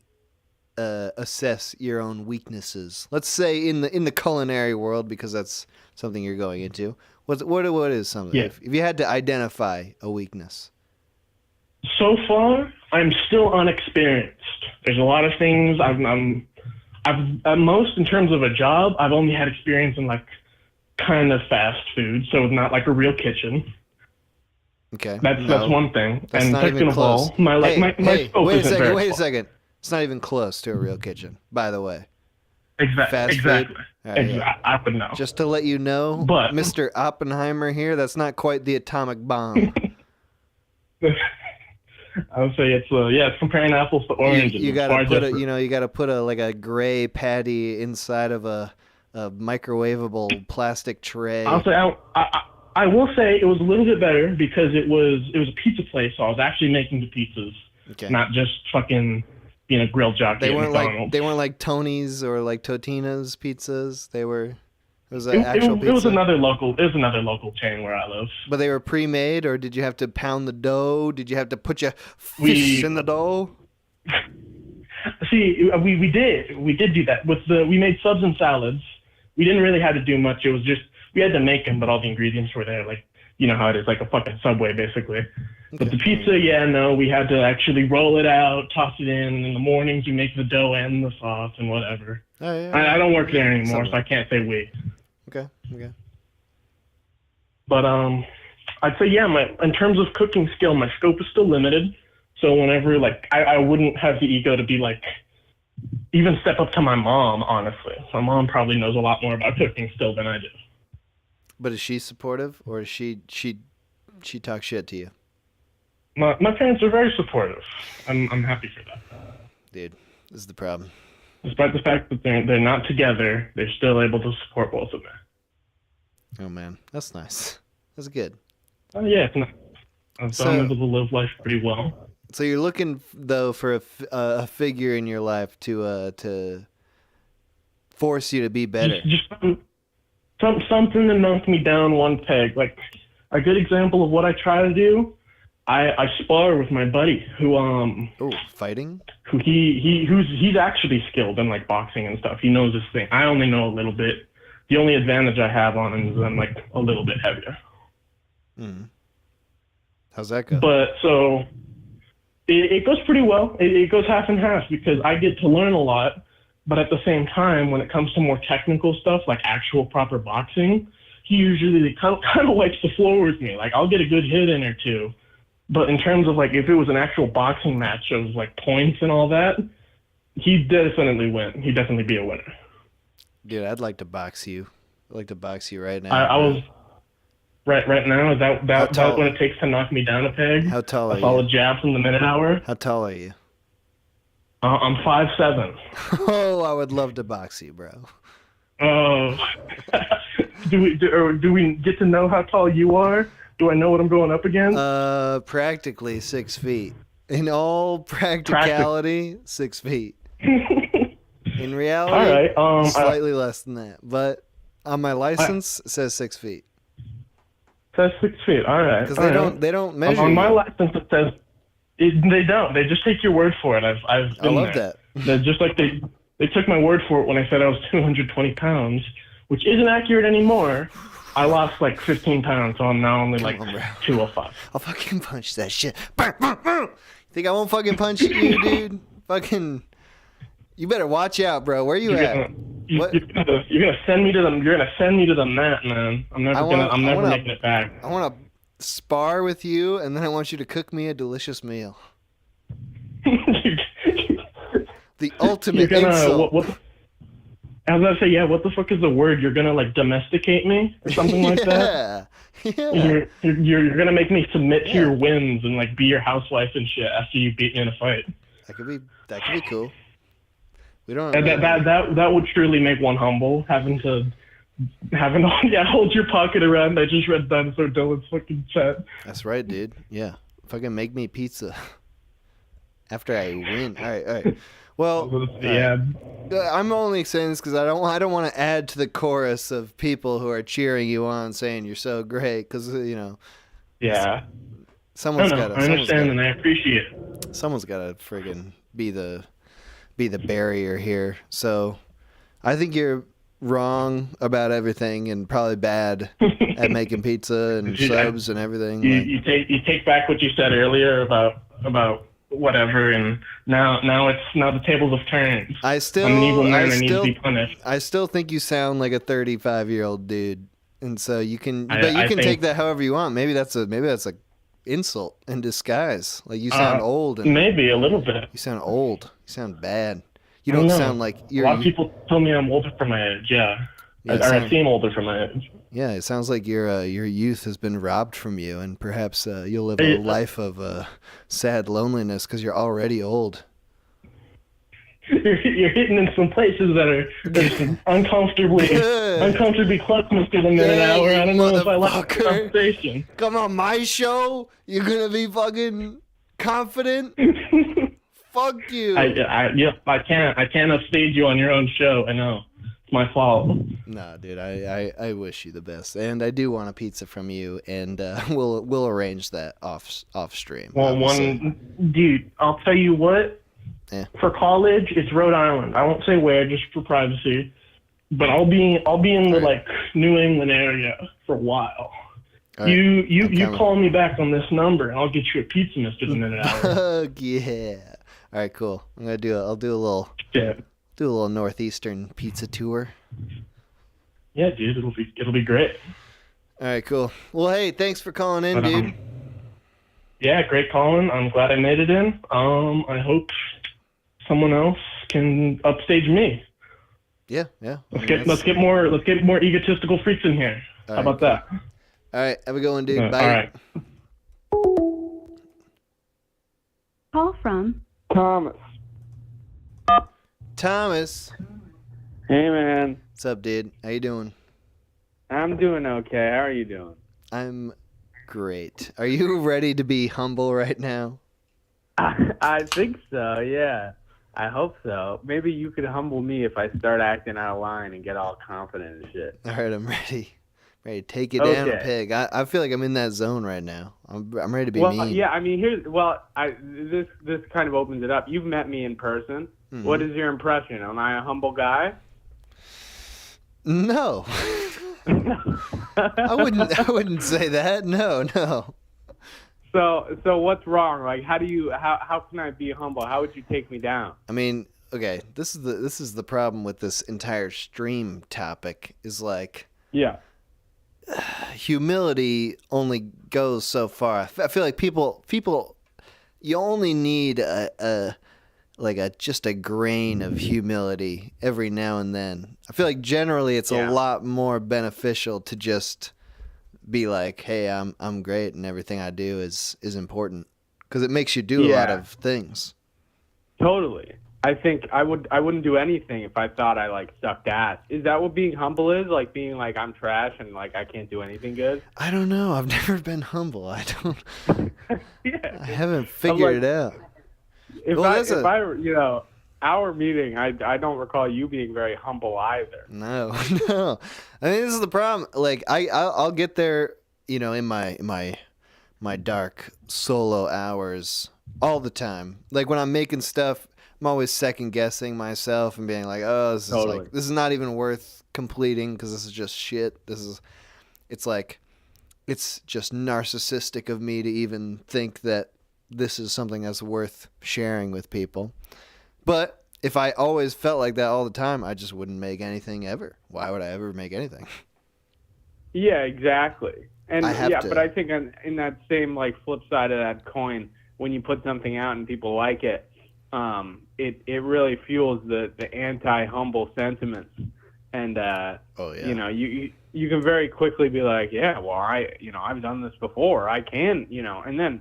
assess your own weaknesses? Let's say in the culinary world, because that's something you're going into. What is something? Yeah. If you had to identify a weakness. So far, I'm still unexperienced. There's a lot of things I've at most in terms of a job, I've only had experience in like kind of fast food, so not like a real kitchen. Okay. That's one thing. That's and not second even of close. all, my scope wait a isn't second. very Wait a small. second. It's not even close to a real kitchen, by the way. Exactly. All right, yeah. I would know. Just to let you know, But Mr. Oppenheimer here, that's not quite the atomic bomb. I would say it's comparing apples to oranges. You gotta put a gray patty inside of a microwavable plastic tray. I'll say I will say it was a little bit better because it was a pizza place, so I was actually making the pizzas, not just fucking being a grill jockey. They at weren't McDonald's. like Tony's or like Totina's pizzas. It was an actual pizza. It was another local chain where I live. But they were pre-made, or did you have to pound the dough? Did you have to put your fish in the dough? See, we did do that. We made subs and salads. We didn't really have to do much. It was just we had to make them, but all the ingredients were there. Like, you know how it is, like a fucking Subway, basically. Okay. But the pizza, we had to actually roll it out, toss it in. In the mornings, you make the dough and the sauce and whatever. Oh, yeah. I don't work there anymore, so I can't say we. Okay. But I'd say in terms of cooking skill, my scope is still limited. So whenever I wouldn't have the ego to be like even step up to my mom. Honestly, my mom probably knows a lot more about cooking still than I do. But is she supportive, or is she talk shit to you? My parents are very supportive. I'm happy for that. Dude, this is the problem. Despite the fact that they're not together, they're still able to support both of them. Oh man, that's nice. That's good. Oh yeah, it's nice. So I'm able to live life pretty well. So you're looking though for a figure in your life to force you to be better. Just something to knock me down one peg. Like a good example of what I try to do. I spar with my buddy who fighting? Who he's actually skilled in like boxing and stuff. He knows his thing. I only know a little bit. The only advantage I have on him is I'm like a little bit heavier. How's that go? But so it goes pretty well. It goes half and half because I get to learn a lot, but at the same time, when it comes to more technical stuff like actual proper boxing, he usually kind of wipes the floor with me. Like I'll get a good hit in or two. But in terms of like if it was an actual boxing match of like points and all that, he'd definitely win. He'd definitely be a winner. Dude, I'd like to box you. I'd like to box you right now. I was right now. Is that what it takes to knock me down a peg? How tall are you? A solid jab from the minute hour. How tall are you? I'm 5'7". Oh, I would love to box you, bro. Oh, do we get to know how tall you are? Do I know what I'm going up against? Practically 6 feet. In all practicality, 6 feet. In reality, all right, slightly less than that. But On my license, it says 6 feet. Says 6 feet. All right. Because All they don't measure. On my you. license, it says they don't. They just take your word for it. I've been I love there. that. They're just like they took my word for it when I said I was 220 pounds, which isn't accurate anymore. I lost like 15 pounds, so I'm now only like 205. I'll fucking punch that shit. Think I won't fucking punch you, dude? Fucking. You better watch out, bro. Where you at? You're gonna send me to them. You're gonna send me to the mat, man. I'm never making it back. I want to spar with you, and then I want you to cook me a delicious meal. The ultimate insult. I was gonna say, yeah. What the fuck is the word? You're gonna like domesticate me or something like that? Yeah. You're gonna make me submit to your whims and like be your housewife and shit after you beat me in a fight. That could be cool. We don't. That would truly make one humble. Having to hold your pocket around. I just read Dinosaur Dylan's fucking chat. That's right, dude. Yeah, fucking make me pizza after I win. All right. Well, yeah. I'm only saying this because I don't want to add to the chorus of people who are cheering you on, saying you're so great. Because Yeah. Someone's got to. I understand and I appreciate it. Someone's got to friggin' be the barrier here. So, I think you're wrong about everything and probably bad at making pizza and subs and everything. You take back what you said earlier about whatever, and now the tables have turned. I'm an evil man. I need to be punished. I still think you sound like a 35-year-old dude, and so you can take that however you want. Maybe that's a insult in disguise. Like you sound old. And maybe a little bit. You sound old. You sound bad. You don't sound like you're. A lot of people tell me I'm older for my age. Yeah, I seem older for my age. Yeah, it sounds like your youth has been robbed from you, and perhaps you'll live a life of sad loneliness because you're already old. You're hitting in some places that are uncomfortably close to the minute hour. I don't know if I like the conversation. Come on my show, you're gonna be fucking confident. Fuck you. I can't upstage you on your own show. I know. It's my fault. Nah, dude, I wish you the best. And I do want a pizza from you, and we'll arrange that off stream. Well, dude, I'll tell you what. Yeah. For college, it's Rhode Island. I won't say where, just for privacy. But I'll be in the like New England area for a while. Right. You call me back on this number, and I'll get you a pizza, Mr. The Minute Hour. Yeah. All right, cool. I'll do a little northeastern pizza tour. Yeah, dude, it'll be great. All right, cool. Well, hey, thanks for calling in, dude. Yeah, great calling. I'm glad I made it in. I hope someone else can upstage me. Yeah. Let's get more egotistical freaks in here. How about that? All right, have a good one, dude. Bye. All right. Call from Thomas. Hey, man. What's up, dude? How you doing? I'm doing okay. How are you doing? I'm great. Are you ready to be humble right now? I think so, yeah. I hope so. Maybe you could humble me if I start acting out of line and get all confident and shit. All right, I'm ready. Ready to take it down a pig. I feel like I'm in that zone right now. I'm ready to be mean. Yeah, I mean, this kind of opens it up. You've met me in person. Mm-hmm. What is your impression? Am I a humble guy? No. I wouldn't say that. No. So what's wrong? Like, how can I be humble? How would you take me down? I mean, okay, this is the problem with this entire stream topic is like, yeah, humility only goes so far. I feel like people, you only need just a grain of humility every now and then. I feel like generally it's a lot more beneficial to just be like, hey, I'm great and everything I do is important, because it makes you do a lot of things. Totally. I think I wouldn't do anything if I thought I like sucked ass. Is that what being humble is? Like being like I'm trash and like I can't do anything good? I don't know. I've never been humble. I haven't figured it out. If I our meeting, I don't recall you being very humble either. No, no. I mean, this is the problem. Like, I'll get there, you know, in my dark solo hours all the time. Like when I'm making stuff, I'm always second guessing myself and being like, oh, this is not even worth completing because this is just shit. It's just narcissistic of me to even think that this is something that's worth sharing with people. But if I always felt like that all the time, I just wouldn't make anything ever. Why would I ever make anything? Yeah, exactly. And but I think in that same like flip side of that coin, when you put something out and people like it, it really fuels the anti-humble sentiments. And you know, you can very quickly be like, yeah, well, I've done this before. I can, you know. And then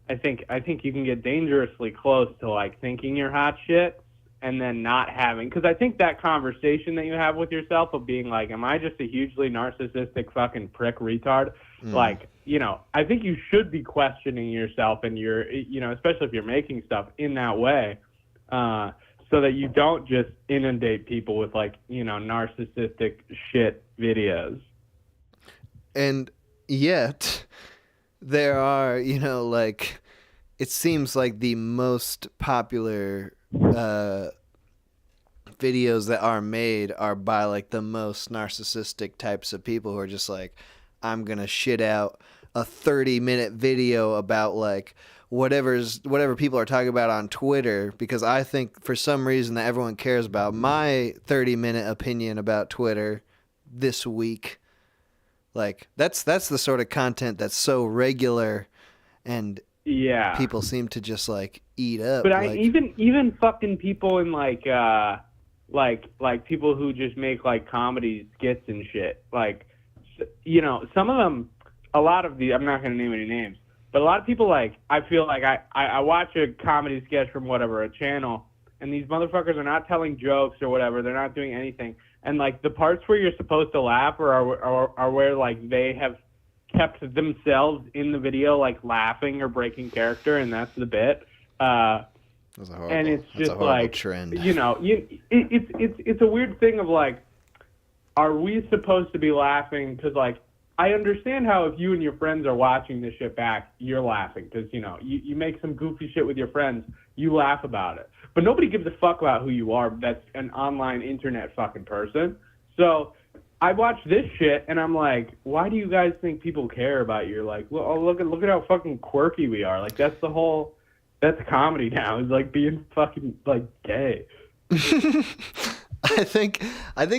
I think you can get dangerously close to like thinking you're hot shit and then not having, because I think that conversation that you have with yourself of being like, am I just a hugely narcissistic fucking prick retard? Like, you know, I think you should be questioning yourself and you know, especially if you're making stuff in that way, so that you don't just inundate people with like, you know, narcissistic shit videos. And yet there are, you know, like, it seems like the most popular videos that are made are by like the most narcissistic types of people who are just like, I'm gonna shit out a 30-minute video about like whatever people are talking about on Twitter, because I think for some reason that everyone cares about my 30-minute opinion about Twitter this week. Like that's the sort of content that's so regular, and people seem to just like eat up. But like, even fucking people in like people who just make like comedy skits and shit, like, you know, some of them, a lot of the, I'm not going to name any names, but a lot of people, like, I feel like I watch a comedy sketch from whatever, a channel, and these motherfuckers are not telling jokes or whatever. They're not doing anything. And, like, the parts where you're supposed to laugh are where, like, they have kept themselves in the video, like, laughing or breaking character, and that's the bit. And it's just, like, trend. You know, it's a weird thing of, like, are we supposed to be laughing? Because, like, I understand how if you and your friends are watching this shit back, you're laughing. Because, you know, you make some goofy shit with your friends, you laugh about it. But nobody gives a fuck about who you are that's an online internet fucking person. So I watch this shit, and I'm like, why do you guys think people care about you? Like, well, oh, look at how fucking quirky we are. Like, that's comedy now, is like being fucking, like, gay. I think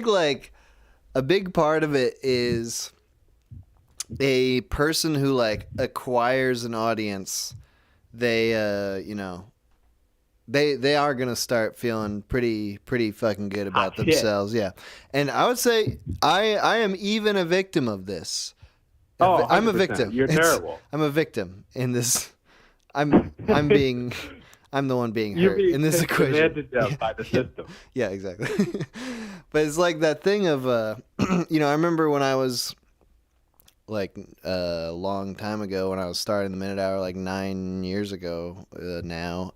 like a big part of it is a person who like acquires an audience. They you know, they are gonna start feeling pretty fucking good about themselves. Yeah. And I would say I am even a victim of this. Oh, I'm a victim. You're terrible. I'm a victim in this. I'm the one being hurt in this equation. By the system. Yeah, exactly. But it's like that thing of, you know, I remember when I was like a long time ago when I was starting the Minute Hour, like 9 years ago now,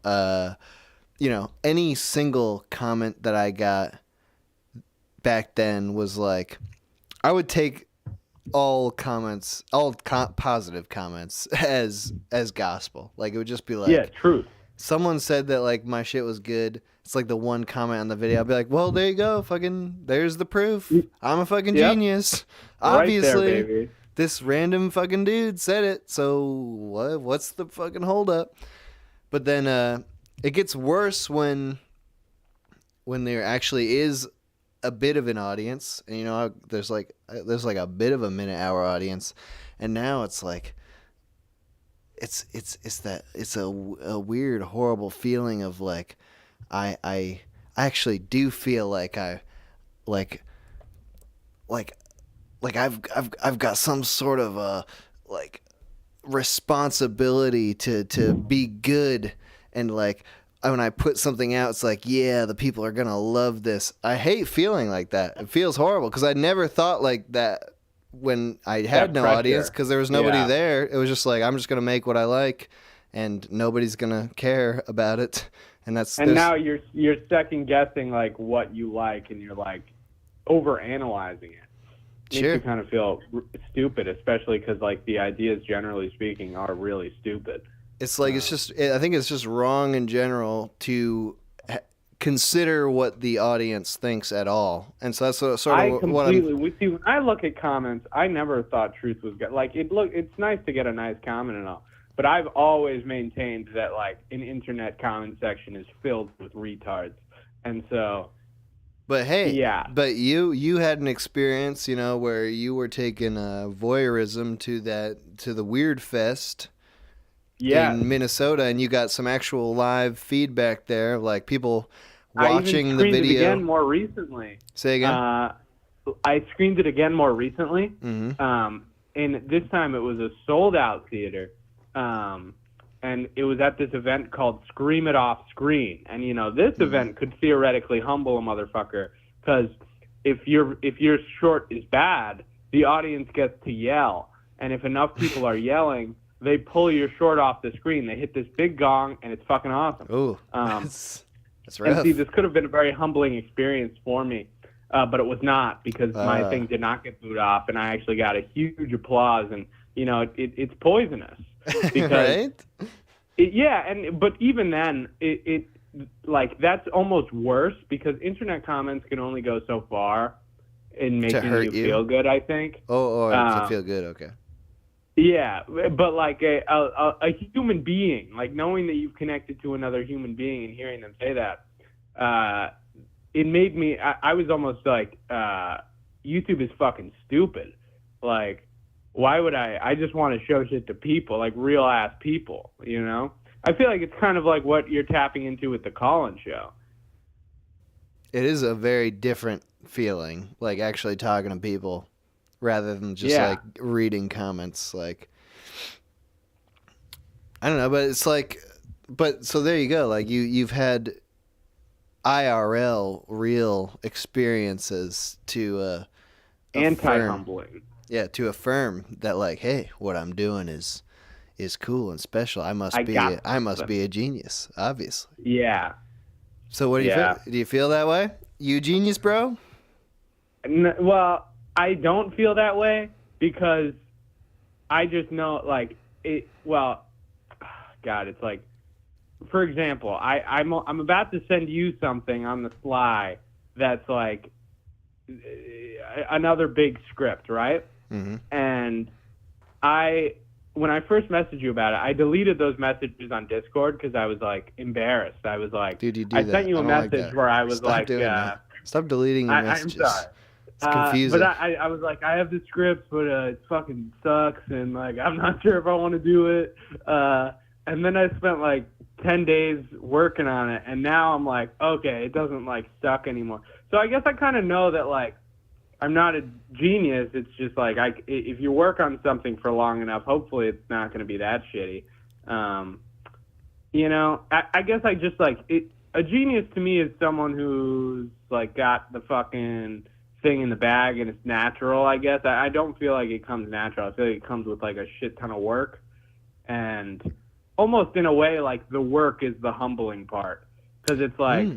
you know, any single comment that I got back then was like, I would take all comments, positive comments as gospel. Like it would just be like, yeah, truth. Someone said that like my shit was good. It's like the one comment on the video. I'll be like, well, there you go. Fucking, there's the proof. I'm a fucking genius. Obviously, right there, this random fucking dude said it. So what's the fucking holdup? But then it gets worse when there actually is a bit of an audience, and you know, there's like a bit of a Minute Hour audience, and now it's like it's a weird, horrible feeling of like I actually do feel like I've got some sort of a like responsibility to be good, and like when I put something out, it's like, yeah, the people are gonna love this. I hate feeling like that. It feels horrible because I never thought like that when I had no audience, because there was nobody there. It was just like, I'm just gonna make what I like, and nobody's gonna care about it. And now you're second guessing like what you like, and you're like over analyzing it. Makes you kind of feel stupid, especially because like the ideas, generally speaking, are really stupid. It's like I think it's just wrong in general to consider what the audience thinks at all, and so that's sort of what I'm. See, when I look at comments, I never thought truth was good. Like it's nice to get a nice comment and all, but I've always maintained that like an internet comment section is filled with retards, and so. But hey, yeah. But you had an experience, where you were taking voyeurism to the Weird Fest. Yeah. In Minnesota, and you got some actual live feedback there, like people watching the video. I even screened it again more recently. Say again? I screened it again more recently, Mm-hmm. And this time it was a sold-out theater, and it was at this event called Scream It Off Screen. And, this event could theoretically humble a motherfucker, because if your short is bad, the audience gets to yell. And if enough people are yelling, they pull your short off the screen. They hit this big gong, and it's fucking awesome. Ooh, that's rough. And see, this could have been a very humbling experience for me, but it was not, because my thing did not get booed off, and I actually got a huge applause. And it's poisonous because right? But even then, it like that's almost worse, because internet comments can only go so far in making you feel good, I think. To feel good, okay. Yeah, but like a human being, like knowing that you've connected to another human being and hearing them say that, it made me, I was almost like, YouTube is fucking stupid. Like, why would I just want to show shit to people, like real ass people, I feel like it's kind of like what you're tapping into with the call-in show. It is a very different feeling, like actually talking to people. Rather than just like reading comments, like I don't know, but it's like, so there you go. Like you've had IRL real experiences to anti-humbling. Yeah, to affirm that like, hey, what I'm doing is cool and special. I must be a genius, obviously. Yeah. So what do you feel? Do you feel that way? You a genius, bro? Well, I don't feel that way, because I just know, like, it. Well, God, it's like, for example, I'm about to send you something on the fly that's like another big script, right? Mm-hmm. And when I first messaged you about it, I deleted those messages on Discord because I was like embarrassed. I was like, dude, you do I that. sent you a message where I was Stop doing that. Stop deleting your messages. I'm sorry. It's confusing. But I was like, I have the script, but it fucking sucks, and like I'm not sure if I want to do it. And then I spent like 10 days working on it, and now I'm like, okay, it doesn't like suck anymore. So I guess I kind of know that like I'm not a genius. It's just like if you work on something for long enough, hopefully it's not going to be that shitty. I guess I just like it. A genius to me is someone who's like got the fucking thing in the bag and it's natural, I guess. I don't feel like it comes natural. I feel like it comes with like a shit ton of work, and almost in a way like the work is the humbling part, because it's like,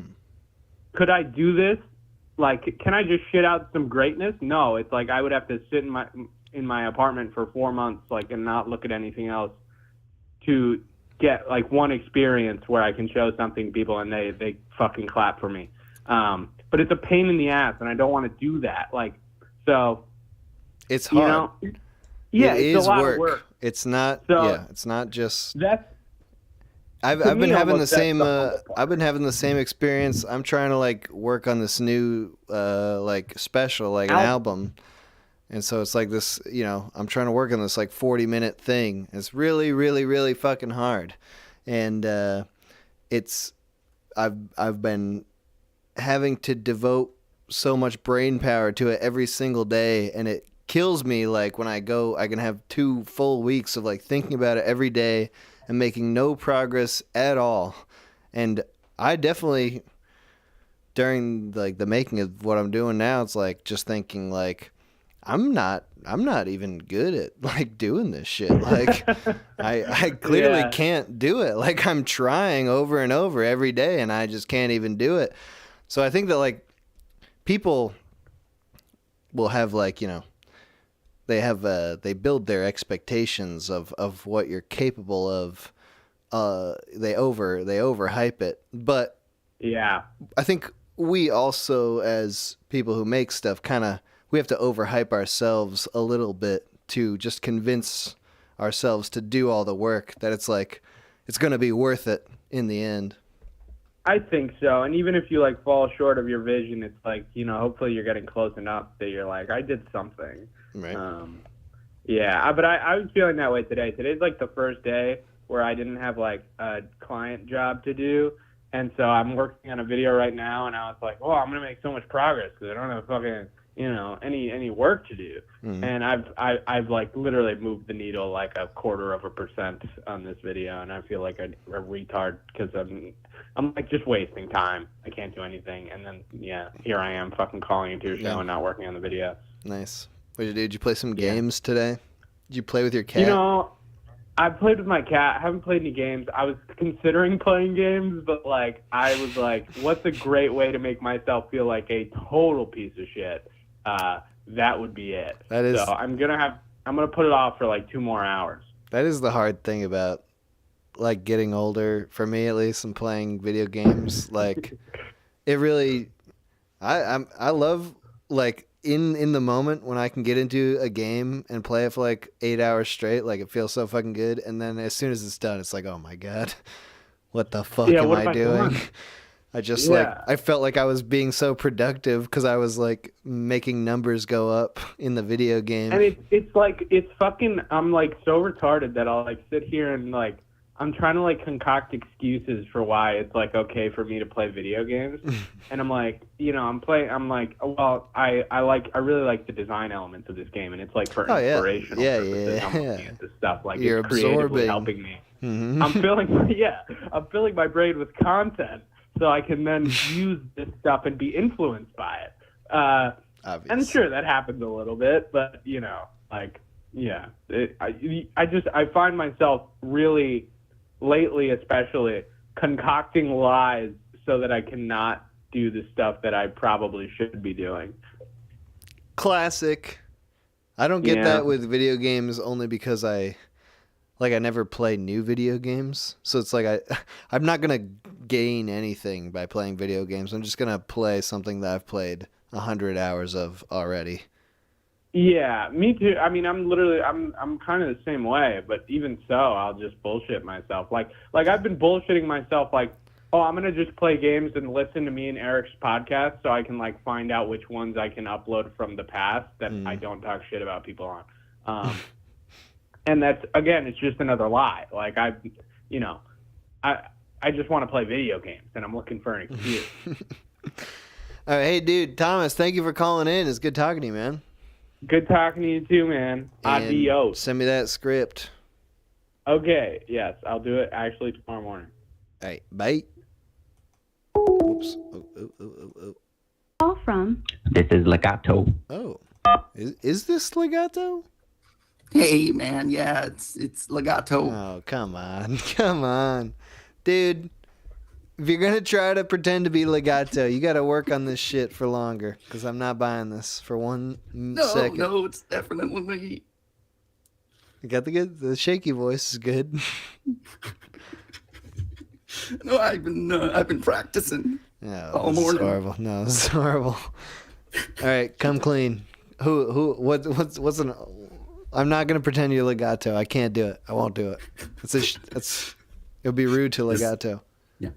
could I do this? Like, can I just shit out some greatness? No, it's like I would have to sit in my apartment for 4 months, like, and not look at anything else to get like one experience where I can show something to people and they fucking clap for me. But it's a pain in the ass, and I don't want to do that. Like, so it's hard. Yeah, it it's is a lot work. of work. It's not. So, it's not just. That's. I've been having the same. I've been having the same experience. I'm trying to like work on this new like special, like an album. And so it's like this, I'm trying to work on this like 40-minute thing. It's really, really, really fucking hard. And I've been having to devote so much brain power to it every single day, and it kills me. Like when I can have 2 full weeks of like thinking about it every day and making no progress at all. And I definitely, during like the making of what I'm doing now, it's like just thinking like, I'm not even good at like doing this shit. Like I clearly can't do it. Like I'm trying over and over every day and I just can't even do it. So I think that like people will have like, you know, they build their expectations of what you're capable of. They overhype it. But yeah, I think we also, as people who make stuff, we have to overhype ourselves a little bit to just convince ourselves to do all the work that it's like it's going to be worth it in the end. I think so. And even if you like fall short of your vision, it's like, you know, hopefully you're getting close enough that you're like, I did something. Right. But I was feeling that way today. Today's like the first day where I didn't have like a client job to do. And so I'm working on a video right now, and I was like, oh, I'm going to make so much progress because I don't have fucking, you know, any work to do. Mm-hmm. And I've like literally moved the needle like 0.25% on this video, and I feel like a retard because I'm like just wasting time. I can't do anything. And then, yeah, here I am fucking calling into your show and not working on the video. Nice. What did you do? Did you play some games today? Did you play with your cat? You know, I played with my cat. I haven't played any games. I was considering playing games, but like I was like, what's a great way to make myself feel like a total piece of shit? That would be it. So I'm gonna put it off for like 2 more hours. That is the hard thing about like getting older, for me at least, and playing video games. Like it really, I love like in the moment when I can get into a game and play it for like 8 hours straight, like it feels so fucking good. And then as soon as it's done, it's like, oh my God, what the fuck am I doing? I just like, I felt like I was being so productive because I was like making numbers go up in the video game. And it's like, it's fucking, I'm like so retarded that I'll like sit here and like, I'm trying to like concoct excuses for why it's like okay for me to play video games. And I'm like, you know, I'm like, well, I really like the design elements of this game, and it's like for inspirational purposes. I'm looking at this stuff like you're it's creatively absorbing. helping me. Mm-hmm. I'm filling my brain with content so I can then use this stuff and be influenced by it. And sure, that happens a little bit, but you know, like, yeah, I find myself really, lately especially, concocting lies so that I cannot do the stuff that I probably should be doing. Classic. I don't get that with video games only because I never play new video games. So it's like I'm not going to gain anything by playing video games. I'm just going to play something that I've played 100 hours of already. Yeah, me too. I mean, I'm kind of the same way, but even so, I'll just bullshit myself. Like I've been bullshitting myself like, oh, I'm going to just play games and listen to me and Eric's podcast so I can like find out which ones I can upload from the past that I don't talk shit about people on. And that's, again, it's just another lie. Like I just want to play video games and I'm looking for an excuse. All right, hey dude, Thomas, thank you for calling in. It's good talking to you, man. Good talking to you too, man. Adios. Send me that script. Okay, yes, I'll do it actually tomorrow morning. All right, bye. Oops. Oh. Call from. This is Legato. Oh, is this Legato? Hey man, yeah, it's Legato. Oh, come on, dude. If you're gonna try to pretend to be Legato, you gotta work on this shit for longer. Because I'm not buying this for one second. No, it's definitely me. You got the shaky voice is good. No, I've been practicing all morning. This is horrible. No, this is horrible. All right, come clean. What's an? I'm not gonna pretend you're Legato. I can't do it. I won't do it. It'll be rude to Legato. Yeah.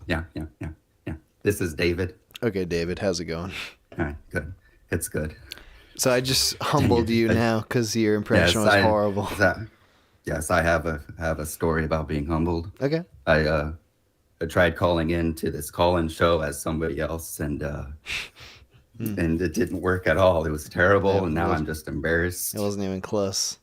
This is David. Okay, David, how's it going? All right, good. It's good. So I just humbled you now because your impression was horrible. Yes, I have a story about being humbled. Okay. I tried calling in to this call-in show as somebody else, and it didn't work at all. It was terrible, and now I'm just embarrassed. It wasn't even close.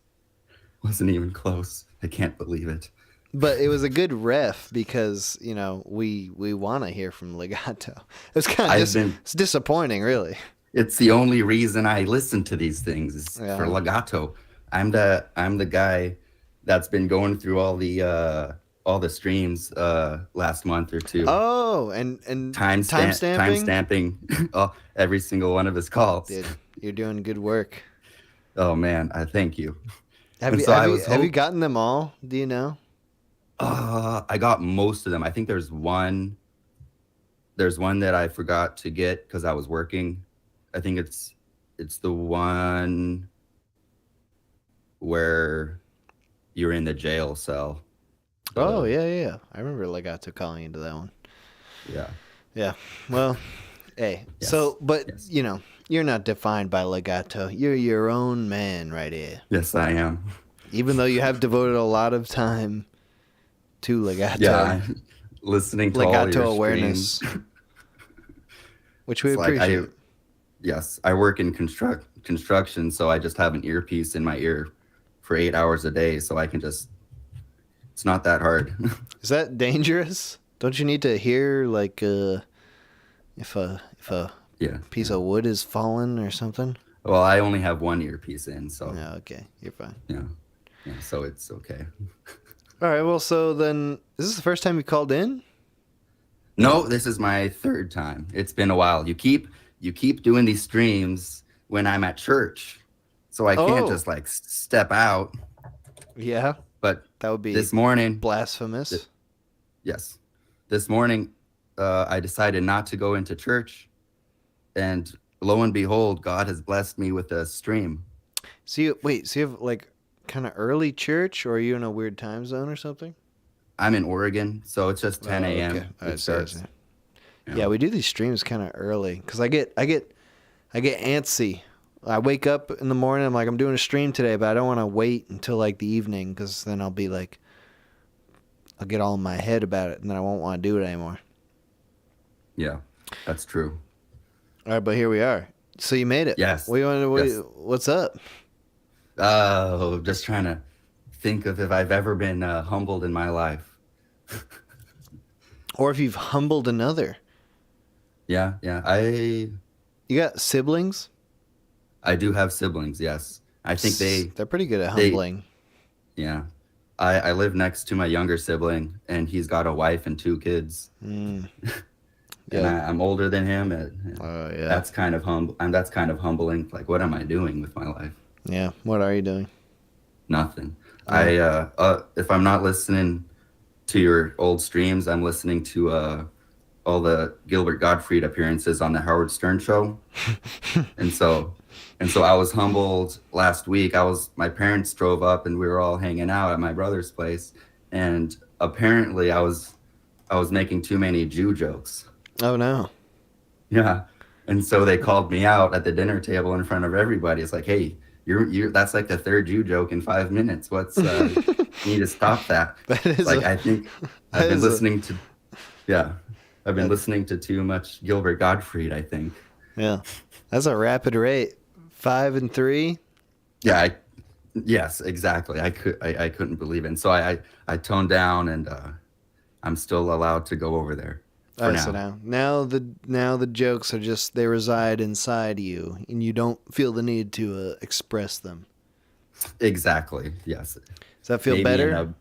Wasn't even close. I can't believe it. But it was a good ref because, you know, we want to hear from Legato. It was kind of it's disappointing, really. It's the only reason I listen to these things is for legato. I'm the guy that's been going through all the streams last month or two. Oh, and timestamping every single one of his calls. Dude, you're doing good work. Oh man, I thank you. Have you gotten them all? Do you know? I got most of them. I think there's one that I forgot to get because I was working. I think it's the one where you're in the jail cell. Oh yeah. I remember Legato calling into that one. Yeah. Well, hey. Yes. So, but you know, you're not defined by Legato. You're your own man right here. Yes, I am. Even though you have devoted a lot of time to Legato. Yeah, listening to Legato all your awareness, streams. Which we It's appreciate. Yes, I work in construction, so I just have an earpiece in my ear for 8 hours a day, so I can just. It's not that hard. Is that dangerous? Don't you need to hear like if a piece of wood is fallen or something? Well, I only have one earpiece in, so. Yeah, okay, you're fine. Yeah, so it's okay. All right, well, so then, is this the first time you called in? No, this is my third time. It's been a while. You keep doing these streams when I'm at church, so I can't just like step out. Yeah, but that would be this morning blasphemous. Yes, this morning I decided not to go into church, and lo and behold, God has blessed me with a stream. So you have like kind of early church, or are you in a weird time zone or something? I'm in Oregon, so it's just 10 a.m. Okay. It starts. Yeah, we do these streams kind of early because I get antsy. I wake up in the morning, I'm like, I'm doing a stream today, but I don't want to wait until like the evening because then I'll be like, I'll get all in my head about it and then I won't want to do it anymore. Yeah, that's true. All right, but here we are. So you made it. Yes. What's up? Oh, just trying to think of if I've ever been humbled in my life. Or if you've humbled another. Yeah. You got siblings? I do have siblings, yes. I think they're pretty good at humbling. Yeah. I live next to my younger sibling, and he's got a wife and 2 kids. Mm. And I'm older than him. And that's kind of That's kind of humbling. Like, what am I doing with my life? Yeah. What are you doing? Nothing. If I'm not listening to your old streams, I'm listening to all the Gilbert Gottfried appearances on the Howard Stern show. and so I was humbled last week. My parents drove up and we were all hanging out at my brother's place, and apparently I was making too many Jew jokes. Oh no. Yeah. And so they called me out at the dinner table in front of everybody. It's like, hey, you're that's like the 3rd Jew joke in 5 minutes. What's you need to stop that. I think I've been listening to I've been listening to too much Gilbert Gottfried, I think. Yeah. That's a rapid rate. 5 and 3. Yeah, yes, exactly. I couldn't believe it. And so I toned down, and I'm still allowed to go over there. All right, so now the jokes are just, they reside inside you, and you don't feel the need to express them. Exactly. Yes. Does that feel better? In a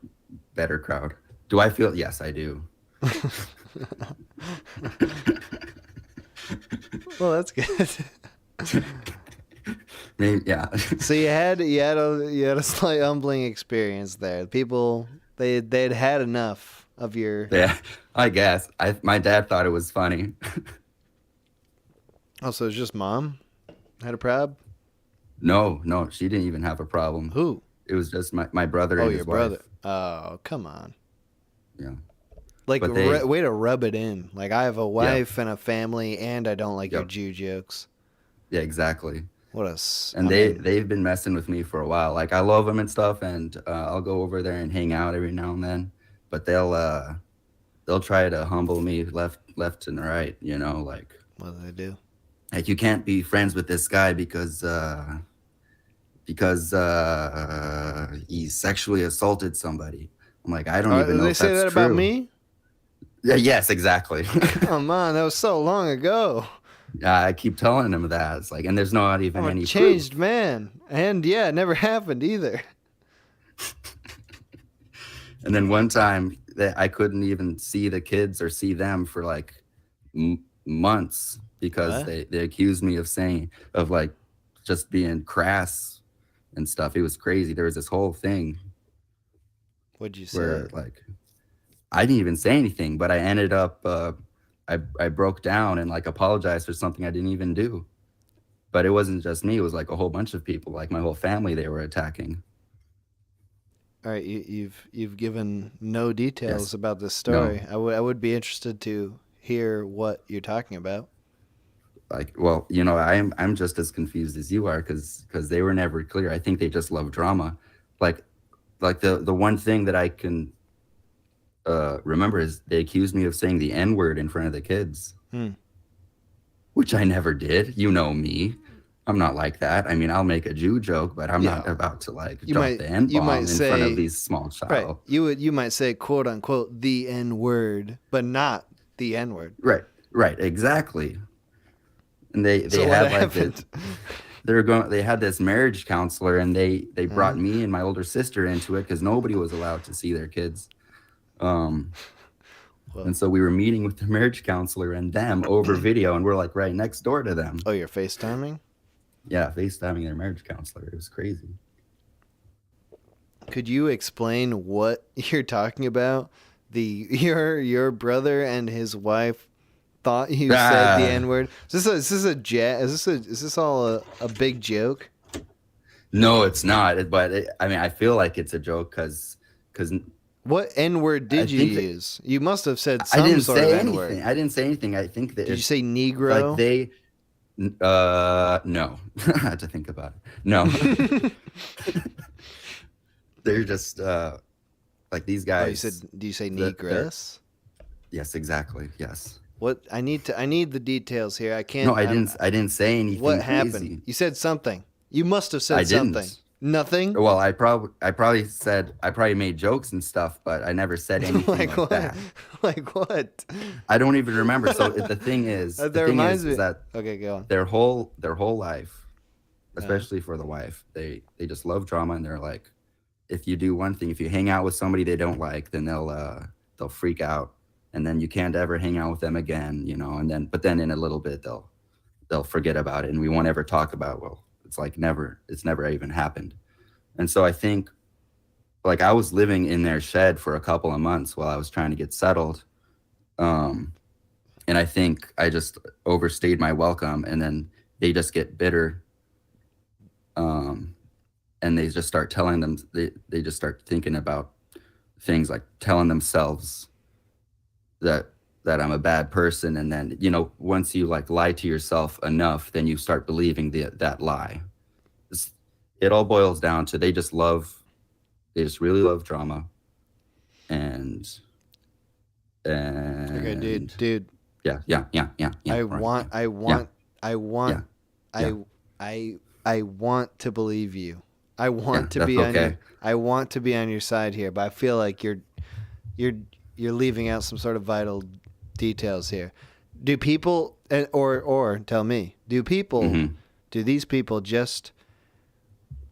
better crowd. Do I feel? Yes, I do. Well, that's good. Maybe, yeah. So you had a slight humbling experience there. People they'd had enough of your. Yeah, I guess. My dad thought it was funny. Oh, so it's just mom had a problem? No, she didn't even have a problem. Who? It was just my brother and his your wife. brother. Oh, come on. Yeah. Like, way to rub it in. Like, I have a wife and a family, and I don't like your Jew jokes. Yeah, exactly. They've been messing with me for a while. Like, I love them and stuff, and I'll go over there and hang out every now and then. But they'll try to humble me left and right. You know, like. What do they do? Like, you can't be friends with this guy because he sexually assaulted somebody. I'm like, I don't even know if that's true. They say that about me? Yeah, yes, exactly. Come on, that was so long ago. I keep telling him that. It's like, and there's not even any changed proof. man. And yeah, it never happened either. And then one time that I couldn't even see the kids or see them for like months because they accused me of like just being crass and stuff. It was crazy. There was this whole thing. What'd you say? Where like I didn't even say anything, but I ended up I broke down and like apologized for something I didn't even do. But it wasn't just me, it was like a whole bunch of people, like my whole family they were attacking. All right, you've given no details about this story. No. I would be interested to hear what you're talking about. Like, well, you know, I'm just as confused as you are because they were never clear. I think they just love drama. Like the one thing that I can remember is they accused me of saying the N-word in front of the kids, which I never did. You know me. I'm not like that. I mean, I'll make a Jew joke, but I'm not about to like drop the N-bomb in front of these small child. Right. You might say, quote unquote, the N-word, but not the N-word. Right. Exactly. And they had like this, they had this marriage counselor, and they brought me and my older sister into it because nobody was allowed to see their kids. And so we were meeting with the marriage counselor and them over video, and we're like right next door to them. Oh, you're FaceTiming? Yeah, FaceTiming their marriage counselor. It was crazy. Could you explain what you're talking about? Your brother and his wife thought you said the N-word. Is this all a big joke? No, it's not. But I mean, I feel like it's a joke because. What N-word did you use? You must have said some sort of N-word. I didn't say anything. I think that. Did you say Negro? Like they. No. I had to think about it. No. They're just like these guys. Do you say Negress? Yes, exactly. Yes. What I need the details here. I can't. No, I didn't say anything. What happened? You said something. You must have said something. Nothing. Well, I probably made jokes and stuff, but I never said anything like that. Like what? I don't even remember. So the thing is, that reminds me. That okay, go on. Their whole life, especially for the wife, they just love drama, and they're like, if you do one thing, if you hang out with somebody they don't like, then they'll freak out, and then you can't ever hang out with them again, you know. And then in a little bit they'll forget about it, and we won't ever talk about. Well, it's never even happened. And so I think, like, I was living in their shed for a couple of months while I was trying to get settled. And I think I just overstayed my welcome, and then they just get bitter. And they just start telling them, they just start thinking about things like telling themselves that I'm a bad person. And then, you know, once you like lie to yourself enough, then you start believing that lie. It all boils down to they just really love drama. And okay, dude. Yeah. I want to believe you. I want to be on your side here, but I feel like you're leaving out some sort of vital details here. Do people or tell me, do these people just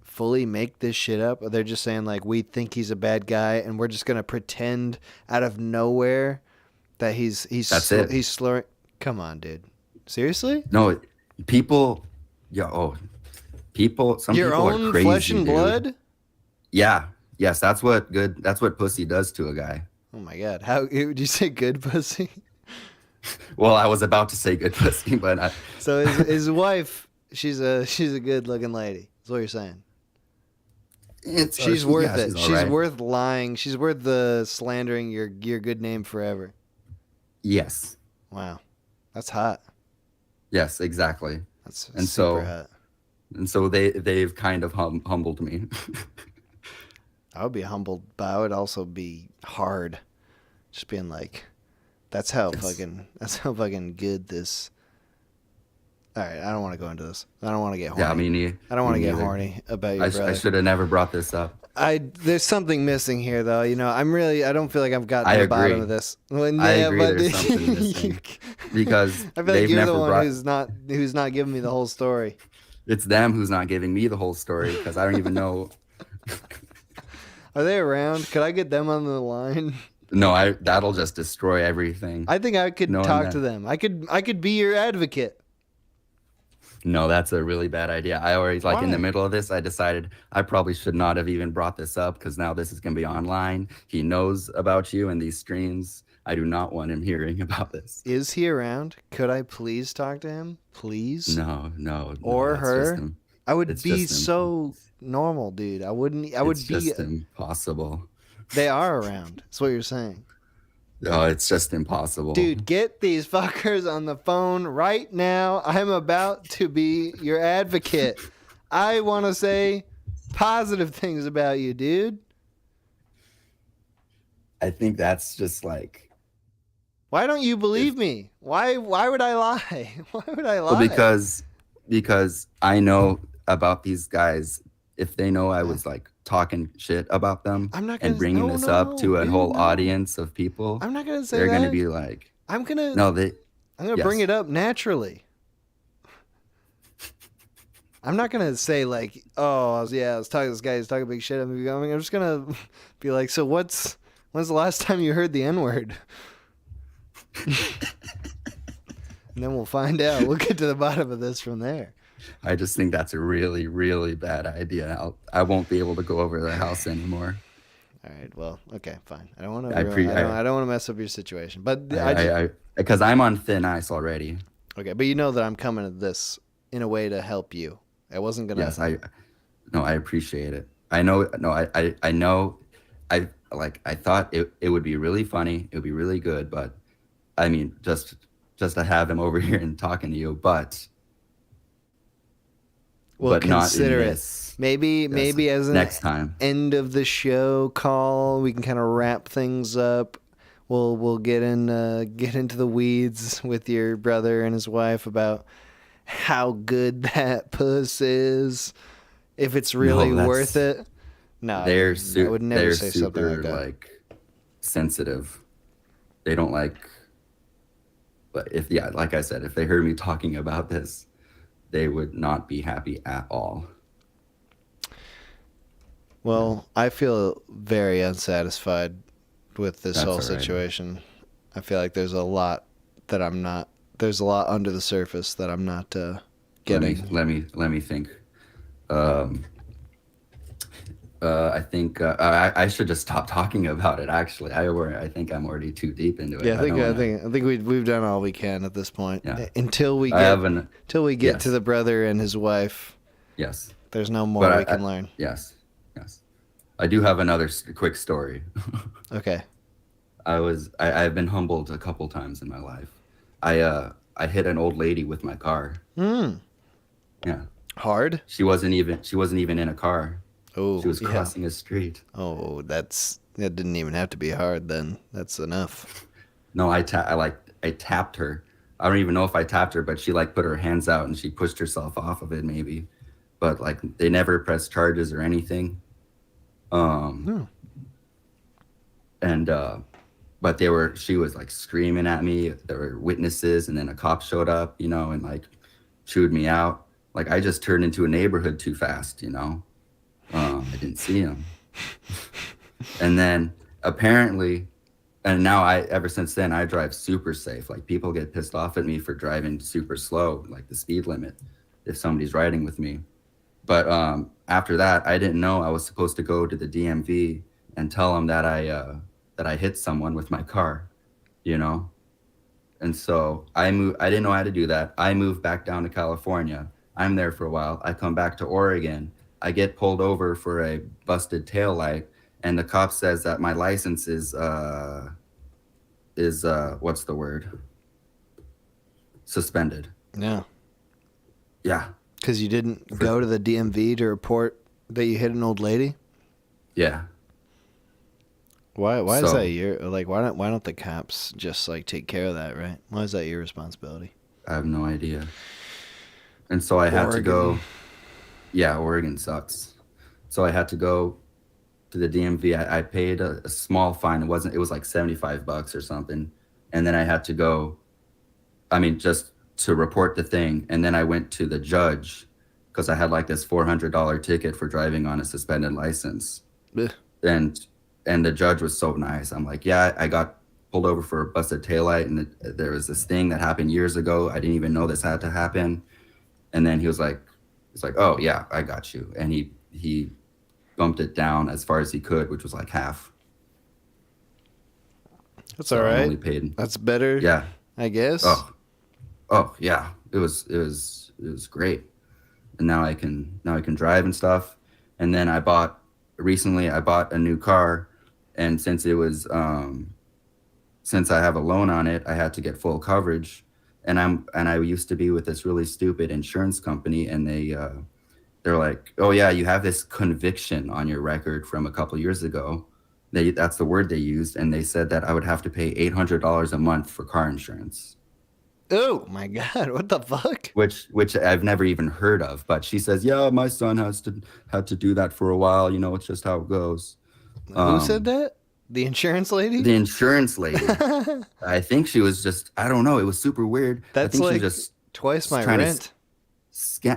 fully make this shit up, or they're just saying like, we think he's a bad guy and we're just gonna pretend out of nowhere that he's slurring? Come on, dude. Seriously? No, people. Some your people own are crazy, flesh and dude. blood. Yeah. Yes, that's what pussy does to a guy. Oh my god! How did you say good pussy? Well, I was about to say good pussy, but so his wife, she's a good looking lady. That's what you're saying. She's worth it. She's worth lying. She's worth the slandering your good name forever. Yes. Wow, that's hot. Yes, exactly. That's super hot. And so they've kind of humbled me. I would be humbled, but I would also be hard. Just being like, that's how fucking good this. All right, I don't want to go into this. I don't want to get horny. Yeah, me neither. I don't want to get horny about your brother. I should have never brought this up. There's something missing here, though. You know, I don't feel like I've gotten to the bottom of this. Well, I agree. There's something missing. because I feel like they've you're never the one brought. who's not giving me the whole story. It's them who's not giving me the whole story because I don't even know. Are they around? Could I get them on the line? No, that'll just destroy everything. I think I could talk to them. I could be your advocate. No, that's a really bad idea. I already, in the middle of this, I decided I probably should not have even brought this up because now this is going to be online. He knows about you and these streams. I do not want him hearing about this. Is he around? Could I please talk to him? Please? No. Or her? I would be so normal, dude. I would It's be. just impossible. They are around. That's what you're saying. No, it's just impossible. Dude, get these fuckers on the phone right now. I'm about to be your advocate. I want to say positive things about you, dude. I think that's just like... Why don't you believe me? Why would I lie? Why would I lie? Well, because I know about these guys. If they know I was like talking shit about them and bringing this up to a whole audience of people, I'm not gonna say they're that. gonna be like, I'm gonna bring it up naturally. I'm not gonna say like, oh yeah, I was talking to this guy. He's talking big shit. I'm just gonna be like, so when's the last time you heard the N-word? And then we'll find out. We'll get to the bottom of this from there. I just think that's a really, really bad idea. I won't be able to go over to the house anymore. All right. Well, okay, fine. I don't want to. I don't want to mess up your situation, but because I'm on thin ice already. Okay, but you know that I'm coming at this in a way to help you. I wasn't gonna. Yes, I appreciate it. I know. No, I know. I thought it would be really funny. It would be really good, but I mean, just to have him over here and talking to you, but. We'll but consider not in it. this, Maybe as an next time. End of the show call, we can kind of wrap things up. We'll get into the weeds with your brother and his wife about how good that puss is, if it's really worth it. No, I would never say something like that. Like sensitive. They don't like. But like I said, if they heard me talking about this, they would not be happy at all. Well, I feel very unsatisfied with this That's whole all right. situation. I feel like there's a lot that I'm not. There's a lot under the surface that I'm not getting. Let me think. I think I should just stop talking about it. Actually, I think I'm already too deep into it. Yeah, I think we've done all we can at this point. Yeah. Until we get to the brother and his wife. Yes. There's no more we can learn. Yes. I do have another quick story. Okay. I've been humbled a couple times in my life. I hit an old lady with my car. Yeah. Hard? She wasn't even in a car. Oh, she was crossing a street. Oh, that didn't even have to be hard then. That's enough. No, I tapped her. I don't even know if I tapped her, but she like put her hands out and she pushed herself off of it maybe. But like they never pressed charges or anything. And but she was like screaming at me. There were witnesses, and then a cop showed up, and like chewed me out. Like I just turned into a neighborhood too fast, I didn't see him. And then apparently, and now ever since then, I drive super safe. Like people get pissed off at me for driving super slow, like the speed limit, if somebody's riding with me. But after that, I didn't know I was supposed to go to the DMV and tell them that I hit someone with my car, And so I didn't know how to do that. I moved back down to California. I'm there for a while. I come back to Oregon. I get pulled over for a busted taillight, and the cop says that my license is what's the word? Suspended. Yeah. Yeah. Because you didn't go to the DMV to report that you hit an old lady? Yeah. Why is that your why don't the cops just like take care of that, right? Why is that your responsibility? I have no idea. And so I had to go. Yeah, Oregon sucks. So I had to go to the DMV. I paid a small fine. It was like $75 or something. And then I had to go I mean, just to report the thing. And then I went to the judge because I had like this $400 ticket for driving on a suspended license. And the judge was so nice. I'm like, yeah, I got pulled over for a busted taillight, and there was this thing that happened years ago. I didn't even know this had to happen. And then he was like, oh yeah, I got you. And he bumped it down as far as he could, which was like half. That's So all I right. only paid. That's better. Yeah. I guess. Oh yeah. It was great. And now I can drive and stuff. And then I bought a new car, and since it was since I have a loan on it, I had to get full coverage. And I used to be with this really stupid insurance company, and they're like, oh yeah, you have this conviction on your record from a couple years ago. That's the word they used, and they said that I would have to pay $800 a month for car insurance. Oh my God, what the fuck? Which I've never even heard of. But she says, yeah, my son had to do that for a while. You know, it's just how it goes. Who said that? The insurance lady? The insurance lady. I think she was just, I don't know. It was super weird. That's I think like she was just twice my trying to rent.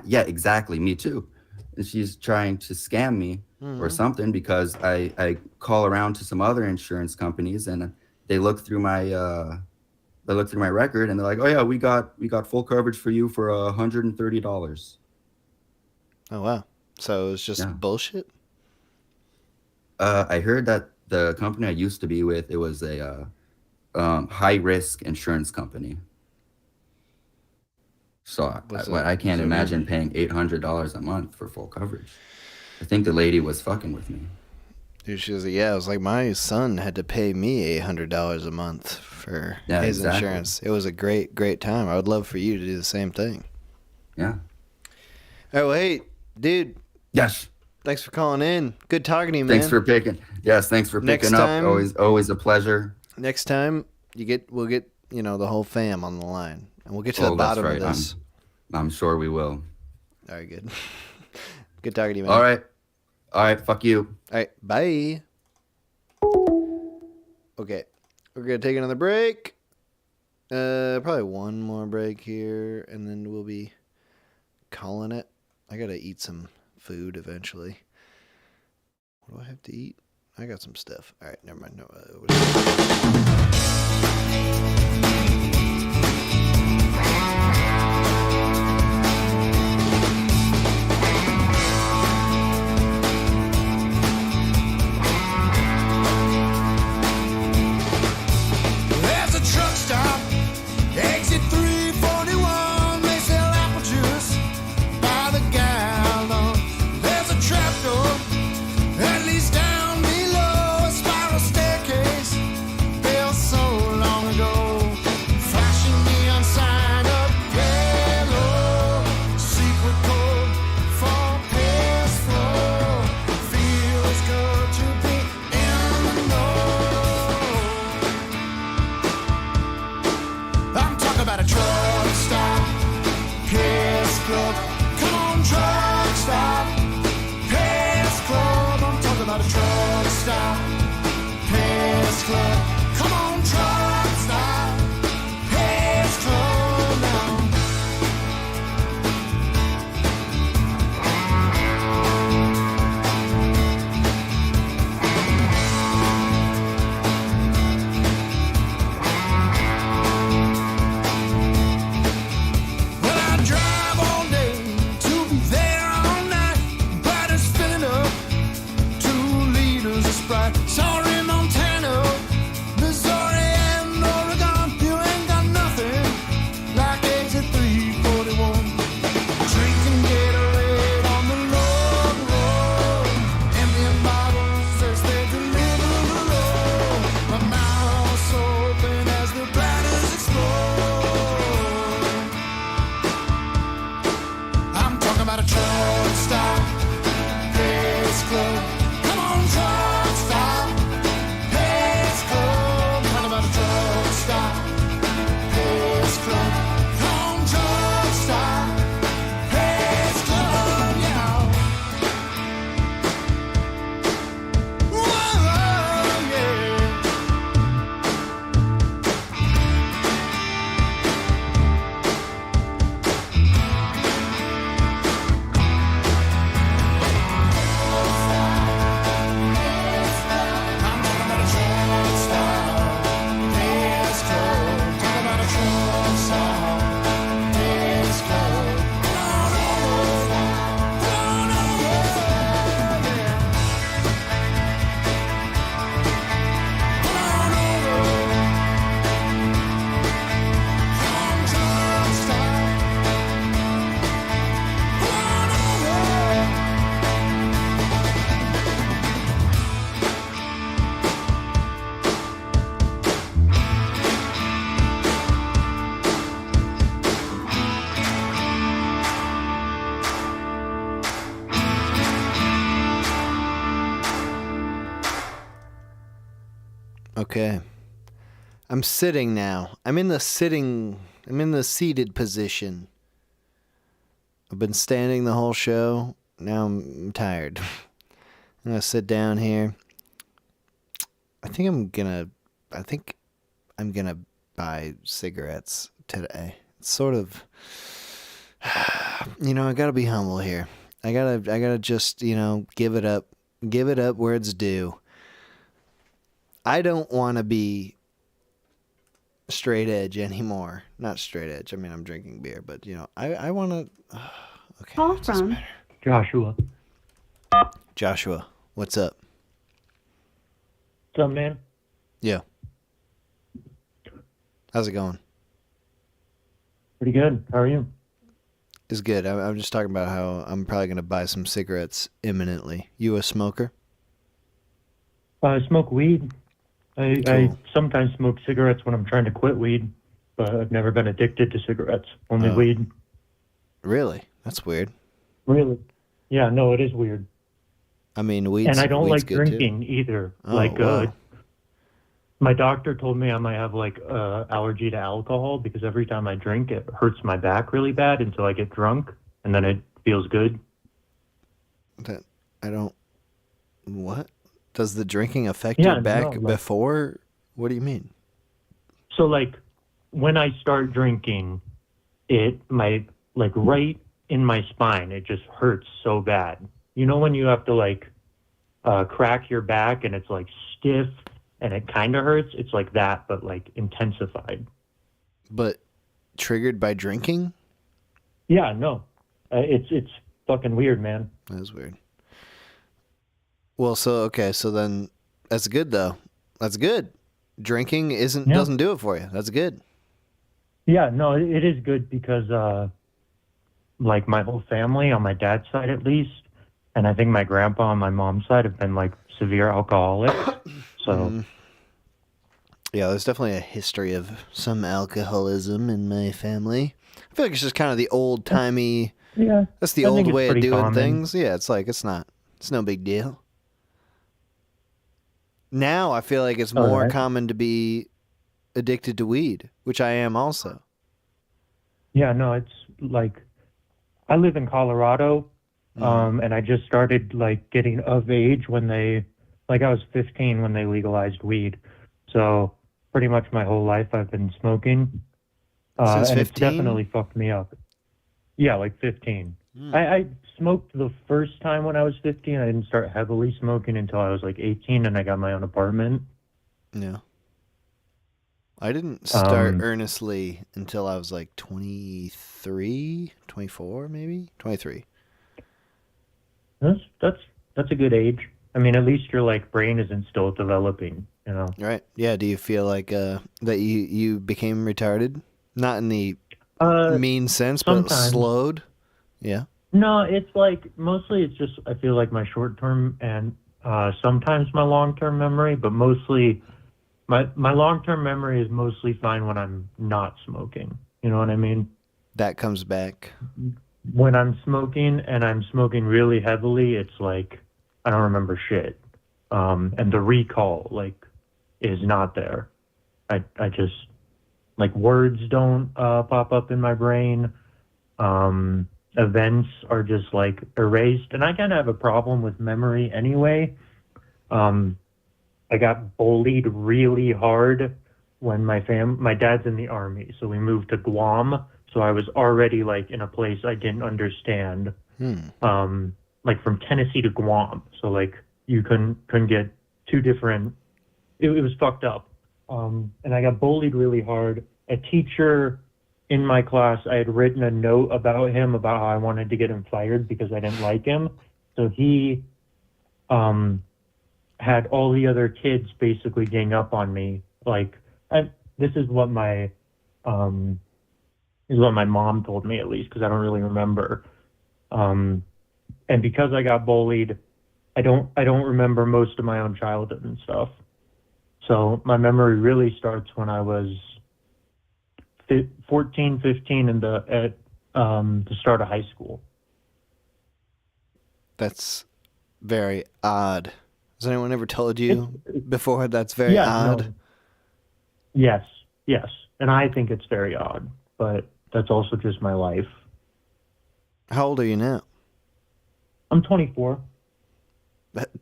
Yeah, exactly. Me too. And she's trying to scam me or something, because I call around to some other insurance companies, and they look through my record, and they're like, oh yeah, we got full coverage for you for $130. Oh wow. So it was just bullshit? I heard that the company I used to be with, it was a high risk insurance company. So I can't imagine paying $800 a month for full coverage. I think the lady was fucking with me. Dude, she was like, yeah, it was like my son had to pay me $800 a month for his insurance. It was a great time. I would love for you to do the same thing. Yeah. Oh, hey, dude. Yes. Thanks for calling in. Good talking to you, man. Thanks for picking Next up. time- Always a pleasure. Next time we'll get, the whole fam on the line, and we'll get to the That's bottom right. of this. I'm sure we will. All right, good. Good talking to you, man. All right. Fuck you. All right. Bye. Okay. We're going to take another break. Probably one more break here, and then we'll be calling it. I got to eat some food eventually. What do I have to eat? I got some stuff. All right. Never mind. No. There's a truck stop, exit 341. They sell apple juice by the gallon. There's a trapdoor that leads down below, a spiral staircase. They Okay. I'm sitting now. I'm in the seated position. I've been standing the whole show. Now I'm tired. I'm gonna sit down here. I think I'm gonna buy cigarettes today. It's sort of, I gotta be humble here. I gotta just, give it up where it's due. I don't want to be straight edge anymore. Not straight edge. I mean, I'm drinking beer, but I want to. Okay. Call from Joshua, what's up? What's up, man? Yeah. How's it going? Pretty good. How are you? It's good. I'm just talking about how I'm probably going to buy some cigarettes imminently. You a smoker? I smoke weed. I sometimes smoke cigarettes when I'm trying to quit weed, but I've never been addicted to cigarettes. Only weed. Really? That's weird. Really? Yeah, no, it is weird. I mean, weed's And I don't like good drinking too. either. Oh, My doctor told me I might have allergy to alcohol because every time I drink, it hurts my back really bad until I get drunk, and then it feels good. What? Does the drinking affect your back before? What do you mean? So when I start drinking, right in my spine, it just hurts so bad. You know when you have to crack your back and it's stiff and it kind of hurts? It's like that, but intensified. But triggered by drinking? Yeah, no. It's fucking weird, man. That is weird. Well, so then that's good though. That's good. Drinking doesn't do it for you. That's good. Yeah, no, it is good because my whole family on my dad's side at least, and I think my grandpa on my mom's side have been severe alcoholics. So yeah, there's definitely a history of some alcoholism in my family. I feel like it's just kind of the old timey. Yeah, that's the old way of doing things. Yeah, it's no big deal. Now I feel like it's more common to be addicted to weed, which I am also. Yeah, no, it's I live in Colorado, and I just started getting of age when I was 15 when they legalized weed. So pretty much my whole life I've been smoking, Since and 15? it's definitely fucked me up. Yeah, 15. I smoked the first time when I was 15. I didn't start heavily smoking until I was 18 and I got my own apartment. Yeah. I didn't start earnestly until I was 23, 24 maybe? 23. That's a good age. I mean, at least your brain isn't still developing, Right. Yeah, do you feel that you became retarded? Not in the mean sense, but slowed? Yeah. No, it's mostly it's just I feel like my short-term and sometimes my long-term memory, but mostly my long-term memory is mostly fine when I'm not smoking. You know what I mean? That comes back. When I'm smoking and I'm smoking really heavily, it's I don't remember shit. And the recall is not there. I just words don't pop up in my brain. Events are just erased, and I kind of have a problem with memory anyway. I got bullied really hard when my dad's in the army, so we moved to Guam. So I was already in a place I didn't understand. From Tennessee to Guam, so you couldn't get two different. It was fucked up. And I got bullied really hard. A teacher in my class, I had written a note about him about how I wanted to get him fired because I didn't like him. So he had all the other kids basically gang up on me. This is what my mom told me, at least, because I don't really remember. And because I got bullied, I don't remember most of my own childhood and stuff. So my memory really starts when I was 14, 15 at the start of high school. That's very odd. Has anyone ever told you before that's very odd? No. Yes. And I think it's very odd, but that's also just my life. How old are you now? I'm 24.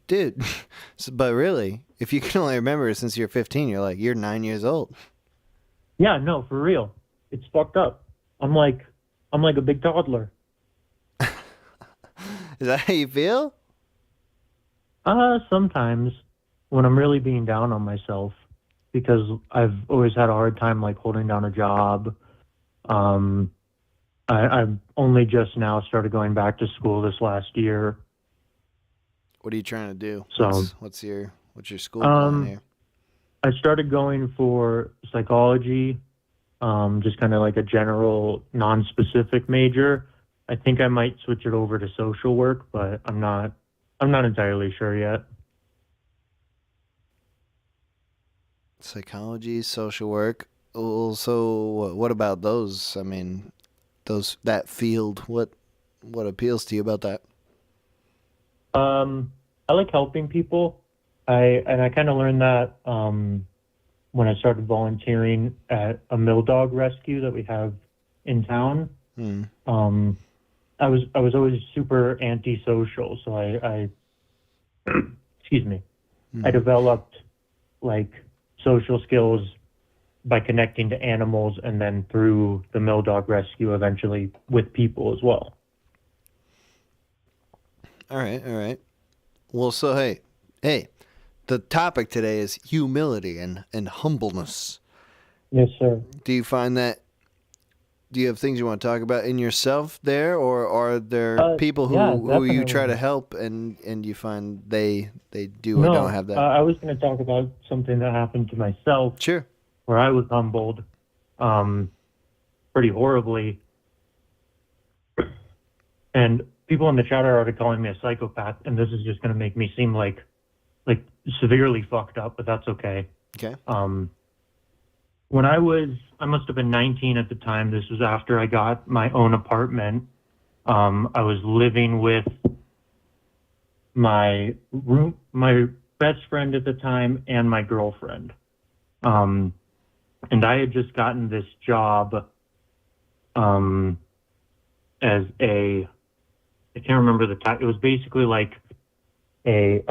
Dude, but really, if you can only remember it since you're 15, you're 9 years old. Yeah, no, for real. It's fucked up. I'm like a big toddler. Is that how you feel? Sometimes when I'm really being down on myself, because I've always had a hard time like holding down a job. I've only just now started going back to school this last year. What are you trying to do? So what's your school plan here? I started going for psychology, just kind of like a general non-specific major. I think I might switch it over to social work, but I'm not entirely sure yet. Psychology, social work. Also, what about those? I mean, that field. What appeals to you about that? I like helping people. I kind of learned that when I started volunteering at a mill dog rescue that we have in town. I was always super antisocial, so I excuse me. I developed like social skills by connecting to animals, and then through the mill dog rescue, eventually with people as well. All right. Well, so hey, the topic today is humility and humbleness. Yes, sir. Do you find that? Do you have things you want to talk about in yourself there, or are there people who you try to help and you find they do or don't have that? I was going to talk about something that happened to myself. Sure. Where I was humbled, pretty horribly, and people in the chat are already calling me a psychopath, and this is just going to make me seem like severely fucked up, but that's okay. Okay. When I must have been 19 at the time. This was after I got my own apartment. I was living with my best friend at the time and my girlfriend. And I had just gotten this job as a, I can't remember the title. It was basically like a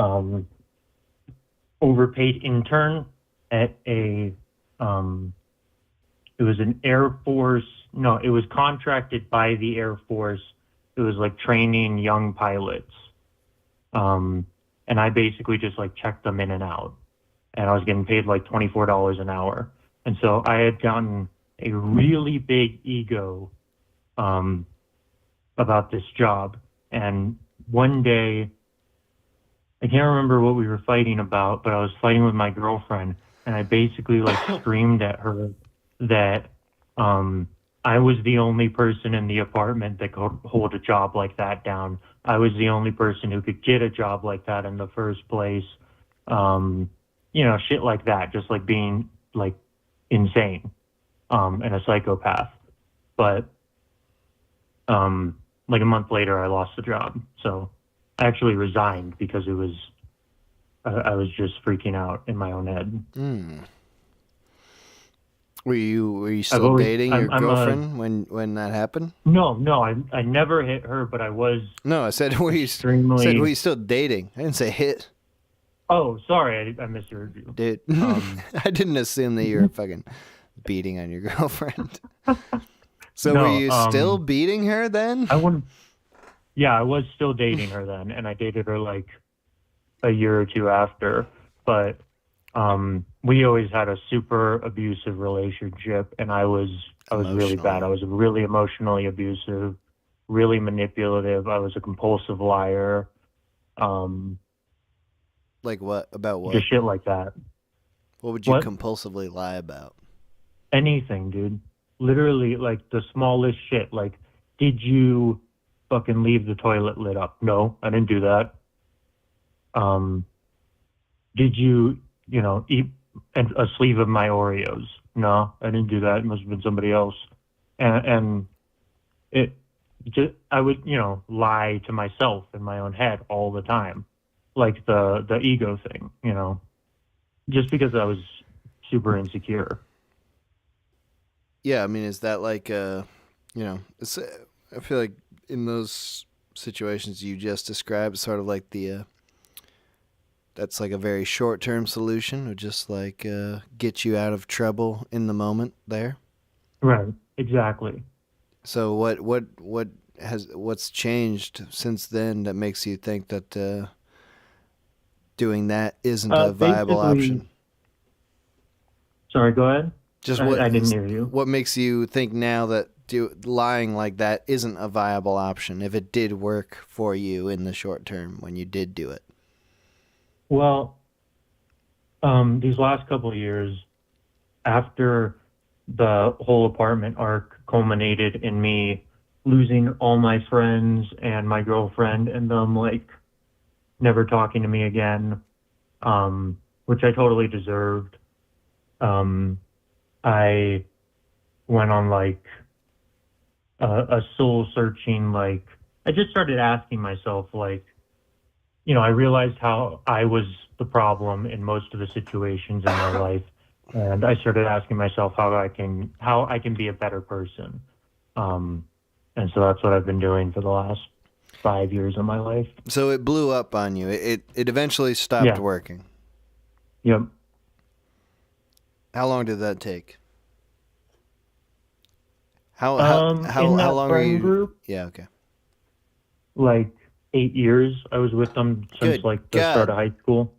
overpaid intern at a, it was an Air Force, no, it was contracted by the Air Force. It was like training young pilots. And I basically just like checked them in and out. And I was getting paid like $24 an hour. And so I had gotten a really big ego about this job. And one day, I can't remember what we were fighting about, but I was fighting with my girlfriend, and I basically like screamed at her that I was the only person in the apartment that could hold a job like that down. I was the only person who could get a job like that in the first place. Shit like that, just like being like insane and a psychopath. But like a month later, I lost the job. So I actually resigned because it was, I was just freaking out in my own head. Were you still dating your girlfriend when that happened? No, I never hit her, but I was. No, I said were you still dating? I didn't say hit. Oh, sorry, I misheard you. Dude, I didn't assume that you were fucking beating on your girlfriend. So No, were you still beating her then? Yeah, I was still dating her then, and I dated her like a year or two after. But we always had a super abusive relationship, and I was really bad. I was really emotionally abusive, really manipulative. I was a compulsive liar. Like what? About what? Just shit like that. What would you compulsively lie about? Anything, dude. Literally, like the smallest shit. Like, did you fucking leave the toilet lit up? No, I didn't do that. Did you, eat a sleeve of my Oreos? No, I didn't do that. It must have been somebody else. And I would, lie to myself in my own head all the time. like the ego thing, you know, just because I was super insecure. Yeah, I mean, is that like it's, I feel like in those situations you just described, sort of like that's like a very short-term solution, or just like get you out of trouble in the moment there. Right. Exactly. So what's changed since then that makes you think that doing that isn't a viable option? Sorry, go ahead. I didn't hear you. What makes you think now that lying like that isn't a viable option if it did work for you in the short term when you did do it? Well, these last couple of years, after the whole apartment arc culminated in me losing all my friends and my girlfriend and them like never talking to me again, which I totally deserved. I went on like a soul searching, like I just started asking myself, like, you know, I realized how I was the problem in most of the situations in my life. And I started asking myself how I can be a better person. And so that's what I've been doing for the last 5 years of my life. So it blew up on you. It eventually stopped working. Yep. How long did that take? How in that long are friend you? Group, Yeah. Okay. like 8 years. I was with them since Good like the God. start of high school.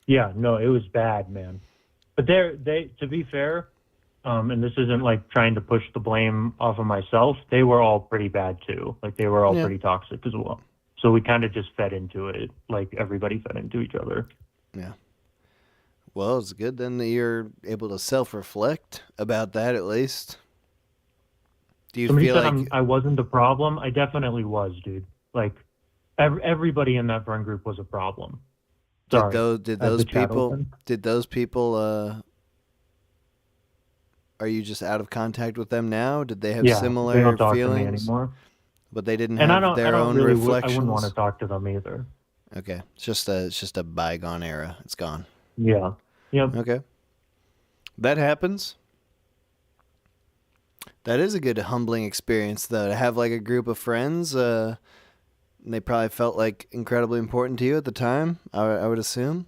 Yeah, no, it was bad, man. But they to be fair, and this isn't like trying to push the blame off of myself, they were all pretty bad too. Like they were all pretty toxic as well. So we kind of just fed into it, like everybody fed into each other. Yeah. Well, it's good then that you're able to self-reflect about that at least. Do you Somebody feel said like I wasn't the problem? I definitely was, dude. Like everybody in that friend group was a problem. Sorry. did those people are you just out of contact with them now? Did they have similar they don't talk feelings? to me anymore. But they didn't And have their own reflections. I wouldn't want to talk to them either. Okay, it's just a bygone era. It's gone. Yeah. Yep. Okay. That happens. That is a good humbling experience, though, to have like a group of friends. And they probably felt like incredibly important to you at the time, I would assume.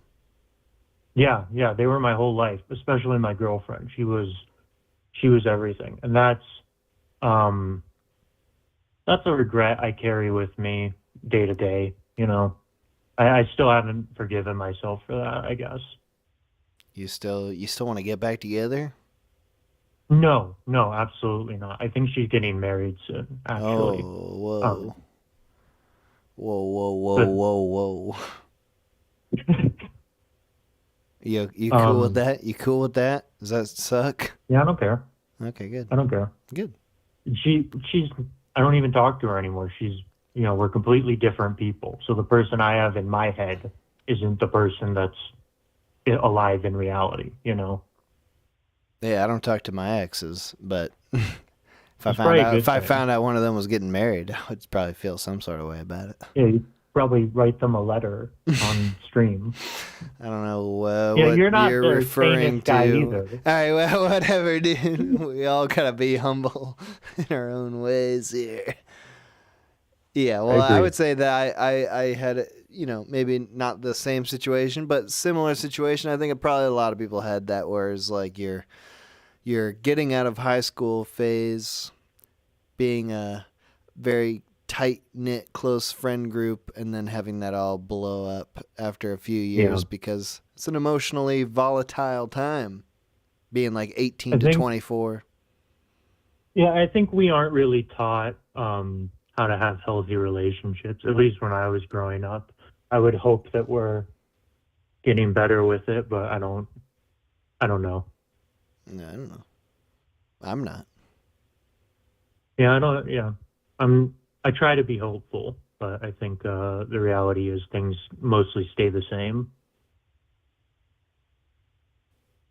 Yeah, they were my whole life, especially my girlfriend. She was everything. And that's a regret I carry with me day to day, you know. I still haven't forgiven myself for that, I guess. You still want to get back together? No, absolutely not. I think she's getting married soon, actually. Oh, whoa. Whoa. You cool with that? You cool with that? Does that suck? Yeah, I don't care. Okay, good. I don't care. Good. She's I don't even talk to her anymore. She's, you know, we're completely different people. So the person I have in my head isn't the person that's alive in reality, you know? Yeah, I don't talk to my exes, but if I found out one of them was getting married, I would probably feel some sort of way about it. Yeah, you'd probably write them a letter on stream. I don't know what you're not you're the referring sanest guy to. either. All right, well, whatever, dude. We all gotta be humble in our own ways here. Yeah, well, I would say that I had, you know, maybe not the same situation, but similar situation. I think probably a lot of people had that, whereas like you're getting out of high school phase, being a very tight-knit, close friend group, and then having that all blow up after a few years because it's an emotionally volatile time, being like 18 to 24. Yeah, I think we aren't really taught how to have healthy relationships, at least when I was growing up. I would hope that we're getting better with it, but I don't know. No, I don't know. I'm not. Yeah, I try to be hopeful, but I think the reality is things mostly stay the same.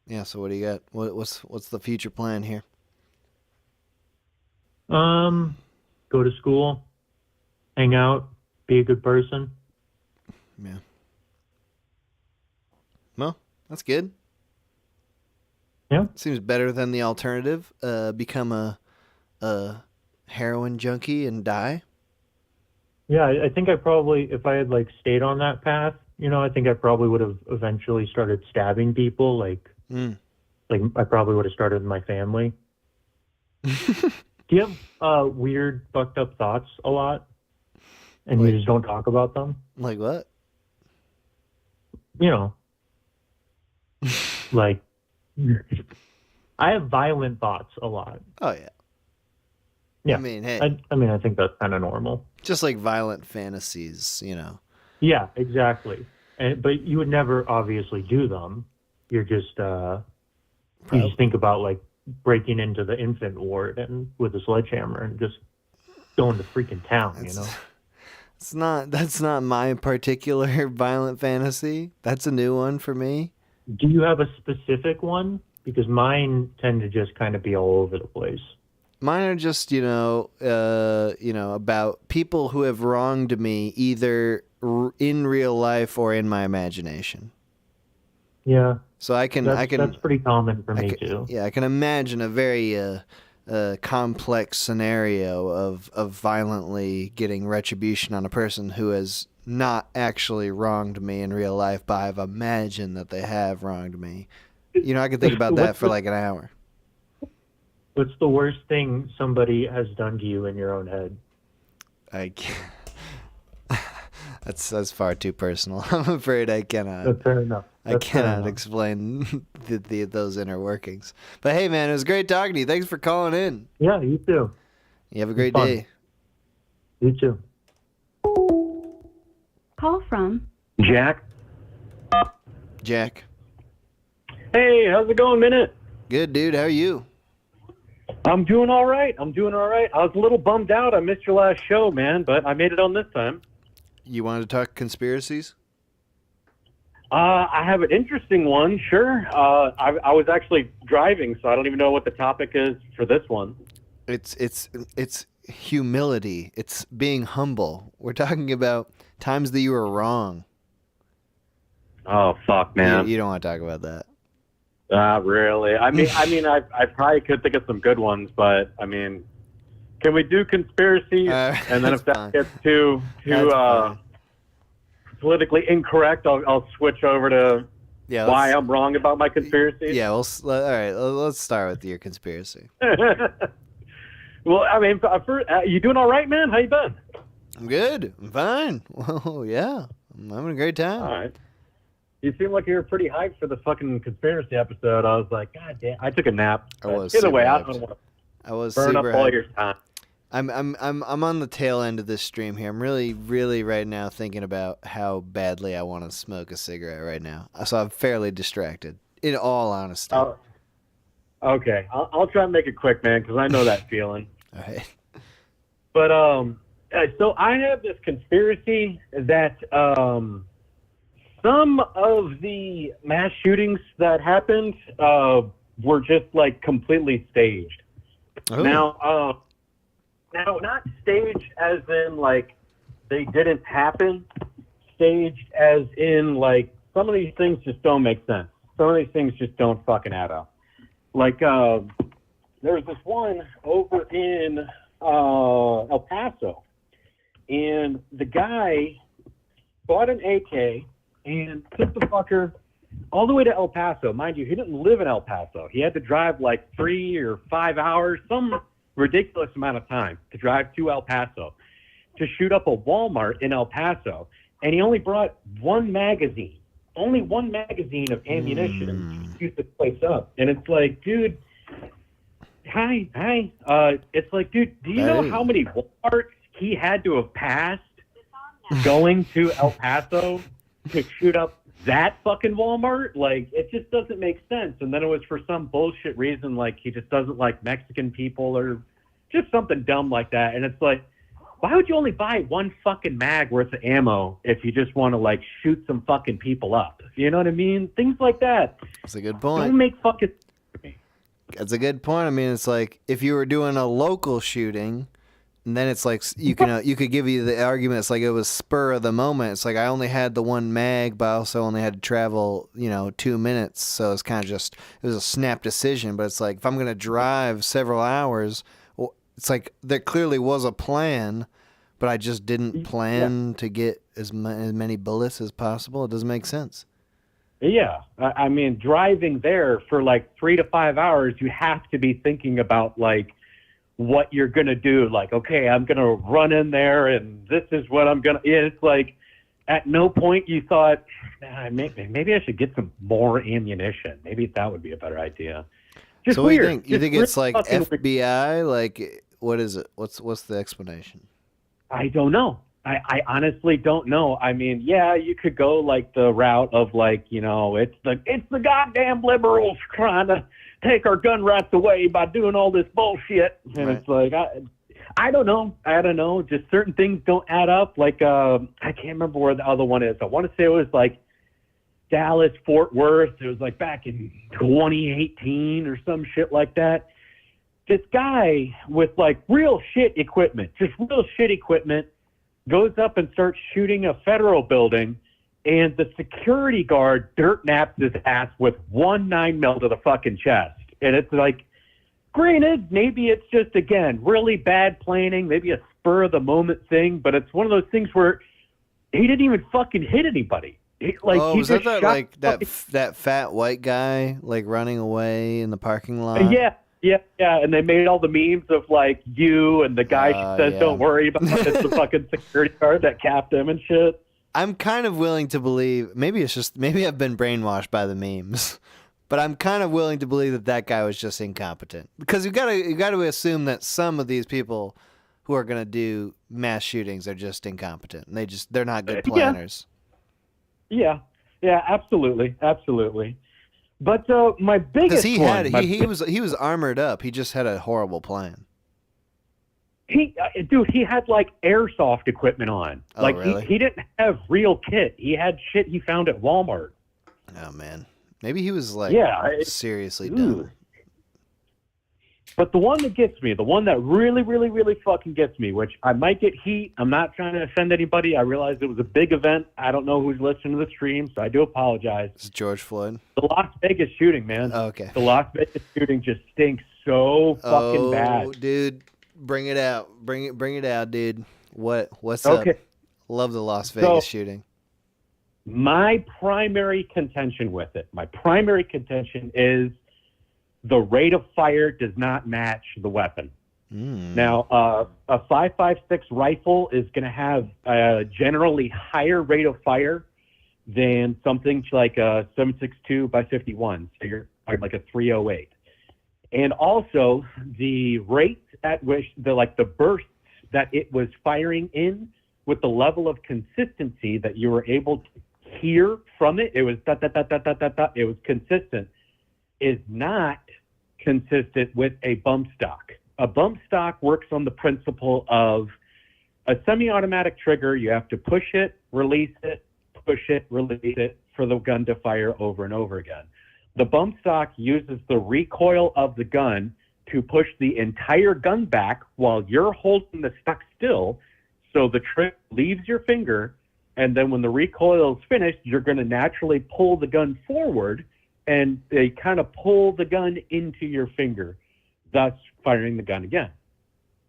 Yeah, so what do you got? What's the future plan here? Go to school, hang out, be a good person. Yeah. That's good. Yeah. Seems better than the alternative. Become a heroin junkie and die. Yeah, I think I probably, if I had like stayed on that path, I think I probably would have eventually started stabbing people. Like I probably would have started with my family. Do you have weird, fucked up thoughts a lot, and you just don't talk about them? Like what? Like I have violent thoughts a lot. Oh yeah. Yeah. I mean, hey. I think that's kind of normal. Just like violent fantasies, Yeah, exactly. But you would never obviously do them. You're just you just think about like breaking into the infant ward and with a sledgehammer and just going to freaking town, That's not my particular violent fantasy. That's a new one for me. Do you have a specific one? Because mine tend to just kind of be all over the place. Mine are just, about people who have wronged me either in real life or in my imagination. Yeah. So That's pretty common for me too. Yeah, I can imagine a very complex scenario of violently getting retribution on a person who has not actually wronged me in real life, but I've imagined that they have wronged me. I could think about that for like an hour. What's the worst thing somebody has done to you in your own head? I can't. That's far too personal. I'm afraid I cannot. That's fair enough. I cannot explain those inner workings. But hey, man, it was great talking to you. Thanks for calling in. Yeah, you too. You have a great day. You too. Call from Jack. Jack. Hey, how's it going, Minute? Good, dude. How are you? I'm doing all right. I was a little bummed out. I missed your last show, man, but I made it on this time. You wanted to talk conspiracies? I have an interesting one, sure. I was actually driving, so I don't even know what the topic is for this one. It's humility. It's being humble. We're talking about times that you were wrong. Oh, fuck, man. You don't want to talk about that. Really? I mean, I probably could think of some good ones, but I mean, can we do conspiracy? And then if that gets too politically incorrect, I'll switch over to why I'm wrong about my conspiracy. Yeah. All right. Let's start with your conspiracy. Well, I mean, first, you doing all right, man? How you been? I'm good. I'm fine. Well, yeah. I'm having a great time. All right. You seem like you were pretty hyped for the fucking conspiracy episode. I was like, God damn! I took a nap. Either way, I don't want to burn up all your time. I'm on the tail end of this stream here. I'm really, really right now thinking about how badly I want to smoke a cigarette right now. So I'm fairly distracted, in all honesty. Okay, I'll try and make it quick, man, because I know that feeling. All right. But so I have this conspiracy that some of the mass shootings that happened were just like completely staged. Oh. Now, not staged as in like they didn't happen. Staged as in like some of these things just don't make sense. Some of these things just don't fucking add up. Like there was this one over in El Paso, and the guy bought an AK and took the fucker all the way to El Paso. Mind you, he didn't live in El Paso. He had to drive like 3 or 5 hours, some ridiculous amount of time to drive to El Paso to shoot up a Walmart in El Paso. And he only brought one magazine of ammunition to shoot the place up. And it's like, dude, hi. It's like, dude, do you know how many Walmarts he had to have passed going to El Paso to shoot up that fucking Walmart? Like, it just doesn't make sense. And then it was for some bullshit reason, like he just doesn't like Mexican people or just something dumb like that. And it's like, why would you only buy one fucking mag worth of ammo if you just want to like shoot some fucking people up? You know what I mean? Things like that. That's a good point. Don't make fucking... That's a good point. I mean, it's like if you were doing a local shooting, And then it's like you could give you the argument. It's like it was spur of the moment. It's like I only had the one mag, but I also only had to travel 2 minutes. So it's kind of it was a snap decision. But it's like if I'm gonna drive several hours, well, it's like there clearly was a plan, but I just didn't plan to get as many bullets as possible. It doesn't make sense. Yeah, I mean, driving there for like 3 to 5 hours, you have to be thinking about like what you're gonna do. Like, okay, I'm gonna run in there, and this is what I'm gonna. It's like, at no point you thought, maybe I should get some more ammunition. Maybe that would be a better idea. Just so what weird. do you think? You think it's like FBI? Weird. Like, what is it? What's the explanation? I don't know. I honestly don't know. I mean, yeah, you could go like the route of like, it's the goddamn liberals trying to take our gun rights away by doing all this bullshit. And It's like, I don't know. I don't know. Just certain things don't add up. Like, I can't remember where the other one is. I want to say it was like Dallas, Fort Worth. It was like back in 2018 or some shit like that. This guy with like real shit equipment, goes up and starts shooting a federal building, and the security guard dirt naps his ass with 1 9mm to the fucking chest. And it's like, granted, maybe it's just, again, really bad planning, maybe a spur of the moment thing, but it's one of those things where he didn't even fucking hit anybody. Was that fat white guy like running away in the parking lot? Yeah, and they made all the memes of like you and the guy says, "Don't worry about it." It's the fucking security guard that capped him and shit. I'm kind of willing to believe, maybe I've been brainwashed by the memes, but I'm kind of willing to believe that guy was just incompetent, because you got to assume that some of these people who are going to do mass shootings are just incompetent. And they're not good planners. Yeah, absolutely. But my biggest he was armored up. He just had a horrible plan. He had like airsoft equipment on. Oh, like really? he didn't have real kit. He had shit he found at Walmart. Oh man, maybe he was like seriously ooh. dumb. But the one that gets me, the one that really, really, really fucking gets me, which I might get heat. I'm not trying to offend anybody. I realize it was a big event. I don't know who's listening to the stream, so I do apologize. It's George Floyd. The Las Vegas shooting, man. Oh, okay. The Las Vegas shooting just stinks so fucking bad. Dude, bring it out. Bring it out, dude. What's up? Love the Las Vegas shooting. My primary contention is the rate of fire does not match the weapon. Now, a 5.56 rifle is going to have a generally higher rate of fire than something like a 7.62 by 51. So you're like a 308. And also the rate at which the bursts that it was firing in, with the level of consistency that you were able to hear from it, it was it was consistent, is not consistent with a bump stock. A bump stock works on the principle of a semi-automatic trigger. You have to push it, release it, push it, release it for the gun to fire over and over again. The bump stock uses the recoil of the gun to push the entire gun back while you're holding the stock still, so the trigger leaves your finger, and then when the recoil is finished, you're going to naturally pull the gun forward, and they kind of pull the gun into your finger, thus firing the gun again.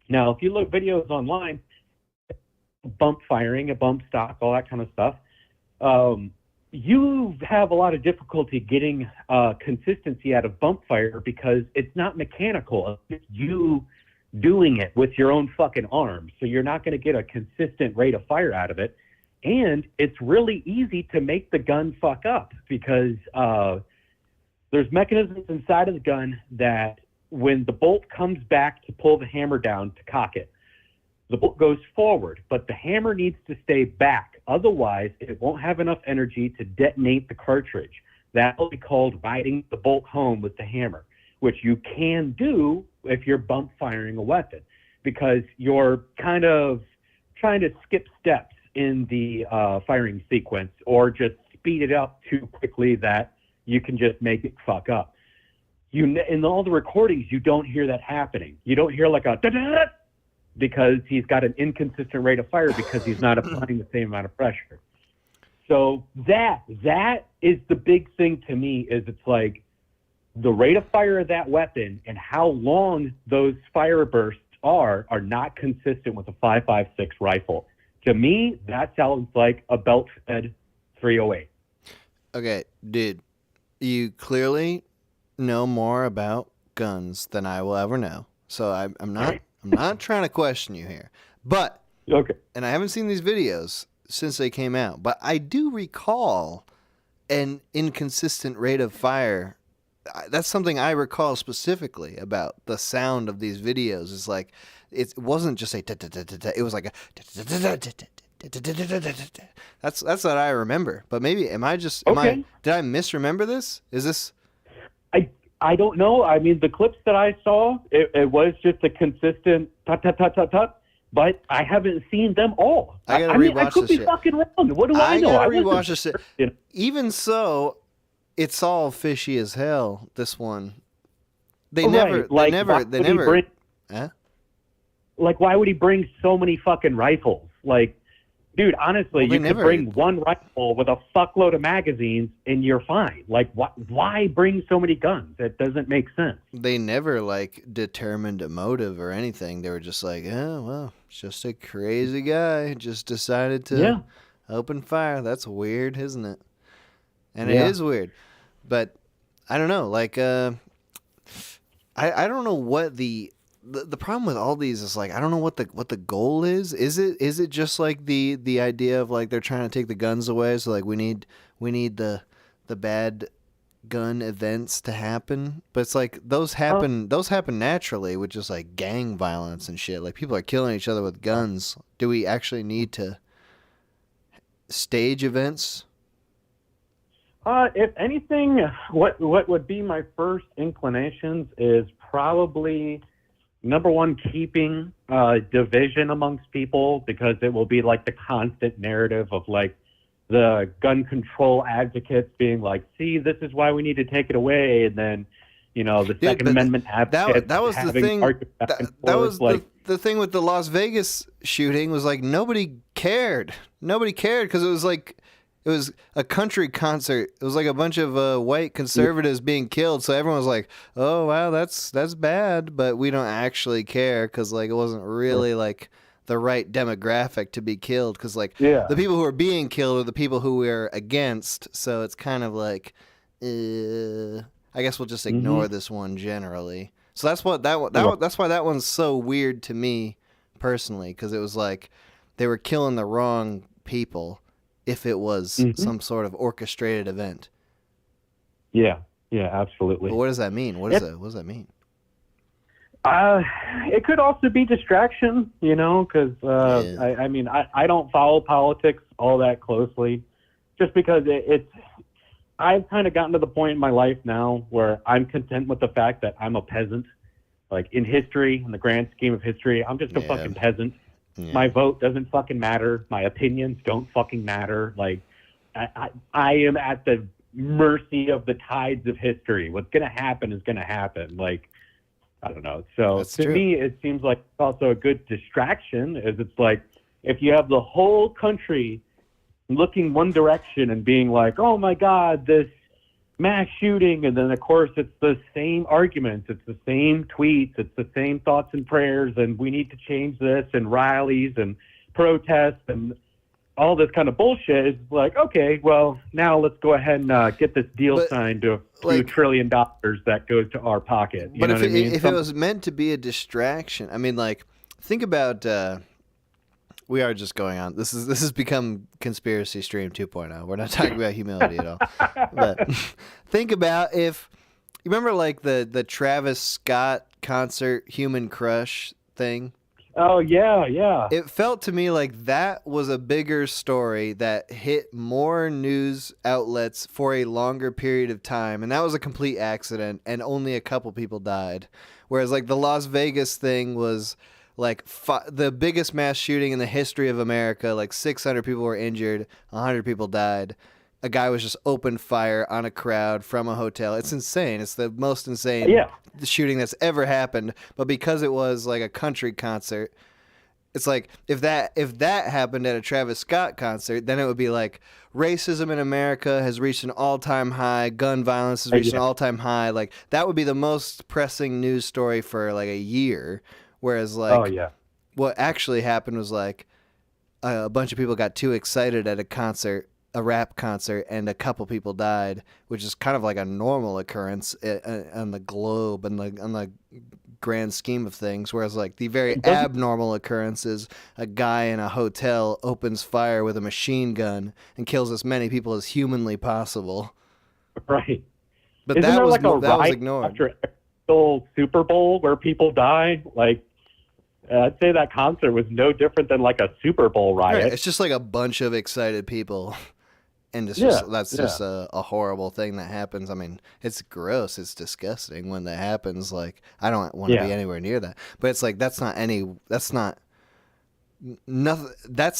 Now, if you look videos online, bump firing, a bump stock, all that kind of stuff, you have a lot of difficulty getting consistency out of bump fire because it's not mechanical. It's you doing it with your own fucking arms. So you're not going to get a consistent rate of fire out of it. And it's really easy to make the gun fuck up because there's mechanisms inside of the gun that when the bolt comes back to pull the hammer down to cock it, the bolt goes forward, but the hammer needs to stay back. Otherwise, it won't have enough energy to detonate the cartridge. That will be called riding the bolt home with the hammer, which you can do if you're bump firing a weapon, because you're kind of trying to skip steps in the firing sequence or just speed it up too quickly that you can just make it fuck up. In all the recordings, you don't hear that happening. You don't hear like a da-da-da. because he's got an inconsistent rate of fire because he's not applying the same amount of pressure. So that is the big thing to me, is it's like the rate of fire of that weapon and how long those fire bursts are not consistent with a 5.56 rifle. To me, that sounds like a belt-fed 308. Okay, dude, you clearly know more about guns than I will ever know. So I'm not trying to question you here. But okay. And I haven't seen these videos since they came out, but I do recall an inconsistent rate of fire. That's something I recall specifically about the sound of these videos. It's like it wasn't just a it was like a that's what I remember. But maybe did I misremember this? Is this I don't know. I mean, the clips that I saw, it was just a consistent tut tut tut tut tut. But I haven't seen them all. I gotta rewatch I could this be shit. fucking wrong. What do I know? Gotta I rewatch this shit. Even so, it's all fishy as hell. This one, they never. Huh? Like, why would he bring so many fucking rifles? Like, dude, honestly, you could bring one rifle with a fuckload of magazines and you're fine. Like, why bring so many guns? That doesn't make sense. They never determined a motive or anything. They were just like, oh well, it's just a crazy guy just decided to open fire. That's weird, isn't it? And it is weird, but I don't know. I don't know what the problem with all these is I don't know what the goal is. Is it just the idea of they're trying to take the guns away? So we need the bad gun events to happen, but it's those happen naturally with just gang violence and shit. People are killing each other with guns. Do we actually need to stage events? If anything, what would be my first inclinations is probably, number one, keeping division amongst people, because it will be the constant narrative of the gun control advocates being see, this is why we need to take it away, and then the Second Amendment advocates that was the thing. That was the thing with the Las Vegas shooting was nobody cared. Nobody cared because it was a country concert. It was a bunch of white conservatives being killed. So everyone was like, "Oh wow, that's bad," but we don't actually care because it wasn't really the right demographic to be killed. Because the people who are being killed are the people who we're against. So it's kind of I guess we'll just ignore this one generally. So that's what that's why that one's so weird to me personally, because it was they were killing the wrong people. If it was some sort of orchestrated event. Yeah, absolutely. But what does that mean? What does that mean? It could also be distraction, because I don't follow politics all that closely, just because I've kind of gotten to the point in my life now where I'm content with the fact that I'm a peasant. In history, in the grand scheme of history, I'm just a fucking peasant. Yeah. My vote doesn't fucking matter. My opinions don't fucking matter. I am at the mercy of the tides of history. What's going to happen is going to happen. I don't know. So That's to true. me, it seems like it's also a good distraction, as it's if you have the whole country looking one direction and being oh my God, this mass shooting, and then of course it's the same arguments, it's the same tweets, it's the same thoughts and prayers, and we need to change this, and rallies and protests and all this kind of bullshit. Is okay, well now let's go ahead and get this deal signed to $2 trillion that goes to our pocket. You know what I mean? If it was meant to be a distraction, I mean, think about. We are just going on. This has become Conspiracy Stream 2.0. We're not talking about humility at all. But think about if you remember the Travis Scott concert Human Crush thing. Oh yeah. It felt to me like that was a bigger story that hit more news outlets for a longer period of time, and that was a complete accident, and only a couple people died. Whereas the Las Vegas thing was the biggest mass shooting in the history of America. 600 people were injured, 100 people died. A guy was just opened fire on a crowd from a hotel. It's insane. It's the most insane shooting that's ever happened. But because it was a country concert, it's like if that happened at a Travis Scott concert, then it would be like racism in America has reached an all-time high, gun violence has reached an all-time high. Like that would be the most pressing news story for like a year. Whereas like what actually happened was like a bunch of people got too excited at a rap concert, and a couple people died, which is kind of like a normal occurrence on the globe and on the grand scheme of things. Whereas like the very abnormal occurrence is a guy in a hotel opens fire with a machine gun and kills as many people as humanly possible. Right. But Isn't that there was like a that was riot ignored. after every Super Bowl where people die? Like, I'd say that concert was no different than like a Super Bowl riot. Right. It's just like a bunch of excited people. And it's that's just a horrible thing that happens. I mean, it's gross. It's disgusting when that happens. Like, I don't want to be anywhere near that. But it's like, that's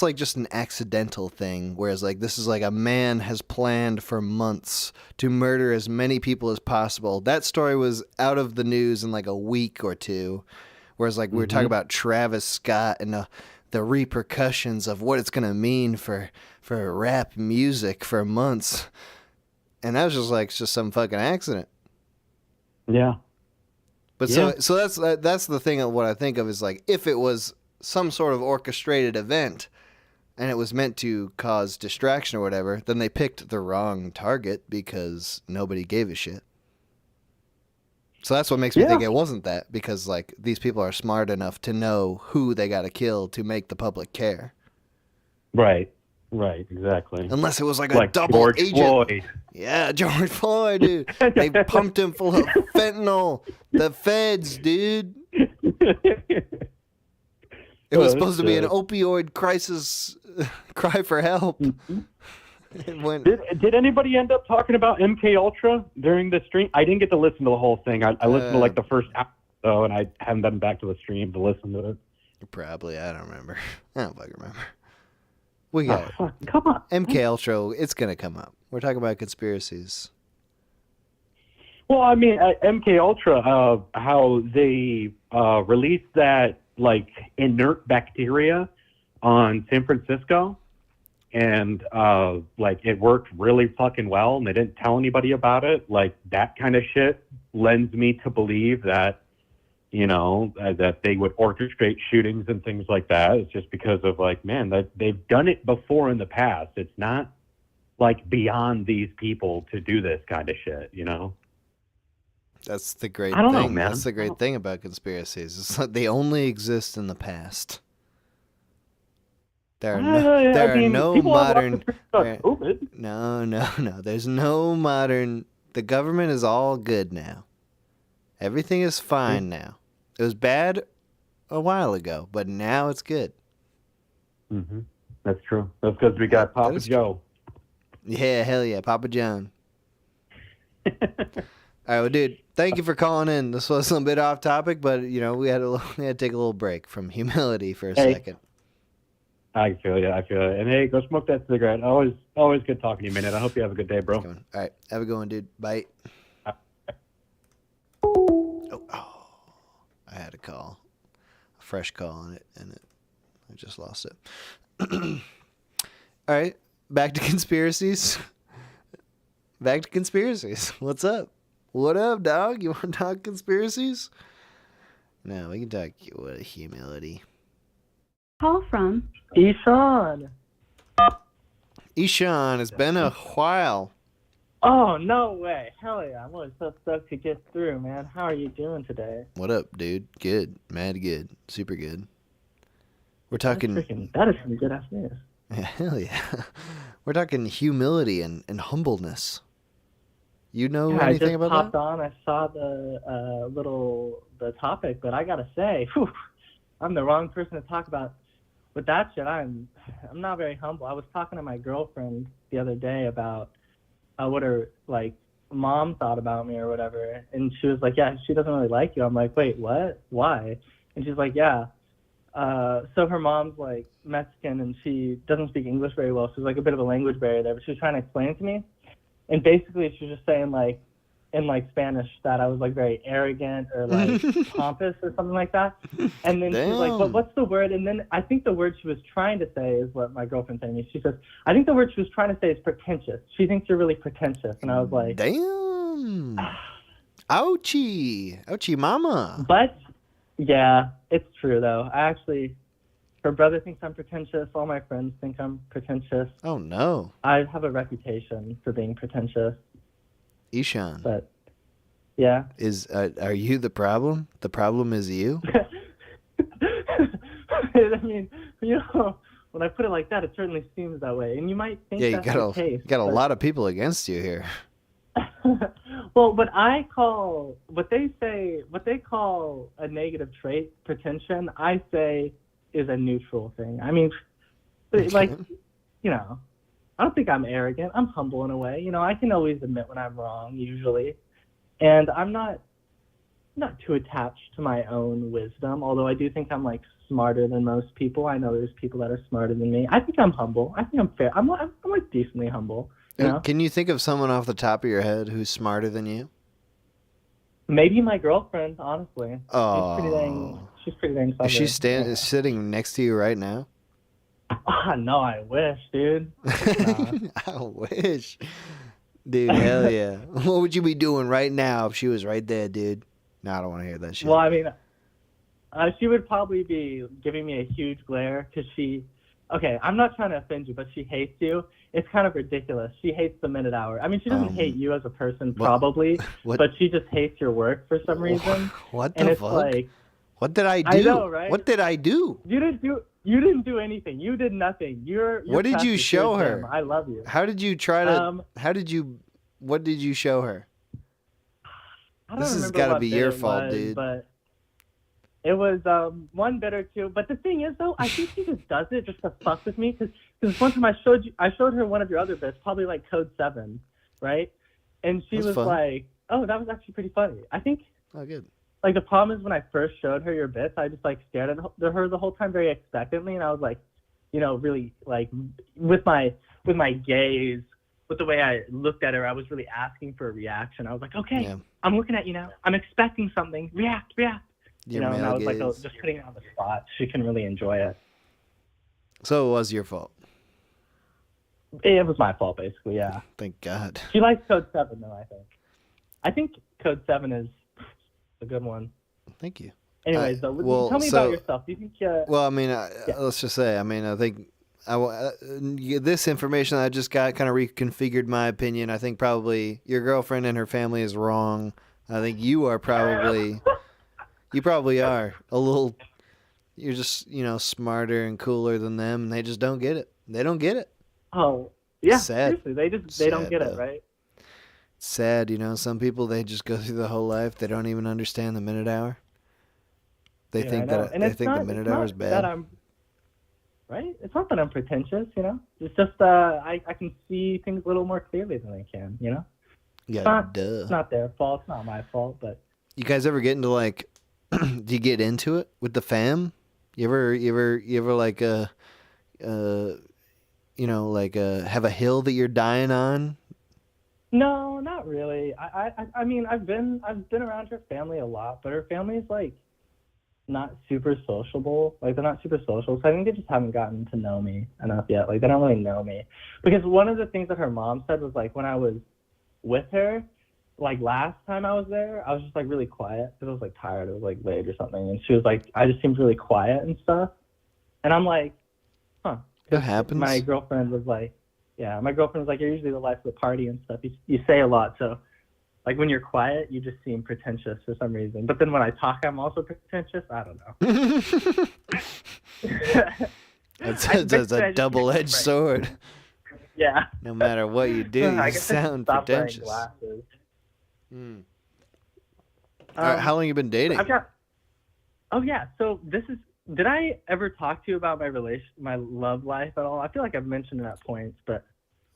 like just an accidental thing. Whereas like, this is like a man has planned for months to murder as many people as possible. That story was out of the news in like a week or two. Whereas like, we were talking about Travis Scott and the repercussions of what it's going to mean for rap music for months. And that was just like, it's just some fucking accident. Yeah. But so that's the thing of what I think of is like, if it was some sort of orchestrated event and it was meant to cause distraction or whatever, then they picked the wrong target because nobody gave a shit. So that's what makes me think it wasn't that, because like these people are smart enough to know who they got to kill to make the public care. Right. Right. Exactly. Unless it was like a double George agent. Floyd. Yeah, George Floyd, dude. They pumped him full of fentanyl. The feds, dude. It was supposed to be an opioid crisis cry for help. Did anybody end up talking about MK Ultra during the stream? I didn't get to listen to the whole thing. I listened to like the first hour or so, and I haven't been back to the stream to listen to it. Probably. I don't remember. I don't fucking remember. We got it. Come on. MK Ultra, it's going to come up. We're talking about conspiracies. Well, I mean, MK Ultra, how they released that like inert bacteria on San Francisco, and like it worked really fucking well, and they didn't tell anybody about it. Like that kind of shit lends me to believe that, you know, that they would orchestrate shootings and things like that. It's just because of like, man, that they've done it before in the past. It's not like beyond these people to do this kind of shit, you know? That's the great I don't thing. know, man. That's the great thing about conspiracies. It's like they only exist in the past. There are no modern. No. There's no modern. The government is all good now. Everything is fine now. It was bad a while ago, but now it's good. Mm-hmm. That's true. That's because we got Papa Joe. Yeah, hell yeah, Papa John. All right, well, dude, thank you for calling in. This was a bit off topic, but you know we had to take a little break from humility for a second. I feel you. And hey, go smoke that cigarette. Always good talking to you, man. I hope you have a good day, bro. All right, have a good one, dude. Bye. I had a call, a fresh call on it, and I just lost it. All right, back to conspiracies. What's up? What up, dog? You want to talk conspiracies? No, we can talk humility. Call from Ishan. Ishan, it's been a while. Oh, no way. Hell yeah. I'm always so stoked to get through, man. How are you doing today? What up, dude? Good. Mad good. Super good. We're talking... That is some good ass news. Yeah, hell yeah. We're talking humility and humbleness. You know anything about that? I just popped on. I saw the topic, but I gotta say, I'm the wrong person to talk about with that shit. I'm not very humble. I was talking to my girlfriend the other day about what her like mom thought about me or whatever, and she was like, "Yeah, she doesn't really like you." I'm like, "Wait, what? Why?" And she's like, "Yeah." So her mom's like Mexican and she doesn't speak English very well. So there's like a bit of a language barrier there, but she was trying to explain it to me. And basically she was just saying like, in like Spanish that I was like very arrogant or like pompous or something like that. And then she was like, "But what's the word?" And then I think the word she was trying to say is what my girlfriend told me. She says, "I think the word she was trying to say is pretentious. She thinks you're really pretentious." And I was like, "Damn, ouchie, ouchie, mama." But yeah, it's true though. Her brother thinks I'm pretentious. All my friends think I'm pretentious. Oh no. I have a reputation for being pretentious. Ishan. But yeah. Are you the problem? The problem is you? I mean, when I put it like that, it certainly seems that way. And you might think that's the case. You got a lot of people against you here. Well, what they call a negative trait, pretension, I say is a neutral thing. I mean, like, I don't think I'm arrogant. I'm humble in a way. I can always admit when I'm wrong, usually. And I'm not too attached to my own wisdom, although I do think I'm, like, smarter than most people. I know there's people that are smarter than me. I think I'm humble. I think I'm fair. I'm like, decently humble. Can you think of someone off the top of your head who's smarter than you? Maybe my girlfriend, honestly. Oh. She's pretty dang clever. Is she sitting next to you right now? No, I wish, dude. I wish. Dude, hell yeah. What would you be doing right now if she was right there, dude? No, I don't want to hear that shit. Well, I mean, she would probably be giving me a huge glare because okay, I'm not trying to offend you, but she hates you. It's kind of ridiculous. She hates the minute hour. I mean, she doesn't hate you as a person, probably, but she just hates your work for some reason. What and the it's fuck? Like, what did I do? I know, right? What did I do? You didn't do anything. You did nothing. What did you show her? I love you. How did you try to? What did you show her? This has got to be your fault, dude. But it was one bit or two. But the thing is, though, I think she just does it just to fuck with me. Because one time I showed her one of your other bits, probably like Code 7, right? And she was like, "Oh, that was actually pretty funny." I think. Oh, good. Like, the problem is when I first showed her your bits, I just, like, stared at her the whole time very expectantly, and I was, like, really, like, with my gaze, with the way I looked at her, I was really asking for a reaction. I was like, okay, I'm looking at you now. I'm expecting something. React. Your and I was, like, gaze. just putting it on the spot. She can really enjoy it. So it was your fault? It was my fault, basically, yeah. Thank God. She likes Code 7, though, I think. I think Code 7 is a good one. Thank you. Anyways, tell me about yourself. Do you think? Well, I mean, let's just say, I think this information I just got kind of reconfigured my opinion. I think probably your girlfriend and her family is wrong. I think you are probably, you probably are a little. You're just smarter and cooler than them, and they just don't get it. They don't get it. Oh, yeah. Sad. Seriously, they don't get it, right? Sad, some people, they just go through the whole life. They don't even understand the minute hour. They think the minute hour is bad. Right? It's not that I'm pretentious, It's just I can see things a little more clearly than they can, Yeah, It's not their fault. It's not my fault, but. You guys ever get into like? Do you get into it with the fam? You ever like have a hill that you're dying on? No, not really. I mean, I've been around her family a lot, but her family's like not super sociable. Like, they're not super social, so I think they just haven't gotten to know me enough yet. Like, they don't really know me. Because one of the things that her mom said was, like, when I was with her, like, last time I was there, I was just, like, really quiet because I was, like, tired. It was, like, late or something. And she was like, I just seemed really quiet and stuff. And I'm like, huh. That happens. My girlfriend was like, you're usually the life of the party and stuff. You say a lot, so like when you're quiet, you just seem pretentious for some reason. But then when I talk, I'm also pretentious. I don't know. That's a double-edged sword. Yeah. No matter what you do, you sound pretentious. All right, how long you been dating? So did I ever talk to you about my love life at all? I feel like I've mentioned it at points, but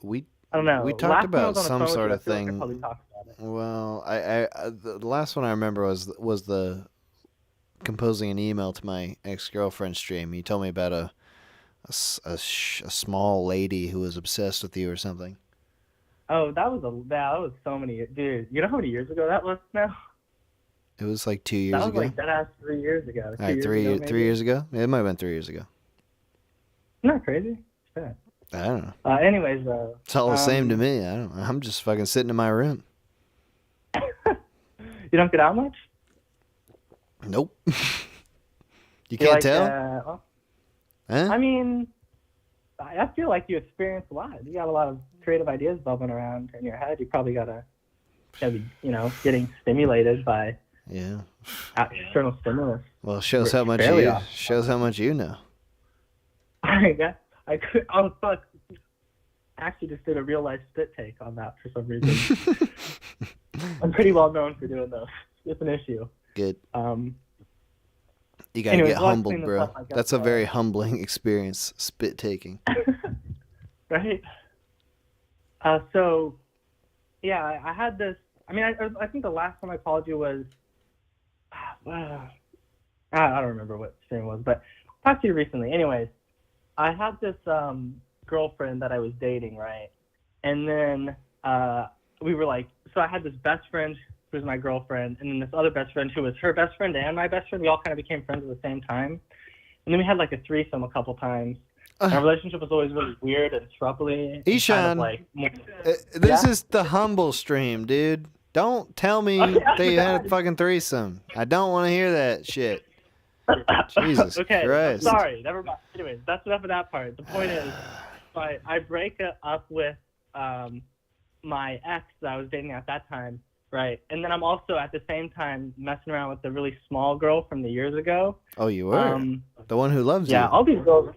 I don't know. We talked about some sort of like I thing. probably talked about it. Well, the last one I remember was the composing an email to my ex-girlfriend stream. He told me about a small lady who was obsessed with you or something. Oh, that was so many. Dude, you know how many years ago that was now? It was like 2 years That was ago. like deadass 3 years ago. All right, 3 years ago. Yeah, it might have been 3 years ago. Isn't that crazy? Shit. I don't know. Anyways, It's all the same to me. I don't know. I'm just fucking sitting in my room. You don't get out much? Nope. You can't tell? Well, Huh? I mean, I feel like you experience a lot. You got a lot of creative ideas bubbling around in your head. You probably gotta be, getting stimulated by external stimulus. Well, shows how much you know. I could. Oh fuck! I actually just did a real life spit take on that for some reason. I'm pretty well known for doing those. It's an issue. Good. You gotta get humbled, bro. That's a very humbling experience, spit taking. Right. So, yeah, I had this. I mean, I think the last time I called you was, I don't remember what stream it was, but I talked to you recently. Anyways, I had this girlfriend that I was dating, right? And then we were like, so I had this best friend who was my girlfriend, and then this other best friend who was her best friend and my best friend. We all kind of became friends at the same time. And then we had like a threesome a couple times. Our relationship was always really weird and troubly. Ishan, this is the humble stream, dude. Don't tell me that you had a fucking threesome. I don't want to hear that shit. Jesus okay, Christ. Sorry, never mind. Anyways, that's enough of that part. The point is, I break up with my ex that I was dating at that time, right? And then I'm also at the same time messing around with the really small girl from the years ago. Oh, you were? The one who loves you. Yeah, all these girls.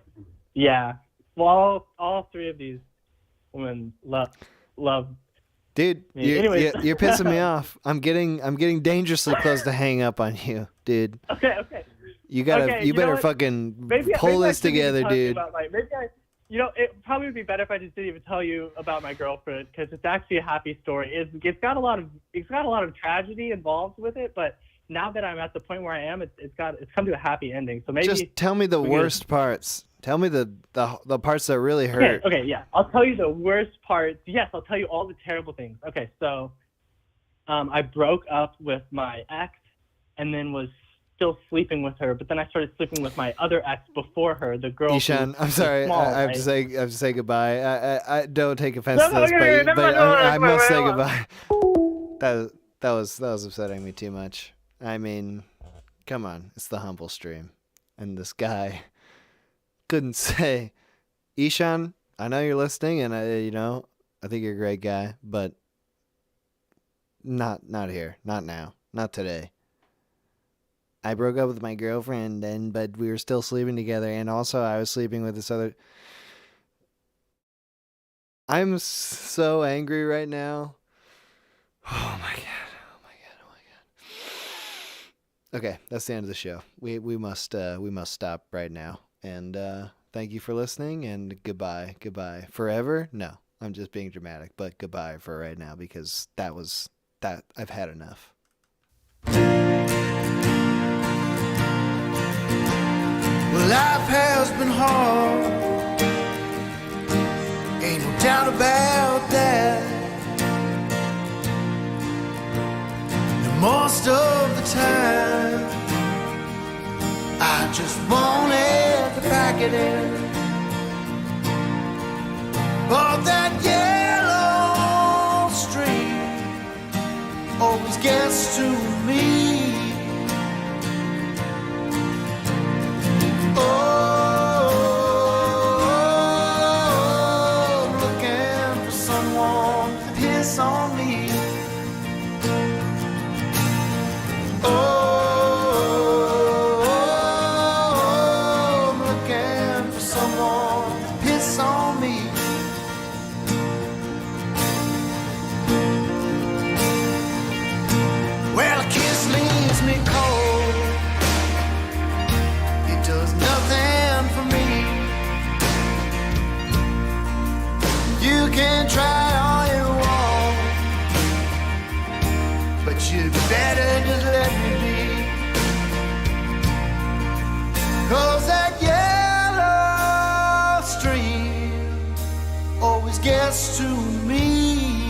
Yeah. Well, all three of these women love Dude, me. you're pissing me off. I'm getting dangerously close to hang up on you, dude. Okay. You better fucking pull this together, dude. It probably would be better if I just didn't even tell you about my girlfriend, because it's actually a happy story. It's got a lot of tragedy involved with it, but now that I'm at the point where I am, it's come to a happy ending. So maybe just tell me the worst parts. Tell me the parts that really hurt. Okay, yeah. I'll tell you the worst parts. Yes, I'll tell you all the terrible things. Okay, so I broke up with my ex and then was still sleeping with her, but then I started sleeping with my other ex before her, the girl. Ishan, I'm sorry. Small, I have to say goodbye. I don't take offense to this, okay, but I must say goodbye. That was upsetting me too much. I mean, come on, it's the humble stream, and this guy couldn't say, Ishan, I know you're listening, and I think you're a great guy, but not here, not now, not today. I broke up with my girlfriend, but we were still sleeping together, and also I was sleeping with this other. I'm so angry right now. Oh my god. Okay, that's the end of the show. We must stop right now. And thank you for listening, and goodbye. Forever? No, I'm just being dramatic, but goodbye for right now, because I've had enough. Well, life has been hard, ain't no doubt about that. And most of the time, I just wanted to pack it in. But that yellow stream always gets to me. Oh, looking for someone to piss on me. Oh, looking for someone to piss on me. Well, a kiss leaves me cold. It does nothing for me. You can try all you want, but you'd better just let me be. 'Cause that yellow stream always gets to me.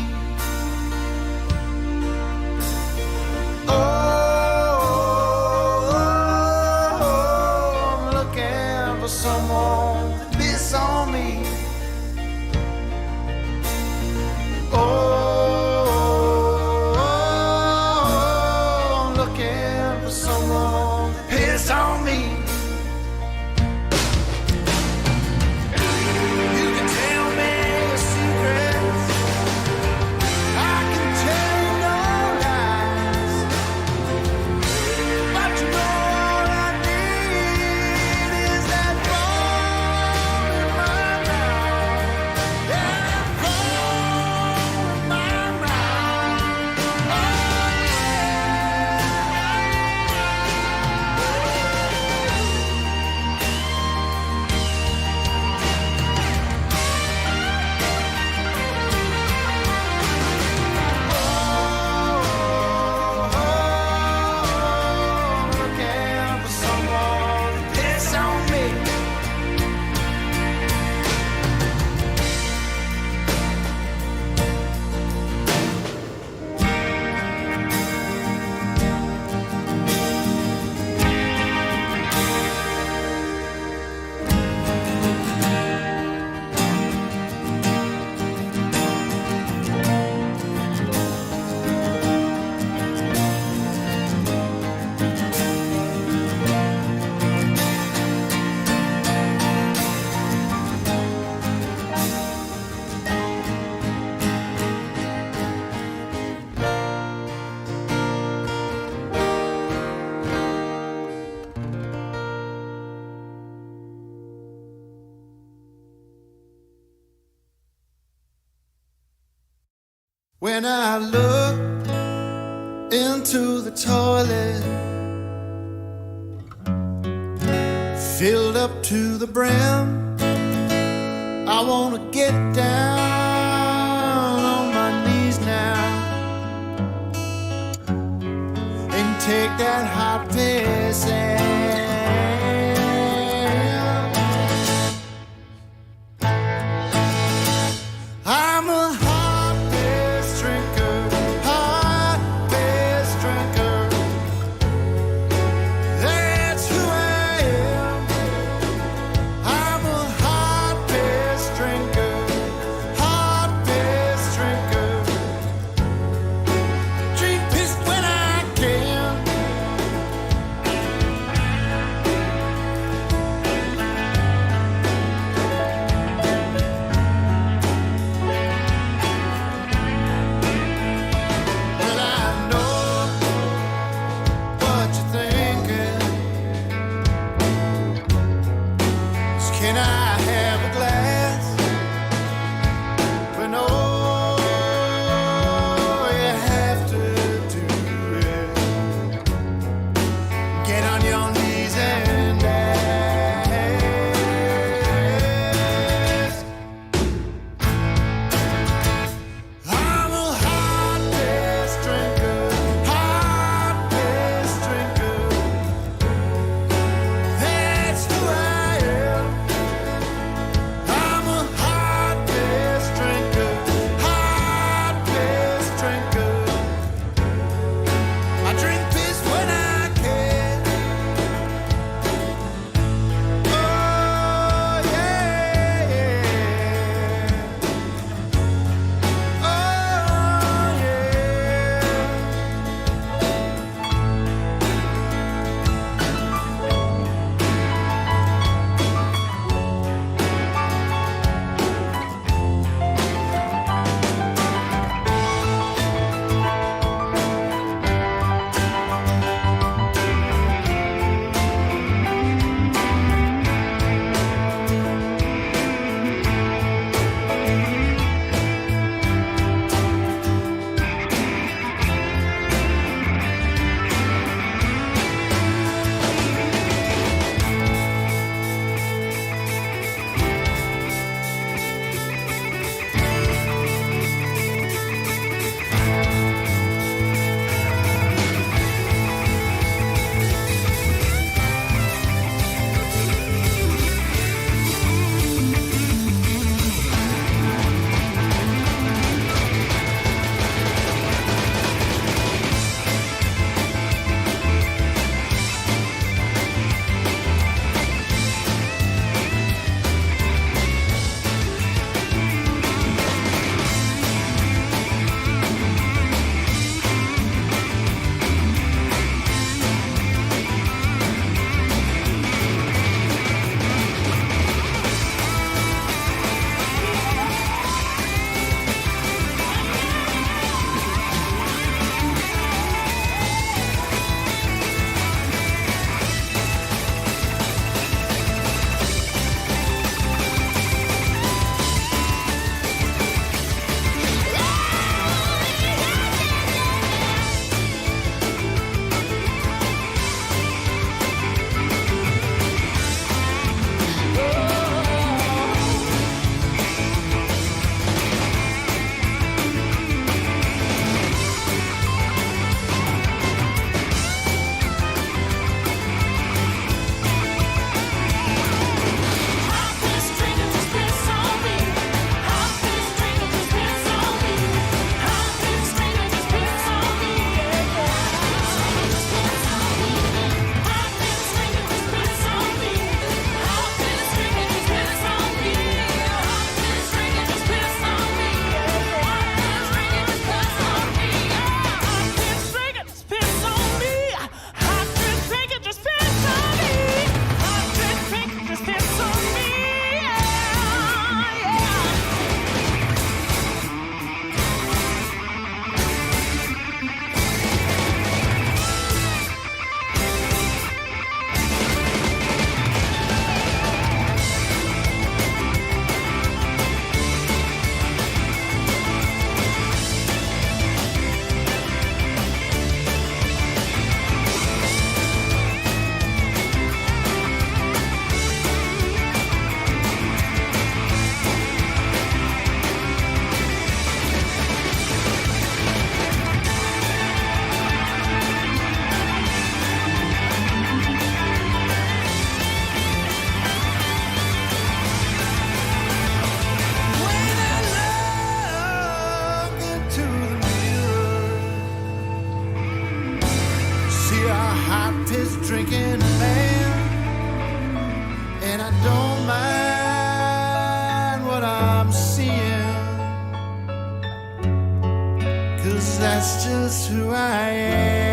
When I look into the toilet, filled up to the brim, I wanna get down on my knees now and take that hot piss in. I'm a hot piss drinker, hot piss drinker. That's who I am. I'm a hot piss drinker, hot piss drinker. Drink piss when I can. hot piss drinking man, and I don't mind what I'm seeing, 'cause that's just who I am.